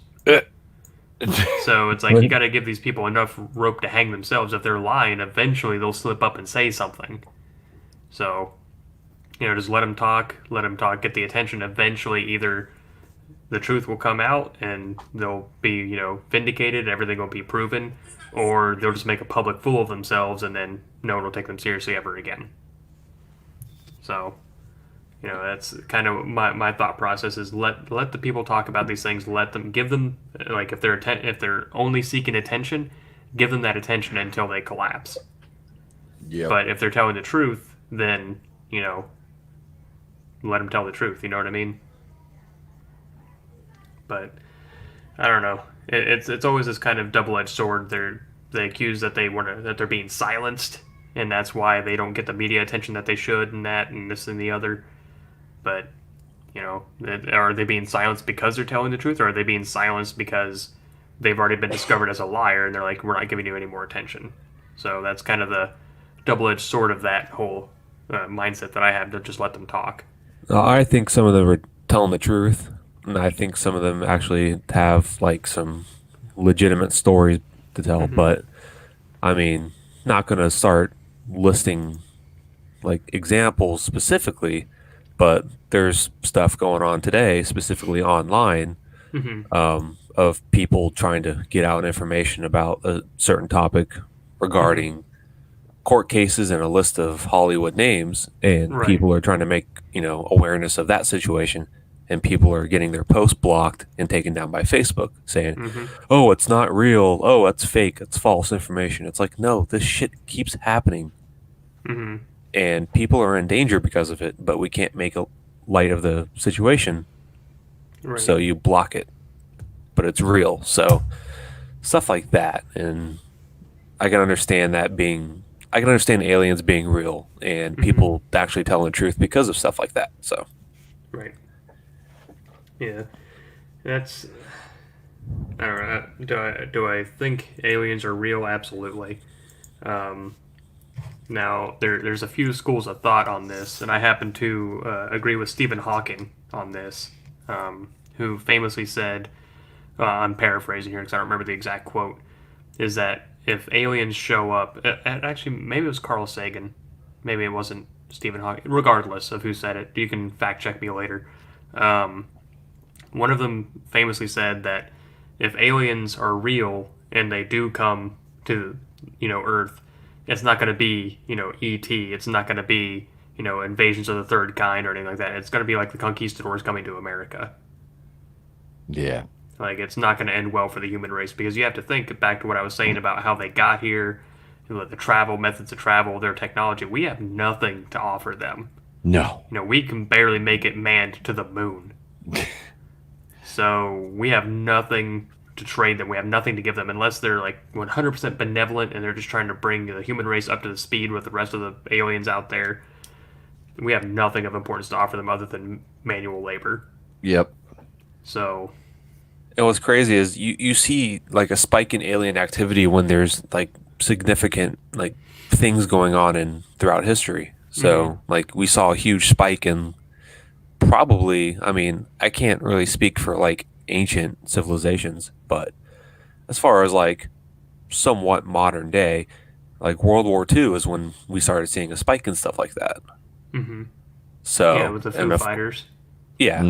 So it's like, you got to give these people enough rope to hang themselves. If they're lying, eventually they'll slip up and say something. So, you know, just let them talk, get the attention. Eventually, either the truth will come out and they'll be, you know, vindicated, everything will be proven, or they'll just make a public fool of themselves, and then no one will take them seriously ever again. So, that's kind of my thought process is let the people talk about these things. Let them give them, like, if they're only seeking attention, give them that attention until they collapse.
Yeah.
But if they're telling the truth, then let them tell the truth. You know what I mean? But I don't know. It's always this kind of double-edged sword. They accuse that they're being silenced, and that's why they don't get the media attention that they should, and that and this and the other. But are they being silenced because they're telling the truth, or are they being silenced because they've already been discovered as a liar, and they're like, we're not giving you any more attention? So that's kind of the double-edged sword of that whole mindset that I have, to just let them talk.
I think some of them are telling the truth, and I think some of them actually have like some legitimate stories to tell. But I mean, not going to start listing like examples specifically, but there's stuff going on today, specifically online, of people trying to get out information about a certain topic regarding court cases and a list of Hollywood names, and
Right.
people are trying to make awareness of that situation, and people are getting their posts blocked and taken down by Facebook, saying, "Oh, it's not real. Oh, it's fake. It's false information." It's like, no, this shit keeps happening, and people are in danger because of it. But we can't make a light of the situation,
Right.
so you block it. But it's real, so stuff like that, and I can understand I can understand aliens being real and people actually telling the truth because of stuff like that. So,
Right. Yeah. That's. I don't know. Do I think aliens are real? Absolutely. Now, there's a few schools of thought on this, and I happen to agree with Stephen Hawking on this, who famously said, I'm paraphrasing here because I don't remember the exact quote, is that if aliens show up, actually, maybe it was Carl Sagan, maybe it wasn't Stephen Hawking, regardless of who said it, you can fact check me later. One of them famously said that if aliens are real and they do come to, Earth, it's not going to be, E.T., it's not going to be, invasions of the third kind or anything like that. It's going to be like the conquistadors coming to America.
Yeah.
Like, it's not going to end well for the human race, because you have to think back to what I was saying about how they got here, the travel, methods of travel, their technology. We have nothing to offer them.
No.
We can barely make it manned to the moon. So we have nothing to trade them. We have nothing to give them unless they're like 100% benevolent and they're just trying to bring the human race up to the speed with the rest of the aliens out there. We have nothing of importance to offer them other than manual labor.
Yep.
So...
And what's crazy is you see like a spike in alien activity when there's like significant like things going on throughout history. So like we saw a huge spike in probably, I mean, I can't really speak for like ancient civilizations, but as far as like somewhat modern day, like World War II is when we started seeing a spike and stuff like that. So
yeah, with the Foo Fighters.
Yeah.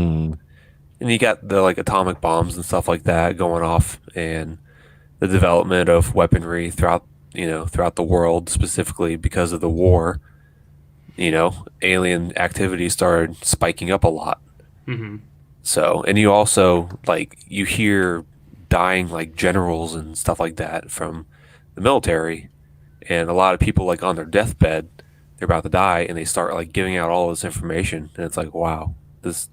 And you got the like atomic bombs and stuff like that going off, and the development of weaponry throughout the world, specifically because of the war. Alien activity started spiking up a lot. So, and you also like you hear dying like generals and stuff like that from the military, and a lot of people like on their deathbed, they're about to die, and they start like giving out all this information, and it's like, wow, there's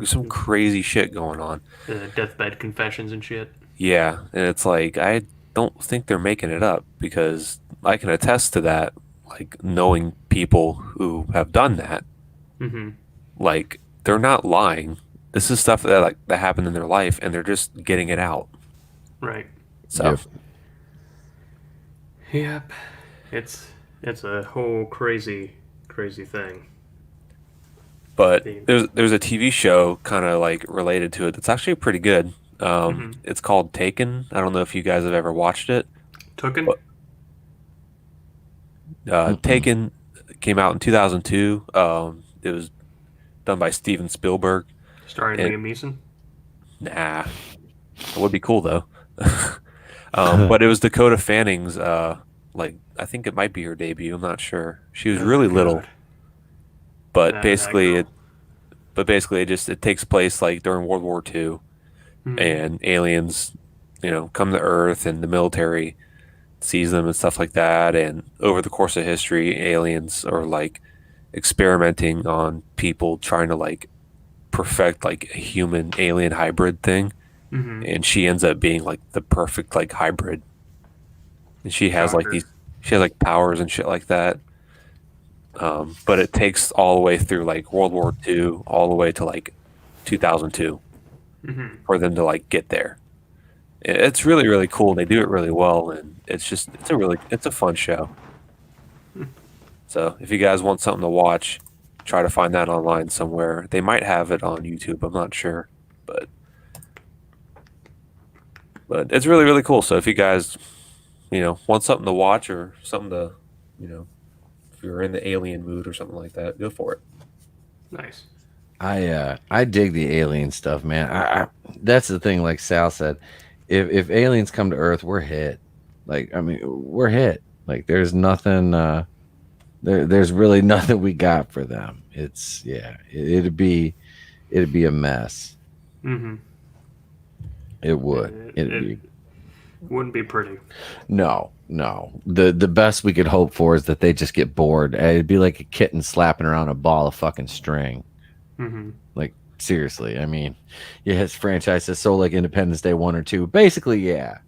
some crazy shit going on.
Deathbed confessions and shit.
Yeah, and it's like I don't think they're making it up, because I can attest to that, like knowing people who have done that. Like they're not lying. This is stuff that happened in their life, and they're just getting it out.
Right.
So.
Yep. It's a whole crazy thing.
But there's a TV show kind of like related to it that's actually pretty good. It's called Taken. I don't know if you guys have ever watched it.
Taken?
Taken came out in 2002. It was done by Steven Spielberg.
Starring Liam Neeson?
Nah. It would be cool though. But it was Dakota Fanning's. Like I think it might be her debut. I'm not sure. She was really little, but basically it takes place like during World War II, and aliens, come to Earth, and the military sees them and stuff like that. And over the course of history, aliens are like experimenting on people, trying to like perfect like a human alien hybrid thing. And she ends up being like the perfect like hybrid. And she has like powers and shit like that. But it takes all the way through like World War II, all the way to like 2002 for them to like get there. It's really, really cool. They do it really well, and it's a fun show. So if you guys want something to watch, try to find that online somewhere. They might have it on YouTube. I'm not sure, but it's really, really cool. So if you guys, want something to watch or something to, if you're in the alien mood or something like that, go for it.
Nice.
I dig the alien stuff, man. That's the thing. Like Sal said, if aliens come to Earth, we're hit. Like, I mean, we're hit. Like, there's nothing. There's really nothing we got for them. It'd be a mess. It would. It
wouldn't be pretty.
No. The best we could hope for is that they just get bored. It'd be like a kitten slapping around a ball of fucking string. Like, seriously. I mean, his franchise is so like Independence Day 1 or 2. Basically, yeah.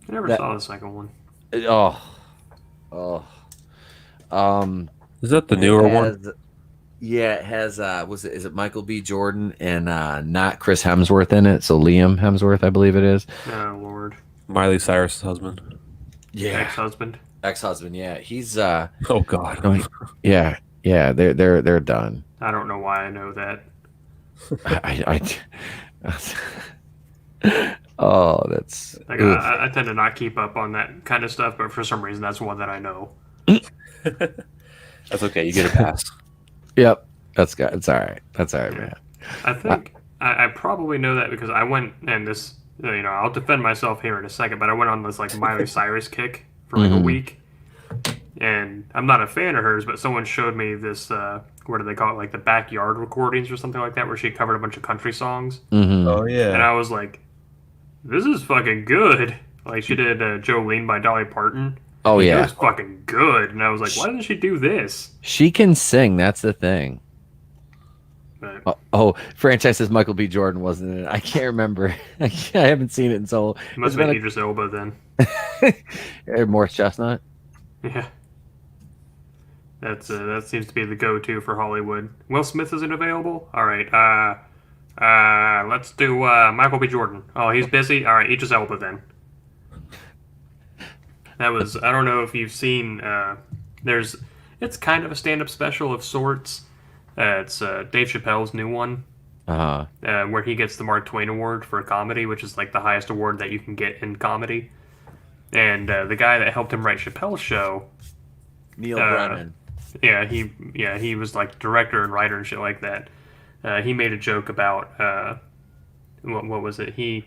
I never saw the second one.
Is that the newer one?
Yeah, it has is it Michael B. Jordan and not Chris Hemsworth in it, so Liam Hemsworth, I believe it is.
Oh Lord.
Miley Cyrus' husband.
Yeah.
Ex-husband,
yeah. He's
oh God.
No, yeah, they're done.
I don't know why I know that.
Oh, that's
like I tend to not keep up on that kind of stuff, but for some reason that's one that I know.
That's okay, you get a pass.
Yep. It's all right. That's all right, man.
I think I probably know that because I went, and this, I'll defend myself here in a second, but I went on this like Miley Cyrus kick for like a week, and I'm not a fan of hers, but someone showed me this, what do they call it, like the backyard recordings or something like that, where she covered a bunch of country songs.
Oh yeah.
And I was like, this is fucking good. Like she did Jolene by Dolly Parton.
Oh yeah,
it was fucking good, and I was like, why didn't she do this?
She can sing. That's the thing.
But,
franchise says Michael B. Jordan wasn't in it. I can't remember. I haven't seen it in so.
It must have been Idris Elba then.
Morris Chestnut.
Yeah, that seems to be the go-to for Hollywood. Will Smith isn't available. All right, let's do Michael B. Jordan. Oh, he's busy. All right, Idris Elba then. That was, I don't know if you've seen, it's kind of a stand-up special of sorts. It's Dave Chappelle's new one, where he gets the Mark Twain Award for comedy, which is like the highest award that you can get in comedy. And the guy that helped him write Chappelle's show,
Neil Brennan.
He was like director and writer and shit like that. He made a joke about, what was it? He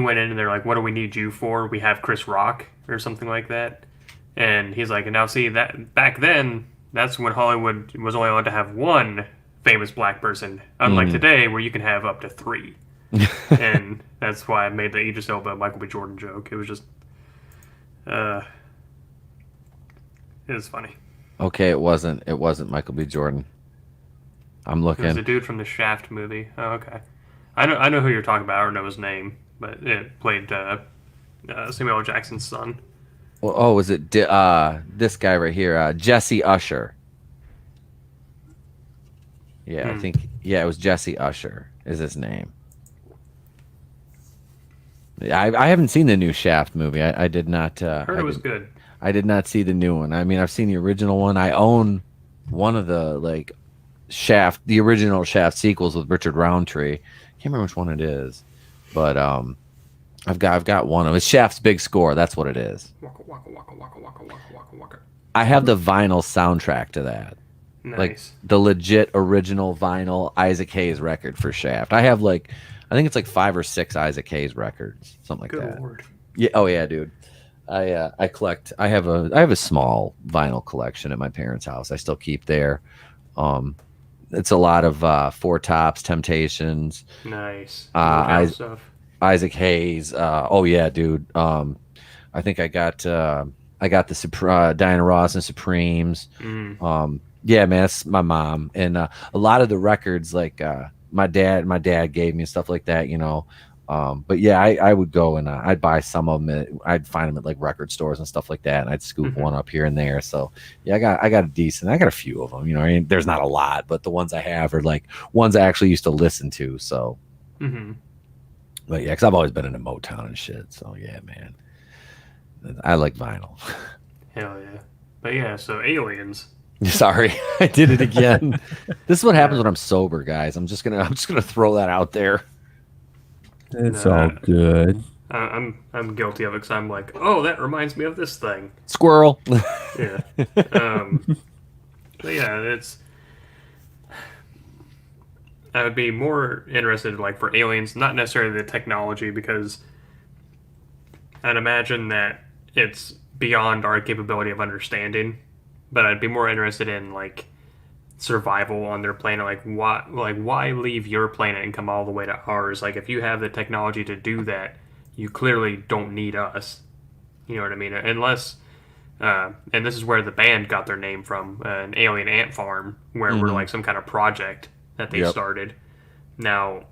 went in and they're like, what do we need you for? We have Chris Rock or something like that. And he's like, and now see that back then, that's when Hollywood was only allowed to have one famous black person. Unlike today where you can have up to 3. And that's why I made the Idris Elba Michael B. Jordan joke. It was just, it was funny.
Okay, it wasn't Michael B. Jordan. I'm looking.
It was a dude from the Shaft movie. Oh, okay. I know who you're talking about. I don't know his name. But it played Samuel L. Jackson's son.
Well, was it this guy right here, Jesse Usher? Yeah, I think it was Jesse Usher is his name. I haven't seen the new Shaft movie. I did not.
Heard it was good.
I did not see the new one. I mean, I've seen the original one. I own one of the the original Shaft sequels with Richard Roundtree. Can't remember which one it is. But I've got one of them. It's Shaft's Big Score. That's what it is. I have the vinyl soundtrack to that.
Nice.
Like the legit original vinyl Isaac Hayes record for Shaft. I have I think it's like 5 or 6 Isaac Hayes records, something like
Good
that.
lord.
Yeah. Oh yeah, dude. I collect. I have a small vinyl collection at my parents' house. I still keep there. It's a lot of Four Tops, Temptations,
Nice.
I,
Motown stuff.
Isaac Hayes. Oh yeah, dude. I think I got the Diana Ross and Supremes. Yeah, man, that's my mom, and a lot of the records like my dad gave me and stuff like that, you know. But yeah, I would go and I'd buy some of them. I'd find them at like record stores and stuff like that, and I'd scoop one up here and there. So yeah, I got a few of them. You know, I mean, there's not a lot, but the ones I have are like ones I actually used to listen to. So, but yeah, because I've always been into Motown and shit. So yeah, man, I like vinyl.
Hell yeah. But yeah, so aliens.
Sorry, I did it again. This is what happens when I'm sober, guys. I'm just gonna throw that out there.
It's
Nah.
all good.
I'm guilty of it because I'm like, oh, that reminds me of this thing.
Squirrel.
Yeah. But yeah, I would be more interested like for aliens, not necessarily the technology, because I'd imagine that it's beyond our capability of understanding. But I'd be more interested in like survival on their planet. Why leave your planet and come all the way to ours? Like if you have the technology to do that, you clearly don't need us. You know what I mean? Unless, and this is where the band got their name from, an alien ant farm, where we're like some kind of project that they started. Now,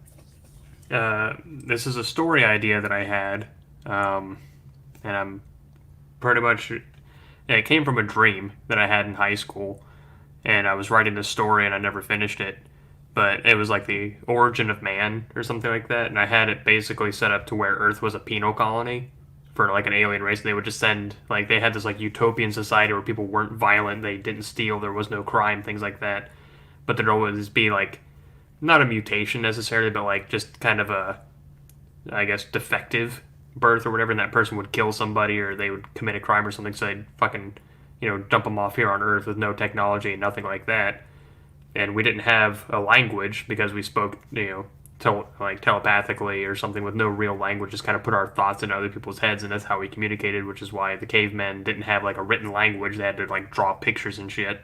this is a story idea that I had, and I'm pretty much. It came from a dream that I had in high school, and I was writing this story and I never finished it. But it was like the origin of man or something like that, and I had it basically set up to where Earth was a penal colony for like an alien race. And they would just send like they had this like utopian society where people weren't violent, they didn't steal, there was no crime, things like that. But there'd always be like not a mutation necessarily, but like just kind of a, I guess, defective birth or whatever, and that person would kill somebody or they would commit a crime or something, so they'd fucking, you know, dump them off here on Earth with no technology and nothing like that. And we didn't have a language because we spoke, you know, telepathically or something with no real language, just kind of put our thoughts into other people's heads, and that's how we communicated, which is why the cavemen didn't have like a written language. They had to like draw pictures and shit.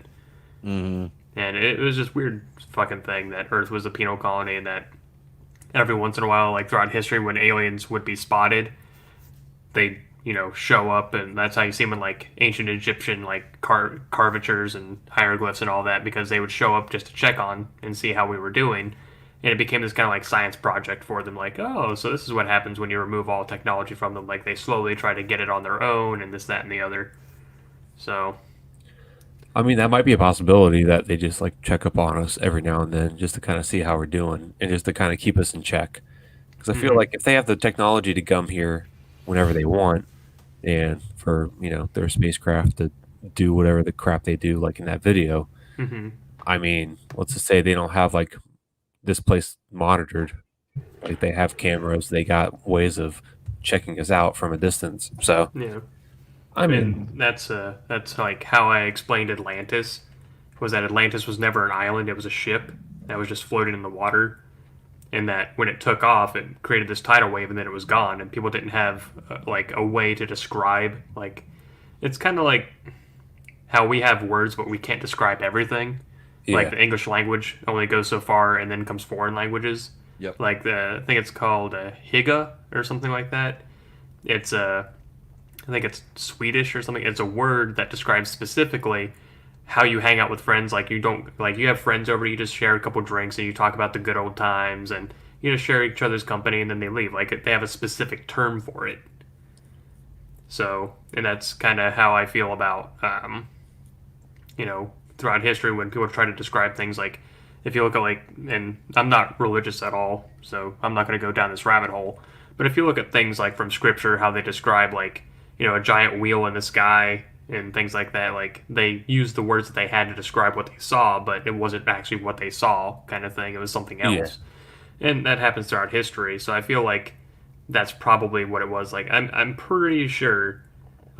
And it was just weird fucking thing that Earth was a penal colony, and that every once in a while, like throughout history, when aliens would be spotted, they, you know, show up, and that's how you see them in like ancient Egyptian like carvatures and hieroglyphs and all that, because they would show up just to check on and see how we were doing, and it became this kind of like science project for them. Like, oh, so this is what happens when you remove all technology from them. Like they slowly try to get it on their own, and this, that, and the other. So,
I mean, that might be a possibility that they just like check up on us every now and then just to kind of see how we're doing and just to kind of keep us in check. Because I feel like if they have the technology to come here whenever they want, and for, you know, their spacecraft to do whatever the crap they do, like in that video, I mean, let's just say they don't have like this place monitored. Like they have cameras, they got ways of checking us out from a distance. So
yeah.
I mean,
that's like how I explained Atlantis, was that Atlantis was never an island, it was a ship that was just floating in the water, and that when it took off, it created this tidal wave, and then it was gone, and people didn't have like a way to describe, like, it's kind of like how we have words, but we can't describe everything. Like the English language only goes so far, and then comes foreign languages. Like I think it's called Higa or something like that. It's I think it's Swedish or something. It's a word that describes specifically how you hang out with friends. Like you don't, like you have friends over, you just share a couple drinks and you talk about the good old times and you just share each other's company and then they leave. Like they have a specific term for it. So, and that's kind of how I feel about, you know, throughout history when people try to describe things. Like if you look at like, and I'm not religious at all, so I'm not going to go down this rabbit hole. But if you look at things like from scripture, how they describe like, you know, a giant wheel in the sky and things like that, like they used the words that they had to describe what they saw, but it wasn't actually what they saw, kind of thing. It was something else. And that happens throughout history. So I feel like that's probably what it was. Like I'm pretty sure,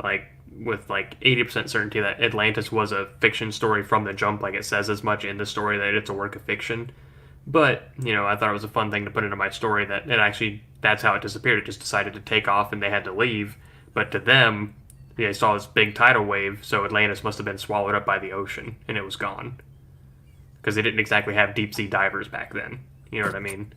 like with like 80% certainty, that Atlantis was a fiction story from the jump. Like it says as much in the story that it's a work of fiction. But, I thought it was a fun thing to put into my story that it actually, that's how it disappeared. It just decided to take off and they had to leave. But to them, they saw this big tidal wave, so Atlantis must have been swallowed up by the ocean and it was gone. Because they didn't exactly have deep sea divers back then. You know what I mean?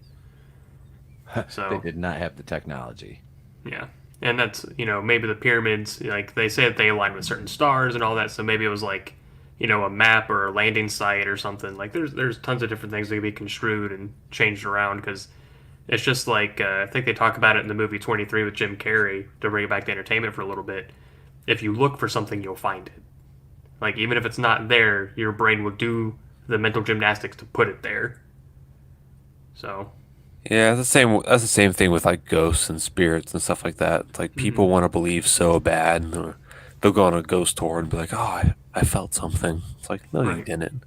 So
They did not have the technology.
yeah. And that's, maybe the pyramids, like they say that they align with certain stars and all that, so maybe it was like, a map or a landing site or something. Like there's tons of different things that can be construed and changed around because it's just like, I think they talk about it in the movie 23 with Jim Carrey to bring it back to entertainment for a little bit. If you look for something, you'll find it. Like even if it's not there, your brain will do the mental gymnastics to put it there. So
Yeah, it's the same. That's the same thing with like ghosts and spirits and stuff like that. It's like people want to believe so bad, and they'll go on a ghost tour and be like, "Oh, I felt something." It's like, no, you
Right.
didn't.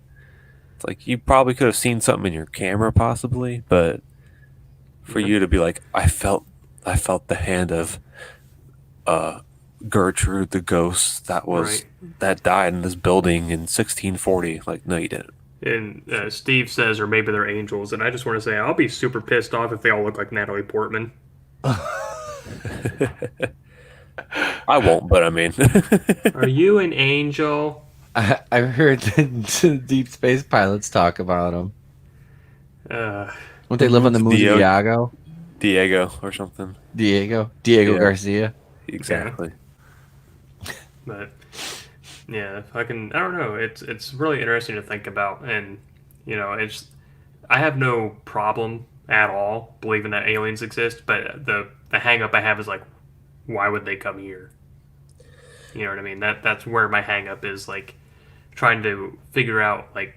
It's like you probably could have seen something in your camera, possibly, but for you to be like, I felt the hand of Gertrude, the ghost
Right.
that died in this building in 1640. Like, no, you didn't.
And Steve says, or maybe they're angels. And I just want to say, I'll be super pissed off if they all look like Natalie Portman.
I won't, but I mean,
Are you an angel?
I heard the Deep Space pilots talk about them.
Uh,
Won't they live on the moon
Dio-
of Iago?
Diego or something.
Diego
Yeah.
Garcia.
Exactly.
but yeah, I don't know. It's really interesting to think about, and I have no problem at all believing that aliens exist, but the hang up I have is like, why would they come here? You know what I mean? That's where my hang up is, like trying to figure out like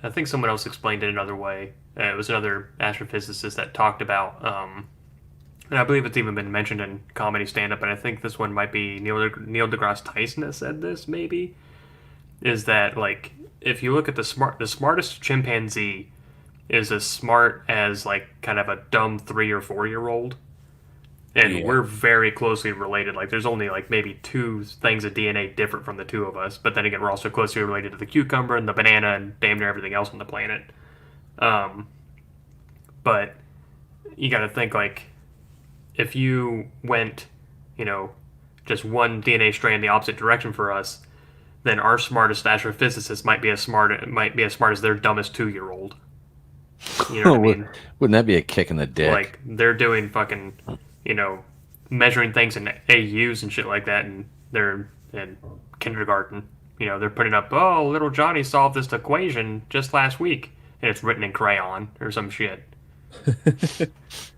I think someone else explained it another way. It was another astrophysicist that talked about, and I believe it's even been mentioned in comedy stand-up. And I think this one might be Neil deGrasse Tyson that said this. Maybe is that like if you look at the smartest chimpanzee is as smart as like kind of a dumb 3 or 4 year old. And
Yeah.
we're very closely related. Like, there's only like maybe 2 things of DNA different from the two of us. But then again, we're also closely related to the cucumber and the banana and damn near everything else on the planet. But you got to think like, if you went, just one DNA strand the opposite direction for us, then our smartest astrophysicist might be as smart as their dumbest 2 year old. You know what I mean?
Wouldn't that be a kick in the dick?
Like they're doing fucking, measuring things in AUs and shit like that, and they're in kindergarten. They're putting up, oh, little Johnny solved this equation just last week, and it's written in crayon or some shit.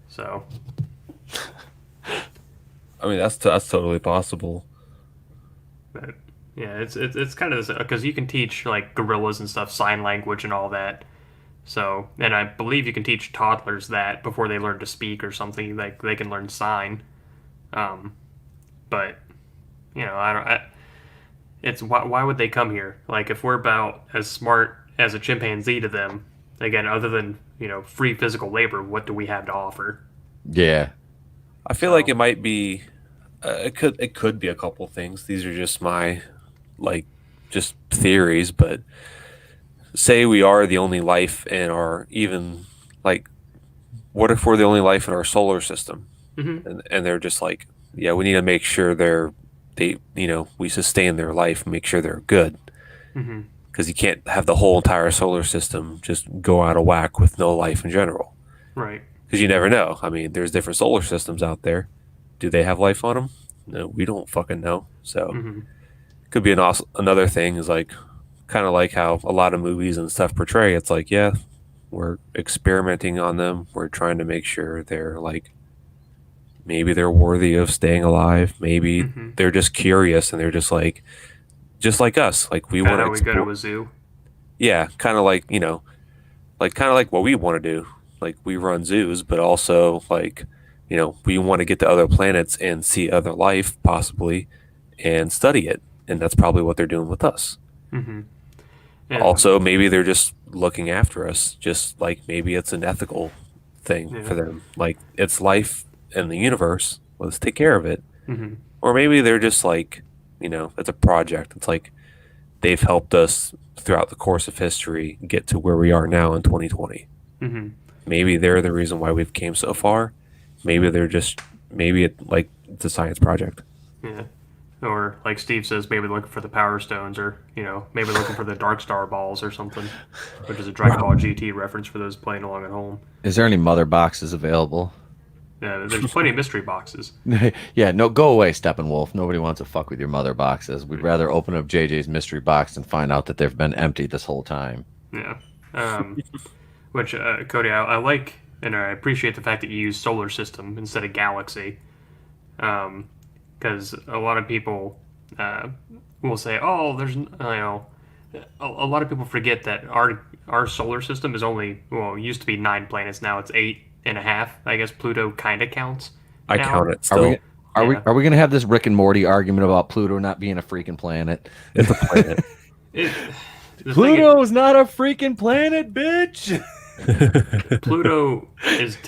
So,
I mean, that's totally possible.
but yeah, it's kind of this because you can teach like gorillas and stuff sign language and all that. So, and I believe you can teach toddlers that before they learn to speak or something. Like they can learn sign. But I don't. It's why would they come here? Like if we're about as smart as a chimpanzee to them, again, other than free physical labor, what do we have to offer?
yeah.
I feel like it might be. It could be a couple things. These are just my just theories, but say we are the only life in our even like what if we're the only life in our solar system, and they're just like, yeah, we need to make sure we sustain their life, make sure they're good, because you can't have the whole entire solar system just go out of whack with no life in general,
Right.
because you never know. I mean, there's different solar systems out there. Do they have life on them? No, we don't fucking know. So could be another thing is like kind of like how a lot of movies and stuff portray. It's like, yeah, we're experimenting on them. We're trying to make sure they're like, maybe they're worthy of staying alive. Maybe they're just curious and they're just like us. Like we want to
How we go to a zoo.
yeah, kind of like, kind of like what we want to do. Like we run zoos, but also like, we want to get to other planets and see other life possibly and study it. And that's probably what they're doing with us.
And,
Also, maybe they're just looking after us, just like maybe it's an ethical thing for them. Like it's life in the universe. Let's take care of it. Or maybe they're just like, it's a project. It's like they've helped us throughout the course of history get to where we are now in 2020.
Mm-hmm.
Maybe they're the reason why we've came so far. Maybe it's a science project.
Yeah. Or like Steve says, maybe looking for the Power Stones, or maybe looking for the Dark Star balls or something, which is a Dragon Ball GT reference for those playing along at home.
Is there any mother boxes available?
Yeah, there's plenty of mystery boxes.
Yeah, no, go away, Steppenwolf. Nobody wants to fuck with your mother boxes. We'd rather open up JJ's mystery box and find out that they've been empty this whole time.
Yeah. Which, Cody, I like, and I appreciate the fact that you use solar system instead of galaxy. Because a lot of people will say, oh, a lot of people forget that our solar system is only, it used to be 9 planets. Now it's 8.5. I guess Pluto kind of counts.
I
now.
count it still.
Are we going to have this Rick and Morty argument about Pluto not being a freaking planet?
It's a planet.
Pluto's not a freaking planet, bitch.
Pluto is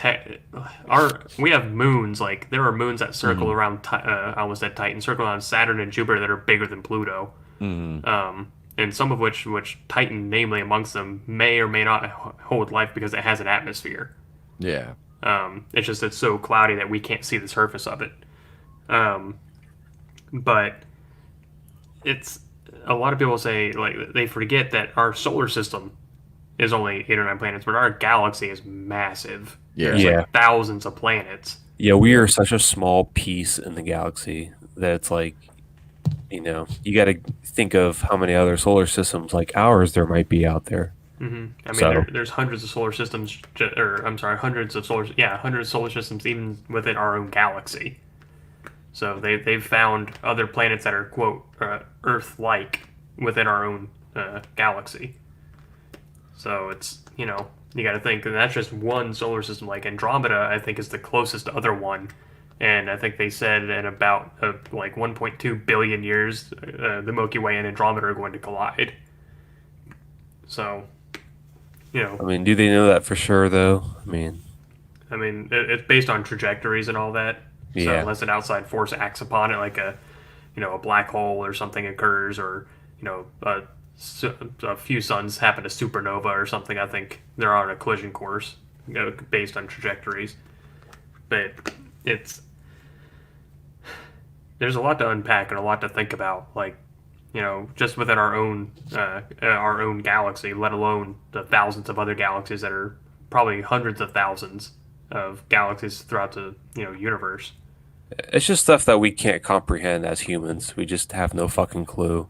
we have moons. Like, there are moons that circle around. I almost said Titan, circle around Saturn and Jupiter that are bigger than Pluto. And some of which Titan, namely amongst them, may or may not hold life because it has an atmosphere.
Yeah.
It's so cloudy that we can't see the surface of it. But it's a lot of people say, like, they forget that our solar system is only 8 or 9 planets, but our galaxy is massive.
Yeah.
There's
Yeah.
like thousands of planets.
Yeah, we are such a small piece in the galaxy that it's like, you got to think of how many other solar systems like ours there might be out there.
Mm-hmm. I mean,
So-
there's hundreds of solar systems, hundreds of solar systems even within our own galaxy. So they've found other planets that are, quote, Earth-like within our own galaxy. So it's, you got to think, and that's just one solar system. Like Andromeda, I think, is the closest other one. And I think they said in about 1.2 billion years, the Milky Way and Andromeda are going to collide. So,
I mean, do they know that for sure, though? I mean,
it's based on trajectories and all that. So
Yeah.
unless an outside force acts upon it, like a black hole or something occurs, or a few suns happen to supernova or something, I think they're on a collision course, based on trajectories. But there's a lot to unpack and a lot to think about, like, just within our own galaxy, let alone the thousands of other galaxies that are probably hundreds of thousands of galaxies throughout the universe.
it's just stuff that we can't comprehend as humans. We just have no fucking clue.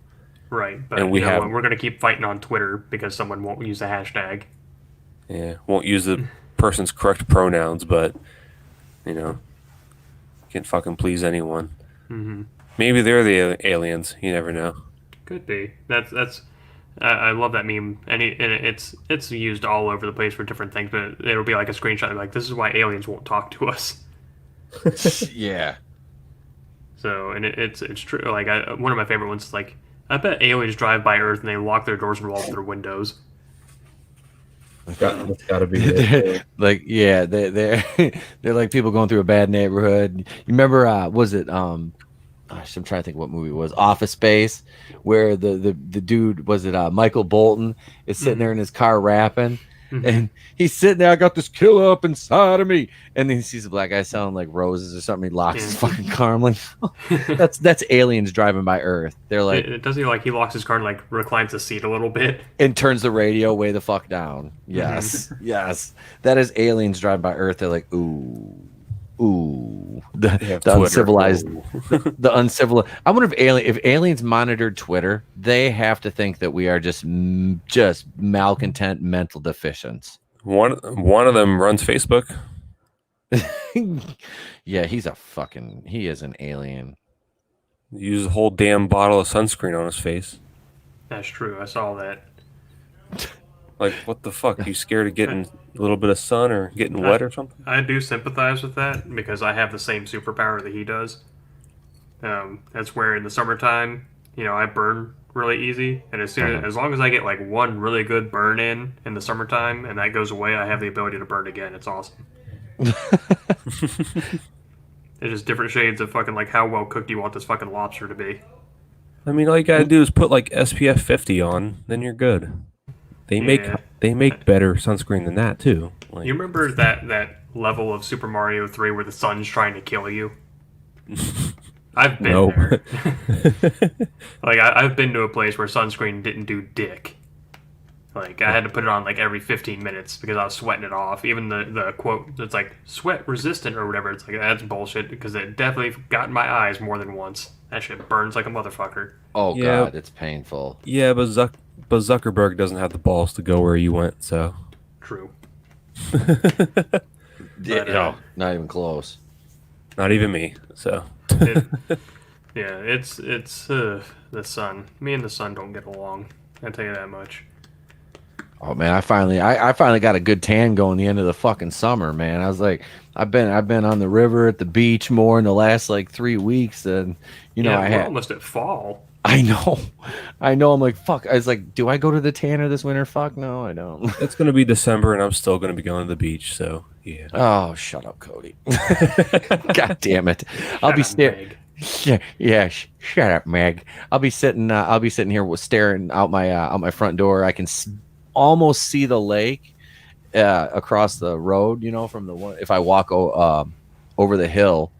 Right, but
And we're
going to keep fighting on Twitter because someone won't use a hashtag.
Yeah, won't use the person's correct pronouns, but can't fucking please anyone.
Mm-hmm.
Maybe they're the aliens. You never know.
Could be. That's. I love that meme, and it's used all over the place for different things. But it'll be like a screenshot, like, this is why aliens won't talk to us.
Yeah.
So, and it's true. Like, one of my favorite ones is like, I bet aliens drive by Earth and they lock their doors and roll up their windows.
That's gotta be it.
Like, yeah, they're like people going through a bad neighborhood. You remember, was it gosh, I'm trying to think what movie it was, Office Space, where the dude, was it Michael Bolton, is sitting there in his car rapping, and he's sitting there, I got this killer up inside of me, and then he sees a black guy selling like roses or something, he locks his fucking car. I'm like, that's aliens driving by Earth. They're like,
it doesn't like he locks his car and like reclines the seat a little bit
and turns the radio way the fuck down. Yes. Yes, that is aliens driving by Earth. They're like, ooh, the uncivilized, the uncivilized. I wonder if aliens monitored Twitter, they have to think that we are just malcontent, mental deficients.
One of them runs Facebook.
Yeah, he is an alien.
Use a whole damn bottle of sunscreen on his face.
That's true. I saw that.
Like, what the fuck? You scared of getting a little bit of sun or getting wet or something?
I do sympathize with that because I have the same superpower that he does. That's where in the summertime, I burn really easy, and as long as I get like one really good burn in the summertime, and that goes away, I have the ability to burn again. It's awesome. It's just different shades of fucking like how well cooked you want this fucking lobster to be.
I mean, all you gotta do is put like SPF 50 on, then you're good. They make
Yeah.
they make better sunscreen than that too. Like,
You remember that level of Super Mario 3 where the sun's trying to kill you? I've been
no.
there. Like I've been to a place where sunscreen didn't do dick. Like I had to put it on like every 15 minutes because I was sweating it off. Even the quote that's like sweat resistant or whatever. It's like that's bullshit because it definitely got in my eyes more than once. That shit burns like a motherfucker.
Oh
Yeah.
God, it's painful.
Yeah, but Zuckerberg doesn't have the balls to go where you went, so.
True.
No, not even close.
Not even me. So.
It, yeah, it's the sun. Me and the sun don't get along. I tell you that much.
Oh man, I finally got a good tan going the end of the fucking summer, man. I was like, I've been on the river at the beach more in the last like 3 weeks, and
Yeah,
I
we're
had.
almost at fall.
I know. I'm like, fuck. I was like, do I go to the tanner this winter? Fuck no, I don't.
It's gonna be December, and I'm still gonna be going to the beach. So yeah.
Oh, shut up, Cody. God damn it. I'll be
Shut up,
staring.
Meg.
Shut up, Meg. I'll be sitting here staring out my front door. I can almost see the lake across the road, from the one. If I walk over the hill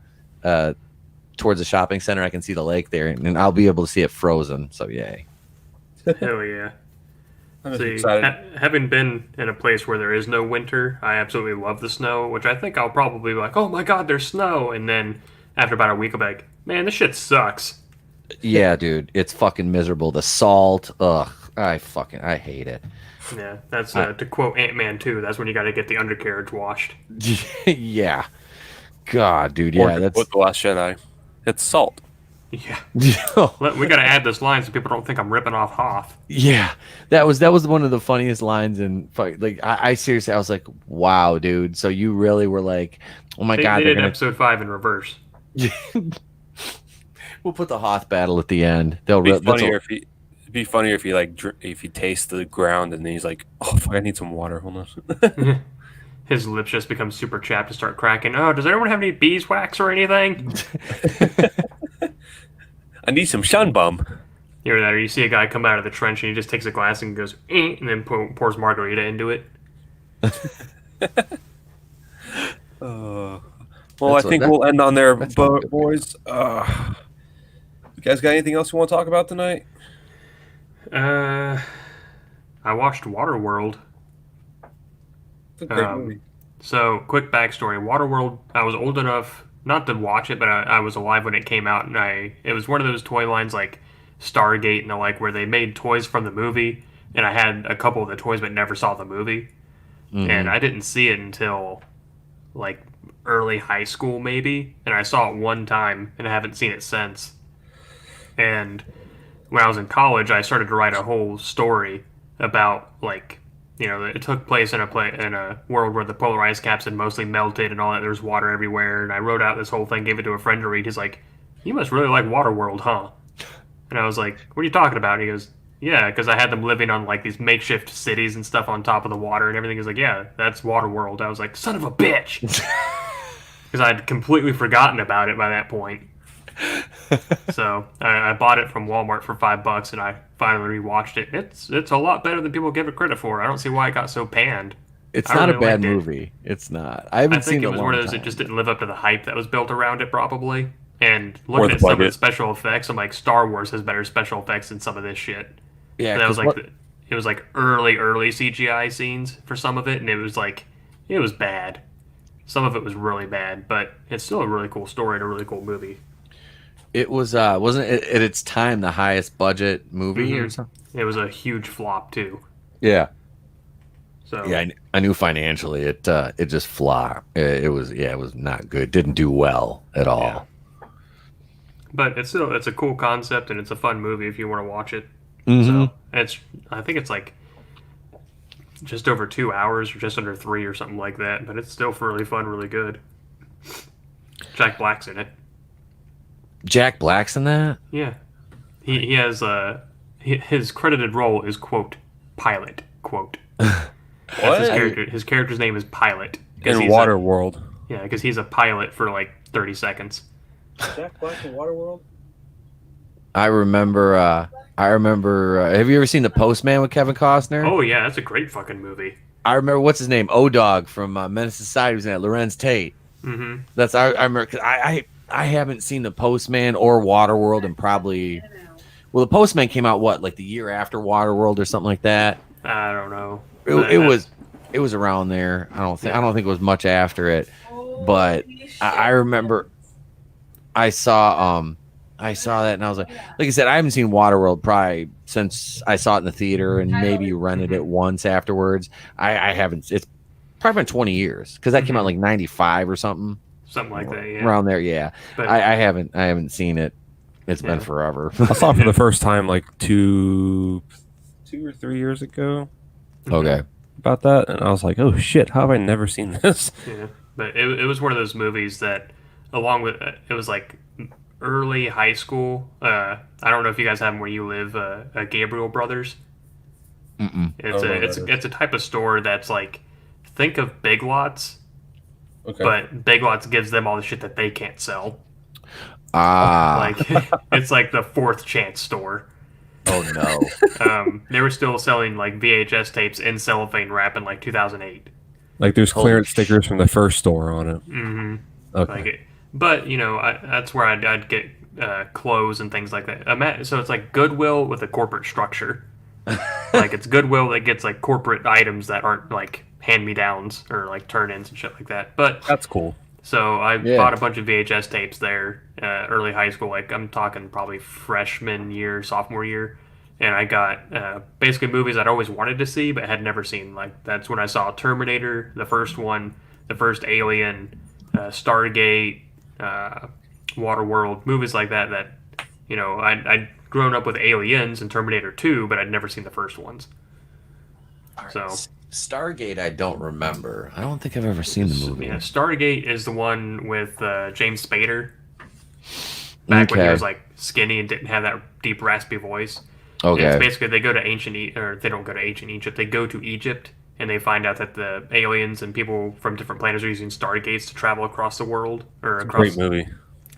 towards the shopping center, I can see the lake there, and I'll be able to see it frozen. So yay.
Hell yeah.
I'm
See,
excited.
having been in a place where there is no winter, I absolutely love the snow, which I think I'll probably be like, oh my god, there's snow. And then after about a week, I'll be like, man, this shit sucks.
Yeah, dude, it's fucking miserable. The salt, ugh, I hate it.
Yeah, that's to quote Ant-Man 2, that's when you got to get the undercarriage washed.
Yeah. God, dude,
Or
yeah, that's
with the Last Jedi. It's salt.
Yeah. We got to add this line so people don't think I'm ripping off Hoth.
Yeah, that was one of the funniest lines, and like I seriously, I was like, wow, dude. So you really were like, oh my god,
They
they're
did
gonna
episode 5 in reverse.
we'll put the Hoth battle at the end. They'll
It'd be funnier if he like if he tastes the ground and then he's like, oh fuck, I need some water. Hold on.
His lips just become super chapped and start cracking. Oh, does anyone have any beeswax or anything?
I need some sun bum.
You hear that? Or you see a guy come out of the trench and he just takes a glass and goes, and then pours margarita into it.
Well,
That's
I think
what-
we'll end on there,
that's not good.
boys. You guys got anything else you want to talk about tonight?
I watched Waterworld.
It's a great movie.
So, quick backstory: Waterworld. I was old enough not to watch it, but I was alive when it came out, and it was one of those toy lines like Stargate and the like, where they made toys from the movie, and I had a couple of the toys, but never saw the movie, and I didn't see it until like early high school, maybe, and I saw it one time, and I haven't seen it since. And when I was in college, I started to write a whole story about like. It took place in a world where the polar ice caps had mostly melted and all that. There's water everywhere, and I wrote out this whole thing, gave it to a friend to read. He's like, "You must really like Waterworld, huh?" And I was like, "What are you talking about?" And he goes, "Yeah, because I had them living on like these makeshift cities and stuff on top of the water and everything." He's like, "Yeah, that's Waterworld." I was like, "Son of a bitch," because I'd completely forgotten about it by that point. So I bought it from Walmart for $5, and I finally rewatched it. It's a lot better than people give it credit for. I don't see why it got so panned.
It's
I
not
really
a bad
liked it.
movie. It's not. I haven't
I
seen
think
it
it was
in a
one
long
of those that
time.
just didn't live up to the hype that was built around it, probably. And
Or
looking
the
at some of the
budget.
special effects, I'm like, Star Wars has better special effects than some of this shit.
Yeah,
That was
'cause
like
what-
it was like early CGI scenes for some of it, and it was bad. Some of it was really bad, but it's still a really cool story and a really cool movie.
it was wasn't it at its time the highest budget movie or
Mhm.
something?
It was a huge flop too.
Yeah.
So
Yeah, I knew financially it just flopped. It was not good. Didn't do well at all.
but it's a cool concept and it's a fun movie if you want to watch it.
Mhm.
So I think it's like just over 2 hours or just under 3 or something like that, but it's still really fun, really good. Jack Black's in it.
Jack Black's in that?
Yeah, he has his credited role is quote pilot quote. That's his character's name is Pilot. 'Cause
In
he's
Waterworld.
Yeah, because he's a pilot for like 30 seconds.
Jack Black in Waterworld?
I remember. Have you ever seen The Postman with Kevin Costner?
Oh yeah, that's a great fucking movie.
I remember what's his name, O-Dog from Menace to Society was in that. Lorenz Tate.
Mm-hmm.
That's I remember. 'Cause I haven't seen The Postman or Waterworld, and probably. Well, The Postman came out like the year after Waterworld or something like that.
I don't know.
It was around there. I don't think it was much after it, but I remember I saw that and I was like I said, I haven't seen Waterworld probably since I saw it in the theater and maybe rented it once afterwards. I haven't. It's probably been 20 years because that came out like 95 or something.
Something like that, yeah.
Around there, yeah.
But
I haven't seen it. It's been forever.
I saw it for the first time like two or 3 years ago.
Okay.
About that, and I was like, "Oh shit! How have I never seen this?"
Yeah, but it was one of those movies that, along with it was like early high school. I don't know if you guys have them where you live. Gabriel Brothers. It's a type of store that's like, think of Big Lots, but Big Lots gives them all the shit that they can't sell. Like it's like the Fourth Chance store.
Oh no.
They were still selling like VHS tapes in cellophane wrap in like 2008.
Like there's clearance stickers from the first store on it.
Mm-hmm.
Okay.
But you know, that's where I'd get clothes and things like that. So it's like Goodwill with a corporate structure. Like it's Goodwill that gets like corporate items that aren't like hand-me-downs or like turn-ins and shit like that. But
That's cool.
so I bought a bunch of VHS tapes there, early high school. Like I'm talking probably freshman year, sophomore year, and I got basically movies I'd always wanted to see but had never seen. Like that's when I saw Terminator, the first one, the first Alien, Stargate, Waterworld, movies like that. That you know I'd grown up with Aliens and Terminator 2, but I'd never seen the first ones. So.
Stargate, I don't remember. I don't think I've ever seen the movie.
Yeah, Stargate is the one with James Spader. Back when he was like skinny and didn't have that deep raspy voice.
Okay.
And it's basically they go to or they don't go to ancient Egypt. They go to Egypt and they find out that the aliens and people from different planets are using Stargates to travel across the world or across.
Great movie.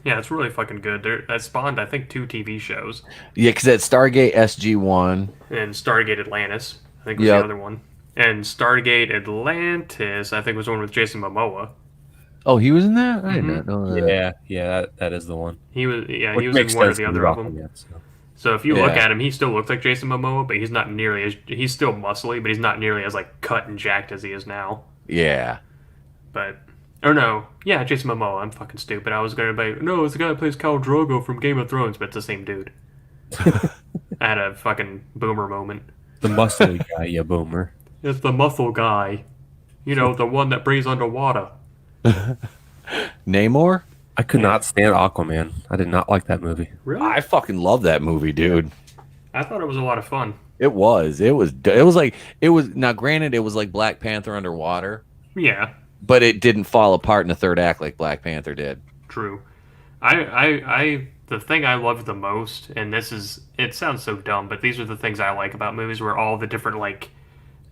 Yeah, it's really fucking good. That spawned I think 2 TV shows.
Yeah, because that's Stargate SG-1
and Stargate Atlantis. I think was the other one. And Stargate Atlantis, I think, was the one with Jason Momoa.
Oh, he was in that? I did not know that.
Yeah, that is the one.
He was, he
Which
was
makes
in one or
sense
the
when
other
you're
of them.
rocking it, so.
So if you look at him, he still looks like Jason Momoa, but he's not nearly as he's still muscly, but he's not nearly as like cut and jacked as he is now.
Yeah.
But Jason Momoa. I'm fucking stupid. I was gonna be no, it's the guy that plays Khal Drogo from Game of Thrones, but it's the same dude. I had a fucking boomer moment.
The muscly guy, you boomer.
It's the muscle guy. You know, the one that breathes underwater.
Namor?
I could not stand Aquaman. I did not like that movie.
Really?
I fucking love that movie, dude.
I thought it was a lot of fun.
It was now granted it was like Black Panther underwater,
Yeah,
but it didn't fall apart in the third act like Black Panther did.
true. I the thing I loved the most, and it sounds so dumb, but these are the things I like about movies where all the different like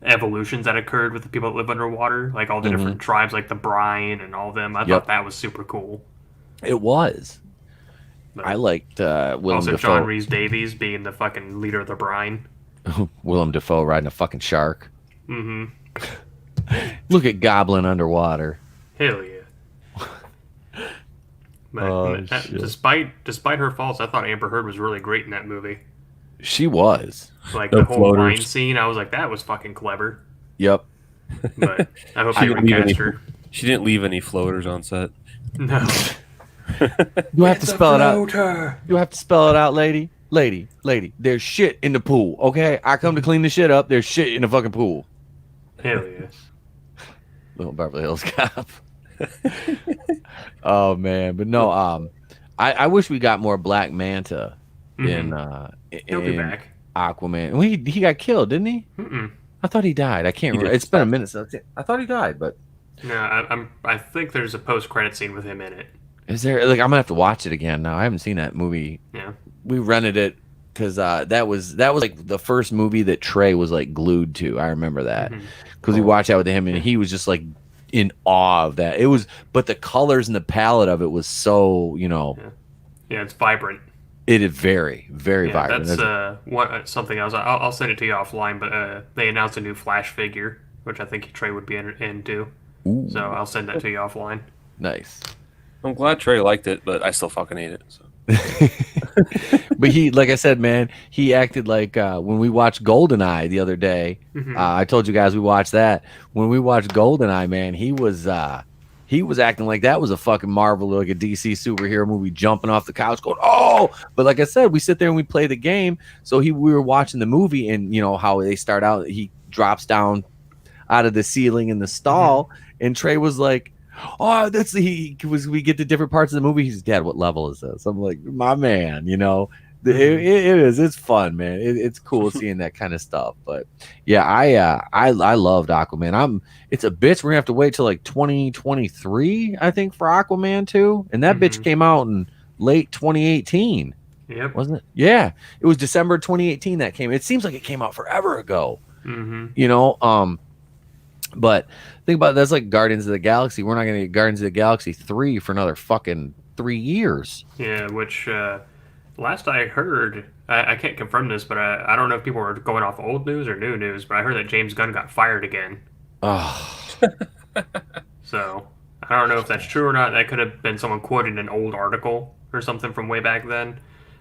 evolutions that occurred with the people that live underwater, like all the different tribes, like the brine and all them. I thought that was super cool.
It was.
But
I liked Willem
also
Dafoe.
John Rhys Davies being the fucking leader of the brine.
Willem Dafoe riding a fucking shark.
Mm-hmm.
Look at Goblin underwater.
Hell yeah. But
shit.
despite her faults, I thought Amber Heard was really great in that movie.
She was.
Like
No
the whole
floaters.
wine scene, I was like, that was fucking clever.
Yep.
But I hope
She
they
didn't leave
recast
any.
her.
She didn't leave any floaters on set.
No.
You have to spell it out. You have to spell it out, lady. Lady. There's shit in the pool. Okay, I come to clean the shit up. There's shit in the fucking pool.
Hell yeah.
Little Beverly Hills Cop. Oh man, but no. I wish we got more Black Manta in
He'll be back.
Aquaman. Well, he got killed, didn't he?
Mm-mm.
I thought he died. I can't remember.
did.
It's been a minute since I thought he died, but
No, I think there's a post-credit scene with him in it.
is there? Like, I'm gonna have to watch it again now. I haven't seen that movie.
Yeah.
We rented it because that was like the first movie that Trey was like glued to. I remember that because we watched that with him and he was just like in awe of that. It was, but the colors and the palette of it was so,
Yeah, it's vibrant.
It is very, very
Yeah,
vibrant.
that's something else. I'll send it to you offline. But they announced a new Flash figure, which I think Trey would be into.
Ooh,
So I'll send that to you offline.
nice.
I'm glad Trey liked it, but I still fucking hate it. So.
But he, like I said, man, he acted like when we watched GoldenEye the other day. I told you guys we watched that. When we watched GoldenEye, man, he was acting like that was a fucking Marvel, like a DC superhero movie, jumping off the couch, going, "Oh!" But like I said, we sit there and we play the game. So we were watching the movie, and you know how they start out. He drops down out of the ceiling in the stall, and Trey was like, "Oh, we get to different parts of the movie." He's, "Dad, what level is this?" I'm like, "My man, you know, it is. It's fun, man. It's cool seeing that kind of stuff." But yeah, I loved Aquaman. It's a bitch. We're gonna have to wait till like 2023, I think, for Aquaman 2, and that bitch came out in late 2018.
Yep.
Wasn't it? Yeah, it was December 2018 that came. It seems like it came out forever ago. You know, but think about it, that's like Guardians of the Galaxy. We're not going to get Guardians of the Galaxy 3 for another fucking 3 years.
Yeah, which last I heard, I can't confirm this, but I don't know if people were going off old news or new news, but I heard that James Gunn got fired again.
Oh,
So I don't know if that's true or not. That could have been someone quoting an old article or something from way back then.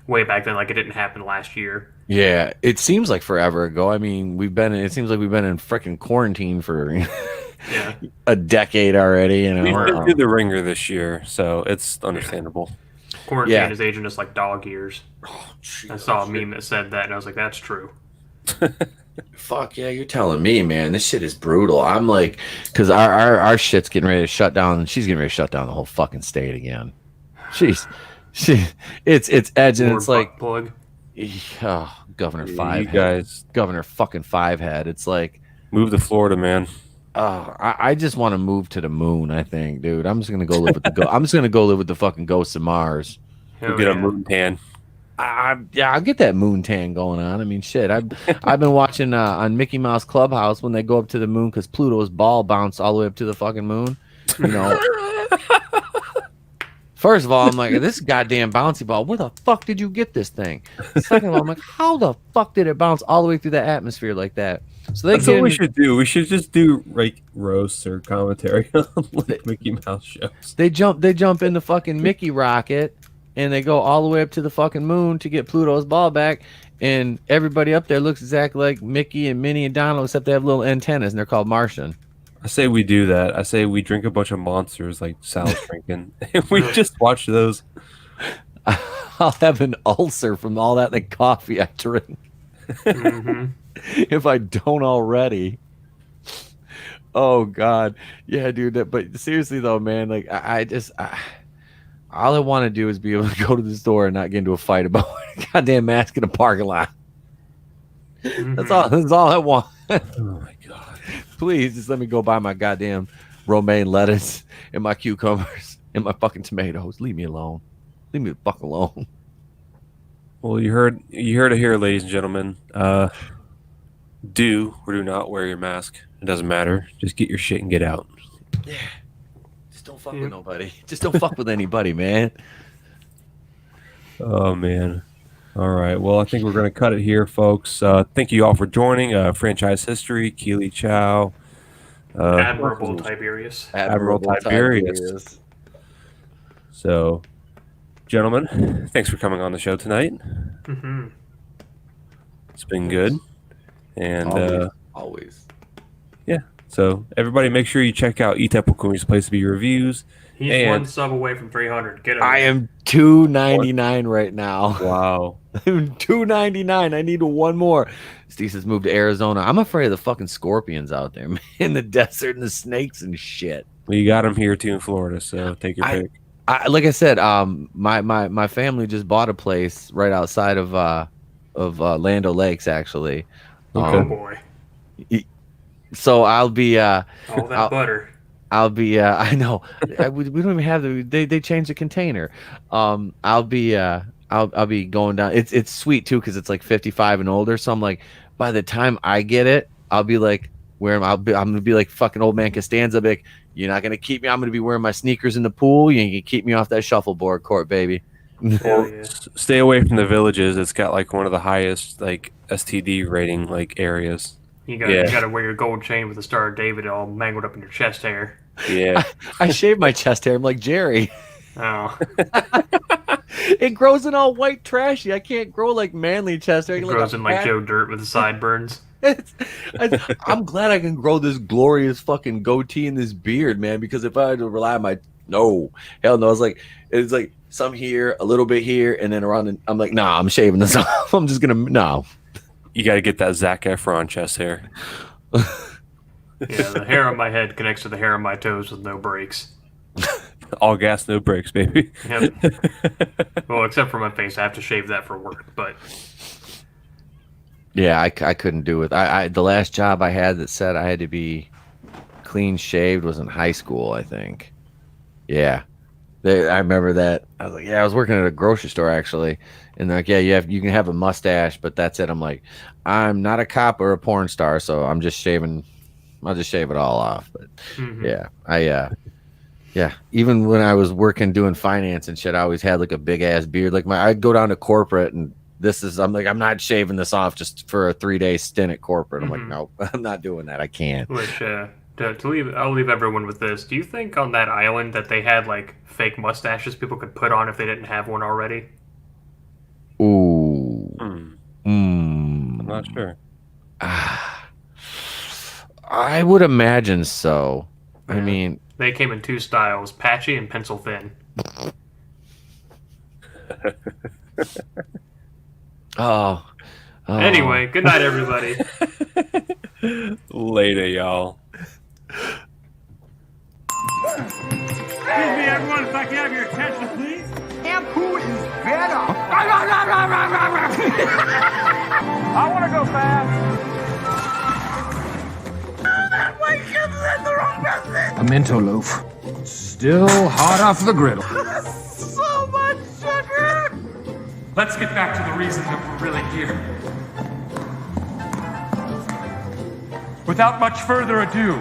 Way back then, like it didn't happen last year.
yeah. It seems like forever ago. I mean, it seems like we've been in freaking quarantine for
Yeah.
a decade already. You know,
We've been through the ringer this year, so it's understandable.
Quarantine
Yeah.
is aging us like dog years. I saw a meme that said that, and I was like, that's true.
fuck yeah, you're telling me, man. This shit is brutal. I'm like, because our shit's getting ready to shut down, and she's getting ready to shut down the whole fucking state again. It's edging.
Lord
It's like,
plug.
Governor
You
Five,
guys
Governor fucking Five Head. It's like,
move to Florida, man.
I just want to move to the moon. I think, dude. I'm just gonna go live with I'm just gonna go live with the fucking ghosts of Mars.
Hell
Get a
yeah.
moon tan.
Yeah, I'll get that moon tan going on. I mean, shit. I've been watching on Mickey Mouse Clubhouse when they go up to the moon because Pluto's ball bounced all the way up to the fucking moon. You know. First of all, I'm like, this goddamn bouncy ball, where the fuck did you get this thing? Second of all, I'm like, how the fuck did it bounce all the way through the atmosphere like that? So
That's what we should do. We should just do like roasts or commentary on like Mickey Mouse shows.
They jump in the fucking Mickey rocket and they go all the way up to the fucking moon to get Pluto's ball back. And everybody up there looks exactly like Mickey and Minnie and Donald, except they have little antennas and they're called Martian.
I say we do that. I say we drink a bunch of monsters like Sal's drinking, and we just watch those.
I'll have an ulcer from all that like coffee I drink. If I don't already. Oh God, yeah, dude. But seriously though, man, like all I want to do is be able to go to the store and not get into a fight about a goddamn mask in a parking lot. That's all I want.
Oh my God.
Please just let me go buy my goddamn romaine lettuce and my cucumbers and my fucking tomatoes. Leave me alone. Leave me the fuck alone.
Well, you heard it here, ladies and gentlemen. Do or do not wear your mask. It doesn't matter. Just get your shit and get out.
Yeah. Just don't fuck with nobody. Just don't fuck with anybody, man.
Oh man. All right. Well, I think we're going to cut it here, folks. Thank you all for joining. Franchise History, Keely Chow.
Admirable Tiberius.
Admiral Tiberius. So, gentlemen, thanks for coming on the show tonight. It's been good. And
always.
yeah. So, everybody make sure you check out Etep Wokuian's Place to Be Reviews.
He's
And-
one sub away from 300. Get him.
I am $2.99 right now.
Wow.
$2.99. I need one more. Steve says move to Arizona. I'm afraid of the fucking scorpions out there, man. In the desert and the snakes and shit.
Well, you got them here too in Florida, so take your pick.
Like I said, my family just bought a place right outside of Land O'Lakes, actually.
Oh boy.
So I'll be
All that butter.
I'll be I know we don't even have they changed the container. I'll be going down. It's sweet too because it's like 55 and older. So I'm like, by the time I get it, I'll be like I'm gonna be like fucking old man Costanza. Be like, you're not gonna keep me. I'm gonna be wearing my sneakers in the pool. You can keep me off that shuffleboard court, baby.
Hell yeah.
Stay away from the villages. It's got like one of the highest like STD rating like areas.
You
Yeah.
gotta wear your gold chain with the Star of David all mangled up in your chest hair.
Yeah.
I shave my chest hair. I'm like Jerry.
Oh,
It grows in all white trashy. I can't grow like manly chest hair.
it
Like
grows
a
in like
fat-
Joe Dirt with the sideburns.
I'm glad I can grow this glorious fucking goatee and this beard, man. Because if I had to rely on my hell no. It's like some here, a little bit here, and then around. I'm like, nah, I'm shaving this off. I'm just gonna no.
You got to get that Zac Efron chest hair.
Yeah, the hair on my head connects to the hair on my toes with no brakes.
All gas, no brakes, baby.
Yep. Well, except for my face, I have to shave that for work. But
Yeah, I couldn't do it. I the last job I had that said I had to be clean shaved was in high school, I think. Yeah, I remember that. I was like, yeah, I was working at a grocery store actually, and they're like, yeah, you can have a mustache, but that's it. I'm like, I'm not a cop or a porn star, so I'm just shaving. I'll just shave it all off. But yeah, yeah. Even when I was working doing finance and shit, I always had like a big ass beard. Like I'd go down to corporate and. I'm like, I'm not shaving this off just for a 3-day stint at corporate. I'm like, nope, I'm not doing that. I can't.
which I'll leave everyone with this. Do you think on that island that they had like fake mustaches people could put on if they didn't have one already?
Ooh.
I'm not sure.
I would imagine so. I mean,
They came in two styles: patchy and pencil thin.
oh.
Anyway, good night, everybody.
Later, y'all.
Excuse me, everyone, if I can have your attention, please.
Shampoo is better.
I want to go fast.
Pimento loaf. Still hot off the griddle.
So much sugar.
Let's get back to the reason that we're really here. Without much further ado,